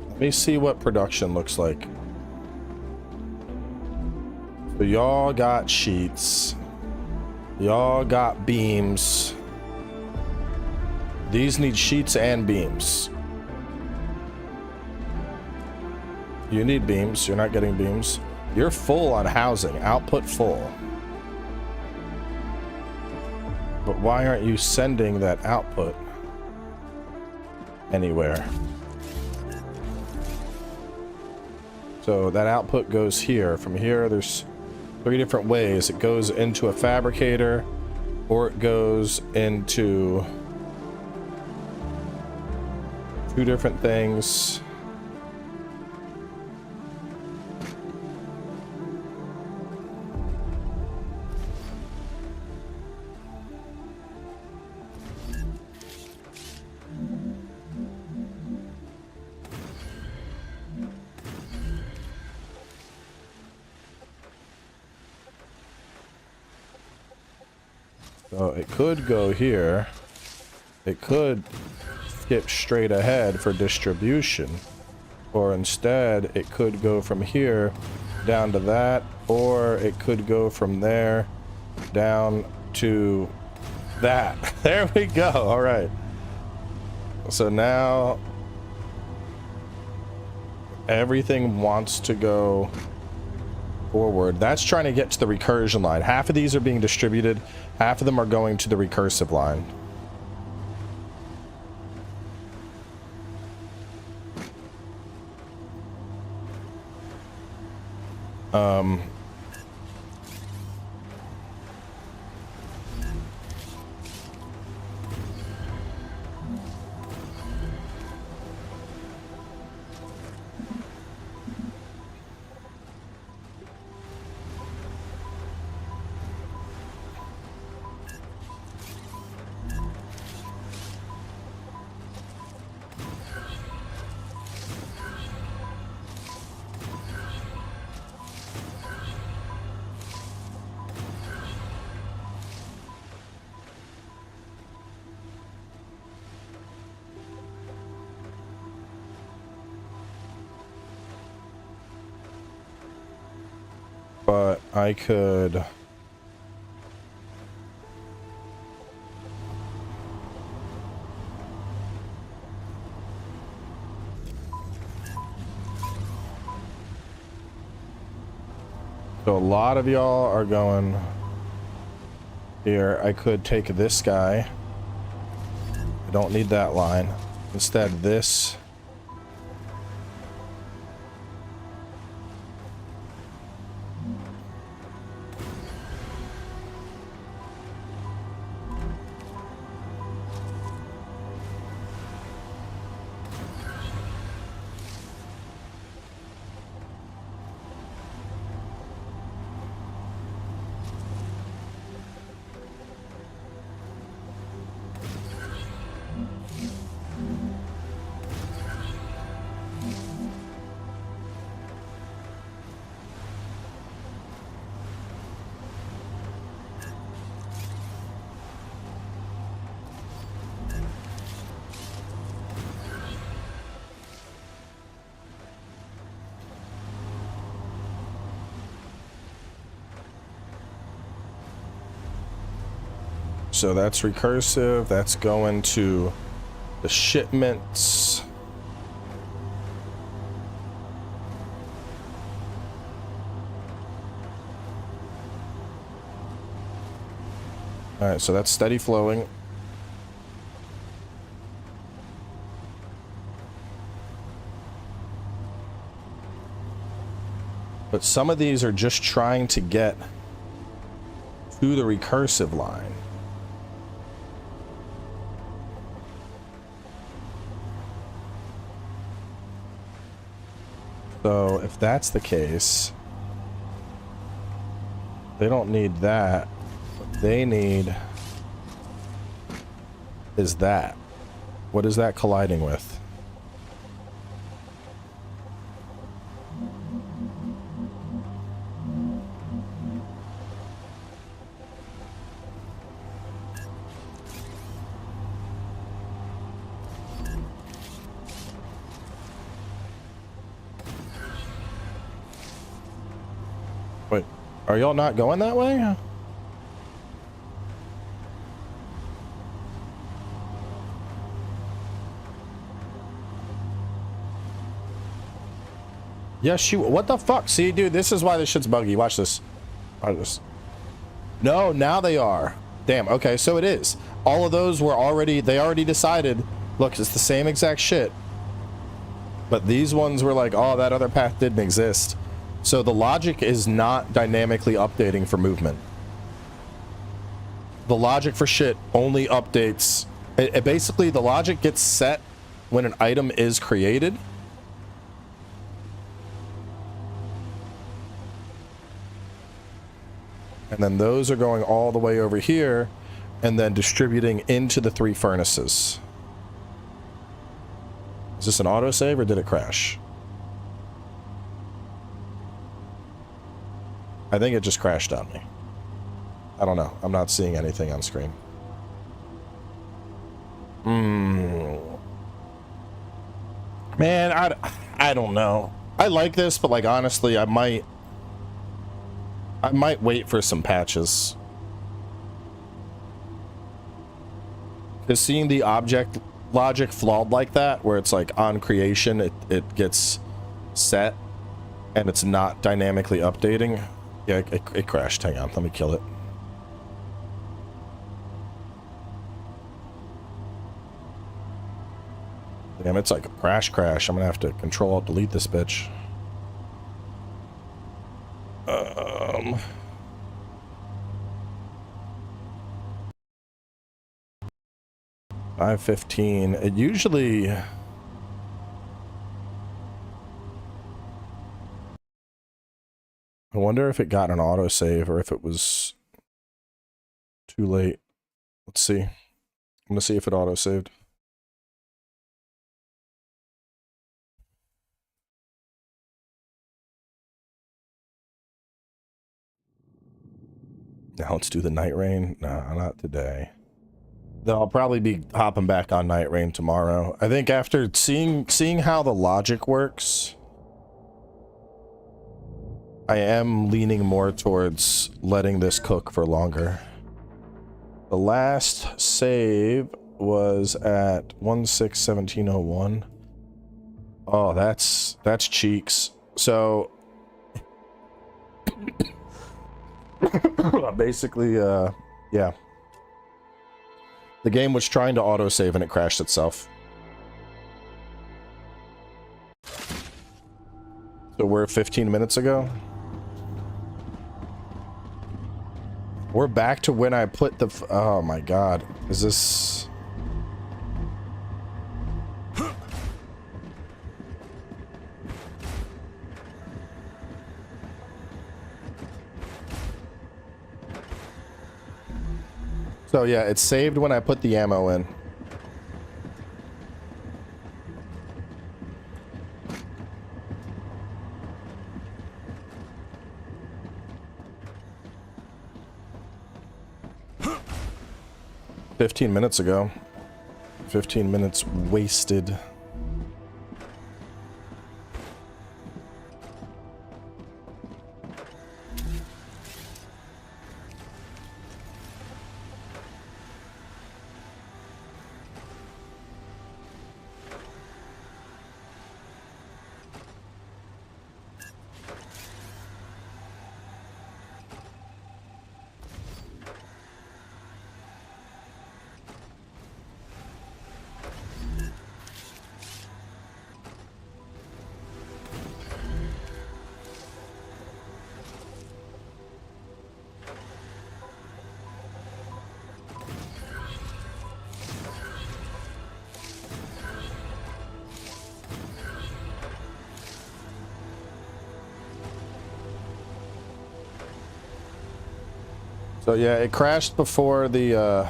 Let me see what production looks like. So y'all got sheets. Y'all got beams. These need sheets and beams. You need beams. You're not getting beams. You're full on housing. Output full. But why aren't you sending that output anywhere? So that output goes here. From here, there's 3 different ways. It goes into a fabricator, or it goes into 2 different things. So it could go here. It could skip straight ahead for distribution. Or instead, it could go from here down to that. Or it could go from there down to that. There we go. All right. So now everything wants to go forward. That's trying to get to the recursion line. Half of these are being distributed. Half of them are going to the recursive line. But I could... So a lot of y'all are going here. I could take this guy. I don't need that line. Instead, this. So that's recursive. That's going to the shipments. All right, so that's steady flowing. But some of these are just trying to get to the recursive line. So if that's the case, they don't need that. What they need is that. What is that colliding with? Wait, are y'all not going that way? Yes, you. What the fuck? See, dude, this is why this shit's buggy. Watch this. Watch this. No, now they are. Damn. Okay, so it is. All of those were already. They already decided. Look, it's the same exact shit. But these ones were like, oh, that other path didn't exist. So the logic is not dynamically updating for movement. The logic for shit only updates. It basically, the logic gets set when an item is created. And then those are going all the way over here and then distributing into the 3 furnaces. Is this an autosave or did it crash? I think it just crashed on me. I don't know. I'm not seeing anything on screen. Man, I don't know. I like this, but like honestly, I might wait for some patches. Because seeing the object logic flawed like that, where it's like on creation, it gets set and it's not dynamically updating. Yeah, it crashed. Hang on, let me kill it. Damn, it's like a crash. I'm gonna have to Control-Alt-Delete this bitch. 5:15. It usually... I wonder if it got an autosave or if it was too late. Let's see. I'm gonna see if it autosaved. Now let's do the Night Rain. No, not today. Though I'll probably be hopping back on Night Rain tomorrow. I think after seeing how the logic works, I am leaning more towards letting this cook for longer. The last save was at 16:17:01. Oh, that's cheeks. So basically, yeah. The game was trying to autosave and it crashed itself. So we're 15 minutes ago. We're back to when I put the... oh my god. Is this... So yeah, it's saved when I put the ammo in. "15 minutes ago. 15 minutes wasted." So yeah, it crashed before the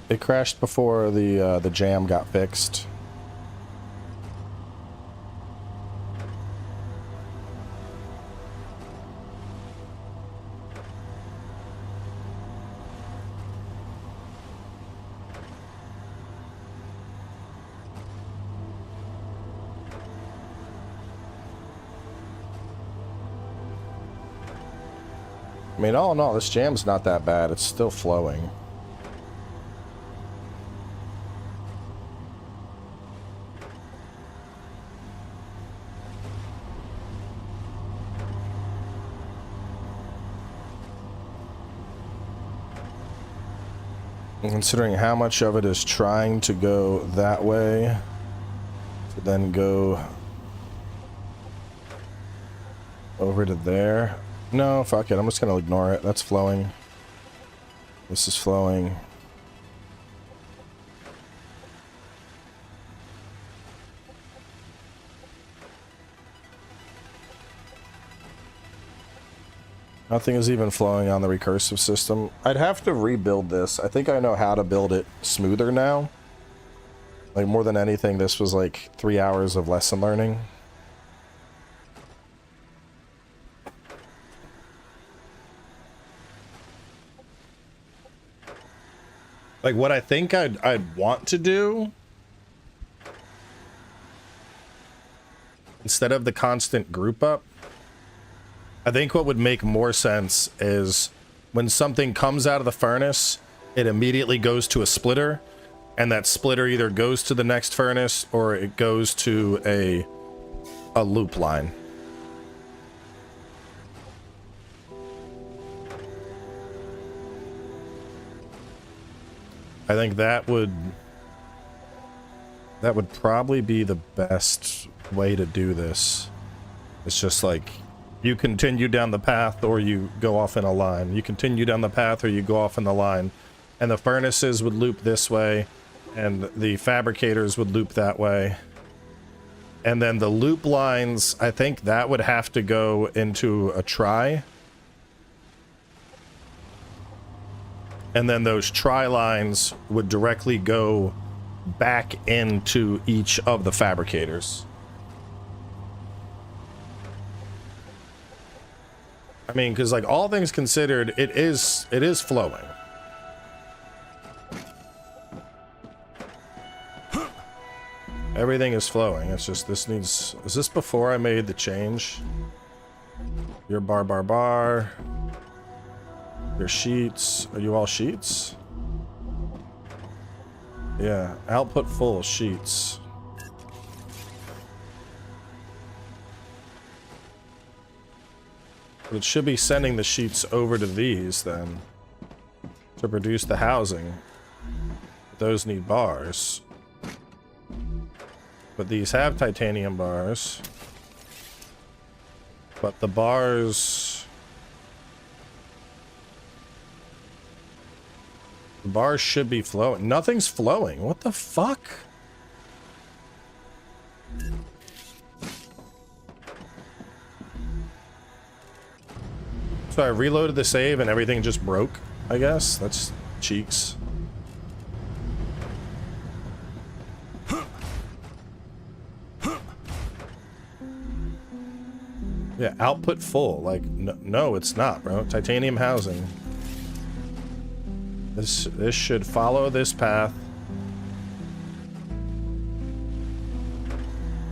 the jam got fixed. I mean, all in all, this jam's not that bad. It's still flowing. And considering how much of it is trying to go that way, to then go over to there. No, fuck it. I'm just gonna ignore it. That's flowing. This is flowing. Nothing is even flowing on the recursive system. I'd have to rebuild this. I think I know how to build it smoother now. Like, more than anything, this was like 3 hours of lesson learning. Like what I think I'd want to do, instead of the constant group up, I think what would make more sense is when something comes out of the furnace, it immediately goes to a splitter, and that splitter either goes to the next furnace or it goes to a loop line. I think that would probably be the best way to do this. It's just like you continue down the path or you go off in a line. You continue down the path or you go off in the line. And the furnaces would loop this way and the fabricators would loop that way. And then the loop lines, I think that would have to go into a try. And then those try lines would directly go back into each of the fabricators. I mean, because like all things considered, it is flowing. Everything is flowing. It's just this needs. Is this before I made the change? Your bar. Your sheets. Are you all sheets? Yeah, output full sheets. But it should be sending the sheets over to these then to produce the housing. Those need bars. But these have titanium bars. But the bars... The bars should be flowing. Nothing's flowing. What the fuck? So I reloaded the save and everything just broke, I guess. That's cheeks. Yeah, output full. Like, no, it's not, bro. Titanium housing. This should follow this path.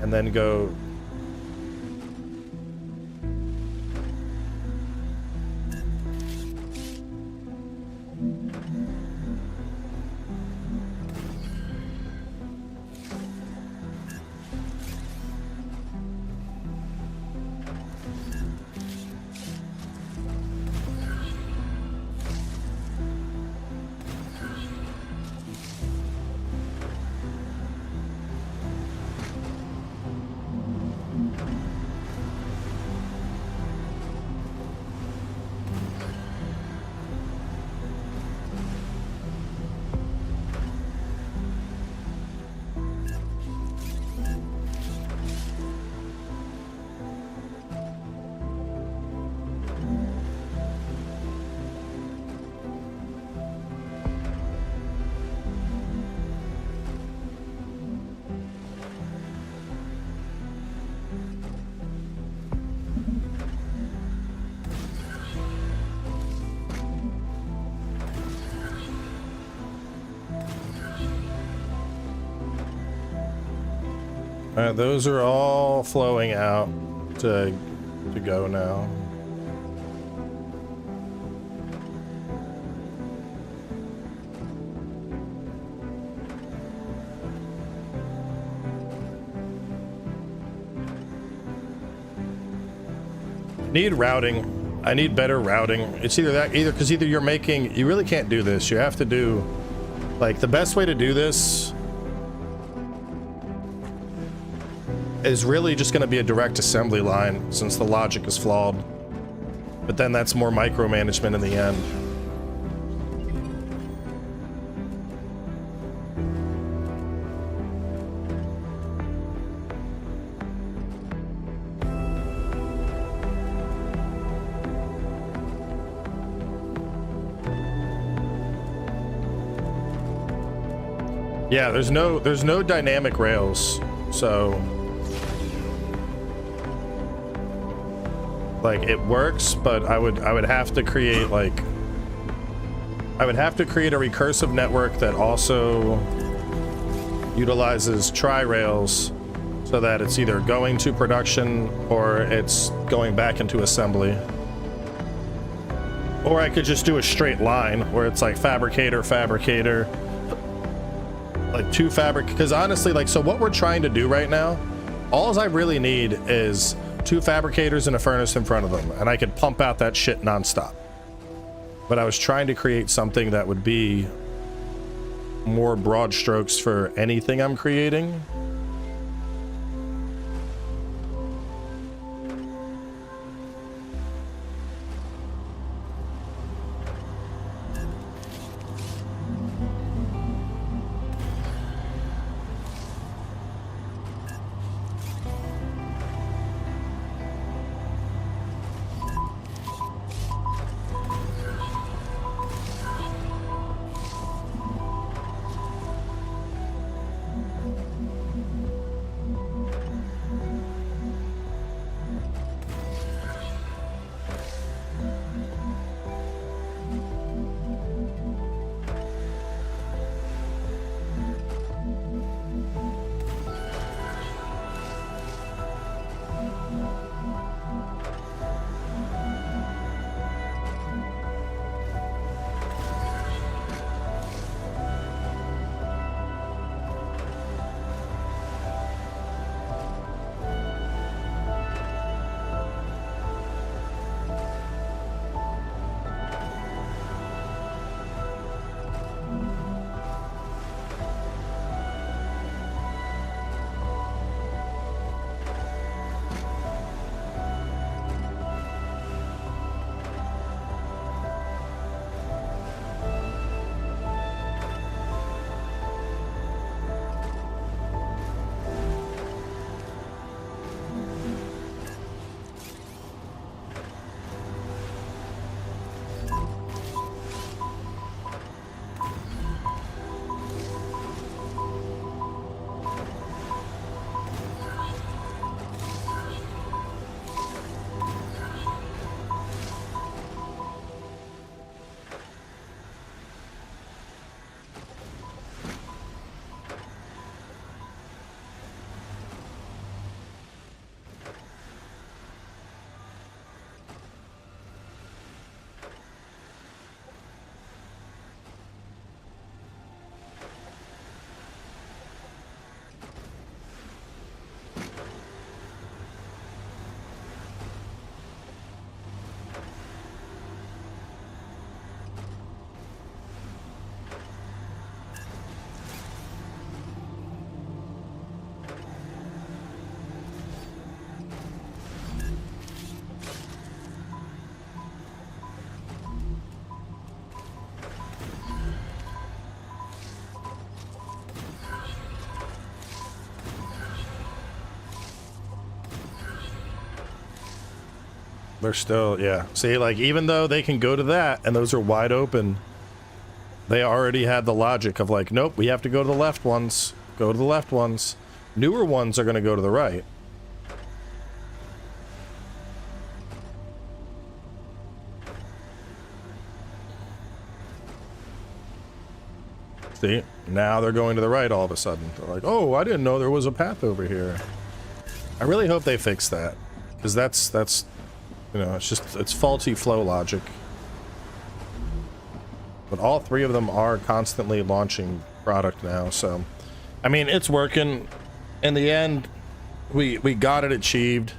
And then go... Alright, those are all flowing out to go now. Need routing. I need better routing. It's either because you're making, you really can't do this. You have to do, like, the best way to do this is really just going to be a direct assembly line since the logic is flawed. But then that's more micromanagement in the end. Yeah, there's no dynamic rails, so like it works, but I would have to create like I would have to create a recursive network that also utilizes tri-rails so that it's either going to production or it's going back into assembly. Or I could just do a straight line where it's like fabricator, fabricator, like two because honestly, like, so what we're trying to do right now, all I really need is 2 fabricators and a furnace in front of them, and I could pump out that shit nonstop. But I was trying to create something that would be more broad strokes for anything I'm creating. They're still, yeah. See, like, even though they can go to that and those are wide open, they already had the logic of like, nope, we have to go to the left ones. Go to the left ones. Newer ones are going to go to the right. See, now they're going to the right all of a sudden. They're like, oh, I didn't know there was a path over here. I really hope they fix that, because that's you know, it's faulty flow logic. But all 3 of them are constantly launching product now, so I mean, it's working. In the end, we got it achieved.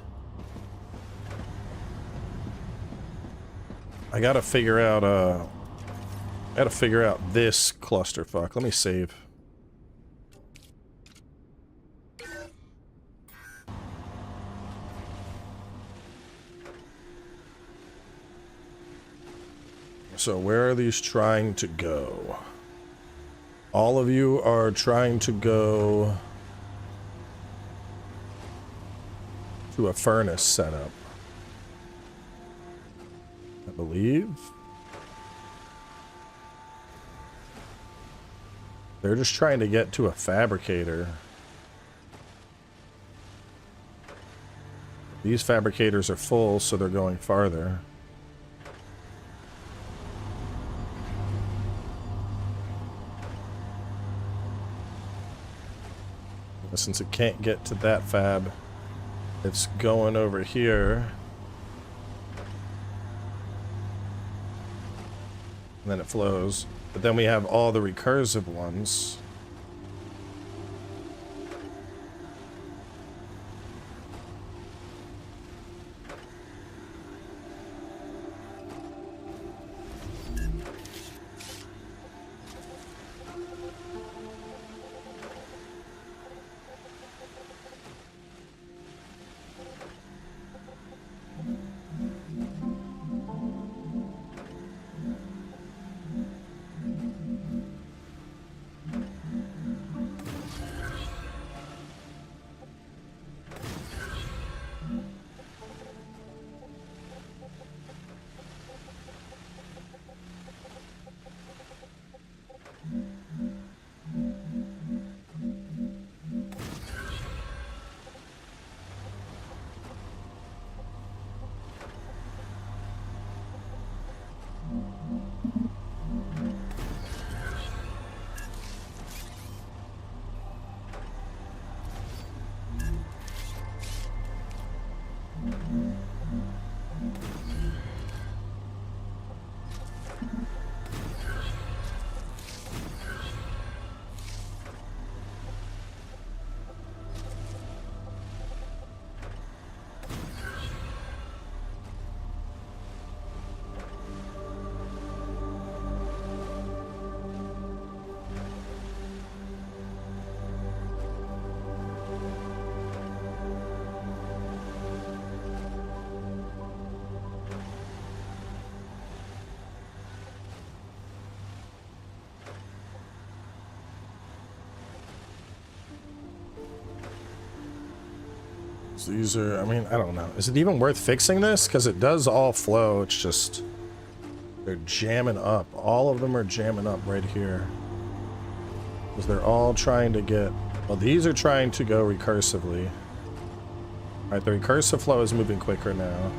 I gotta figure out this clusterfuck. Let me save. So where are these trying to go? All of you are trying to go to a furnace setup, I believe. They're just trying to get to a fabricator. These fabricators are full, so they're going farther. But since it can't get to that fab, it's going over here. And then it flows. But then we have all the recursive ones. These are, I mean, I don't know. Is it even worth fixing this? Because it does all flow. It's just, they're jamming up. All of them are jamming up right here. Because they're all trying to get, well, these are trying to go recursively. All right, the recursive flow is moving quicker now.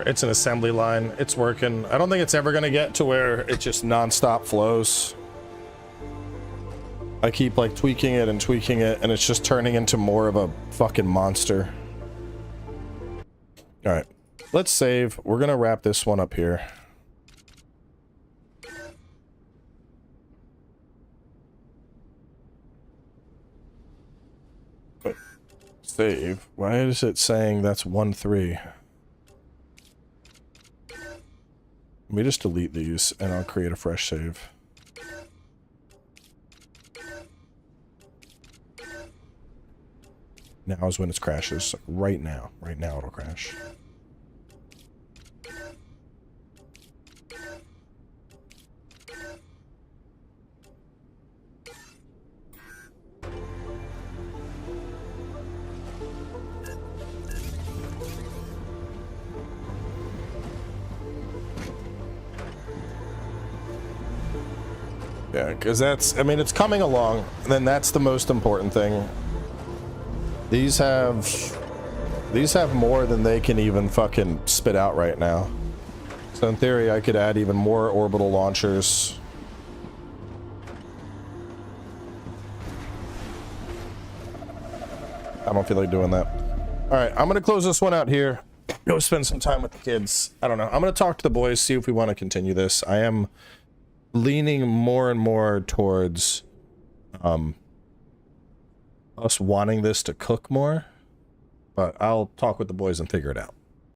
It's an assembly line. It's working. I don't think it's ever going to get to where it just non-stop flows. I keep like tweaking it, and it's just turning into more of a fucking monster. All right, let's save. We're going to wrap this one up here. Wait, save. Why is it saying that's 1-3? Let me just delete these and I'll create a fresh save. Now is when it crashes. Right now it'll crash. Yeah, because that's, I mean, it's coming along, and then that's the most important thing. These have more than they can even fucking spit out right now. So in theory, I could add even more orbital launchers. I don't feel like doing that. All right, I'm gonna close this one out here. Go spend some time with the kids. I don't know. I'm gonna talk to the boys, see if we want to continue this. I am leaning more and more towards us wanting this to cook more, but I'll talk with the boys and figure it out.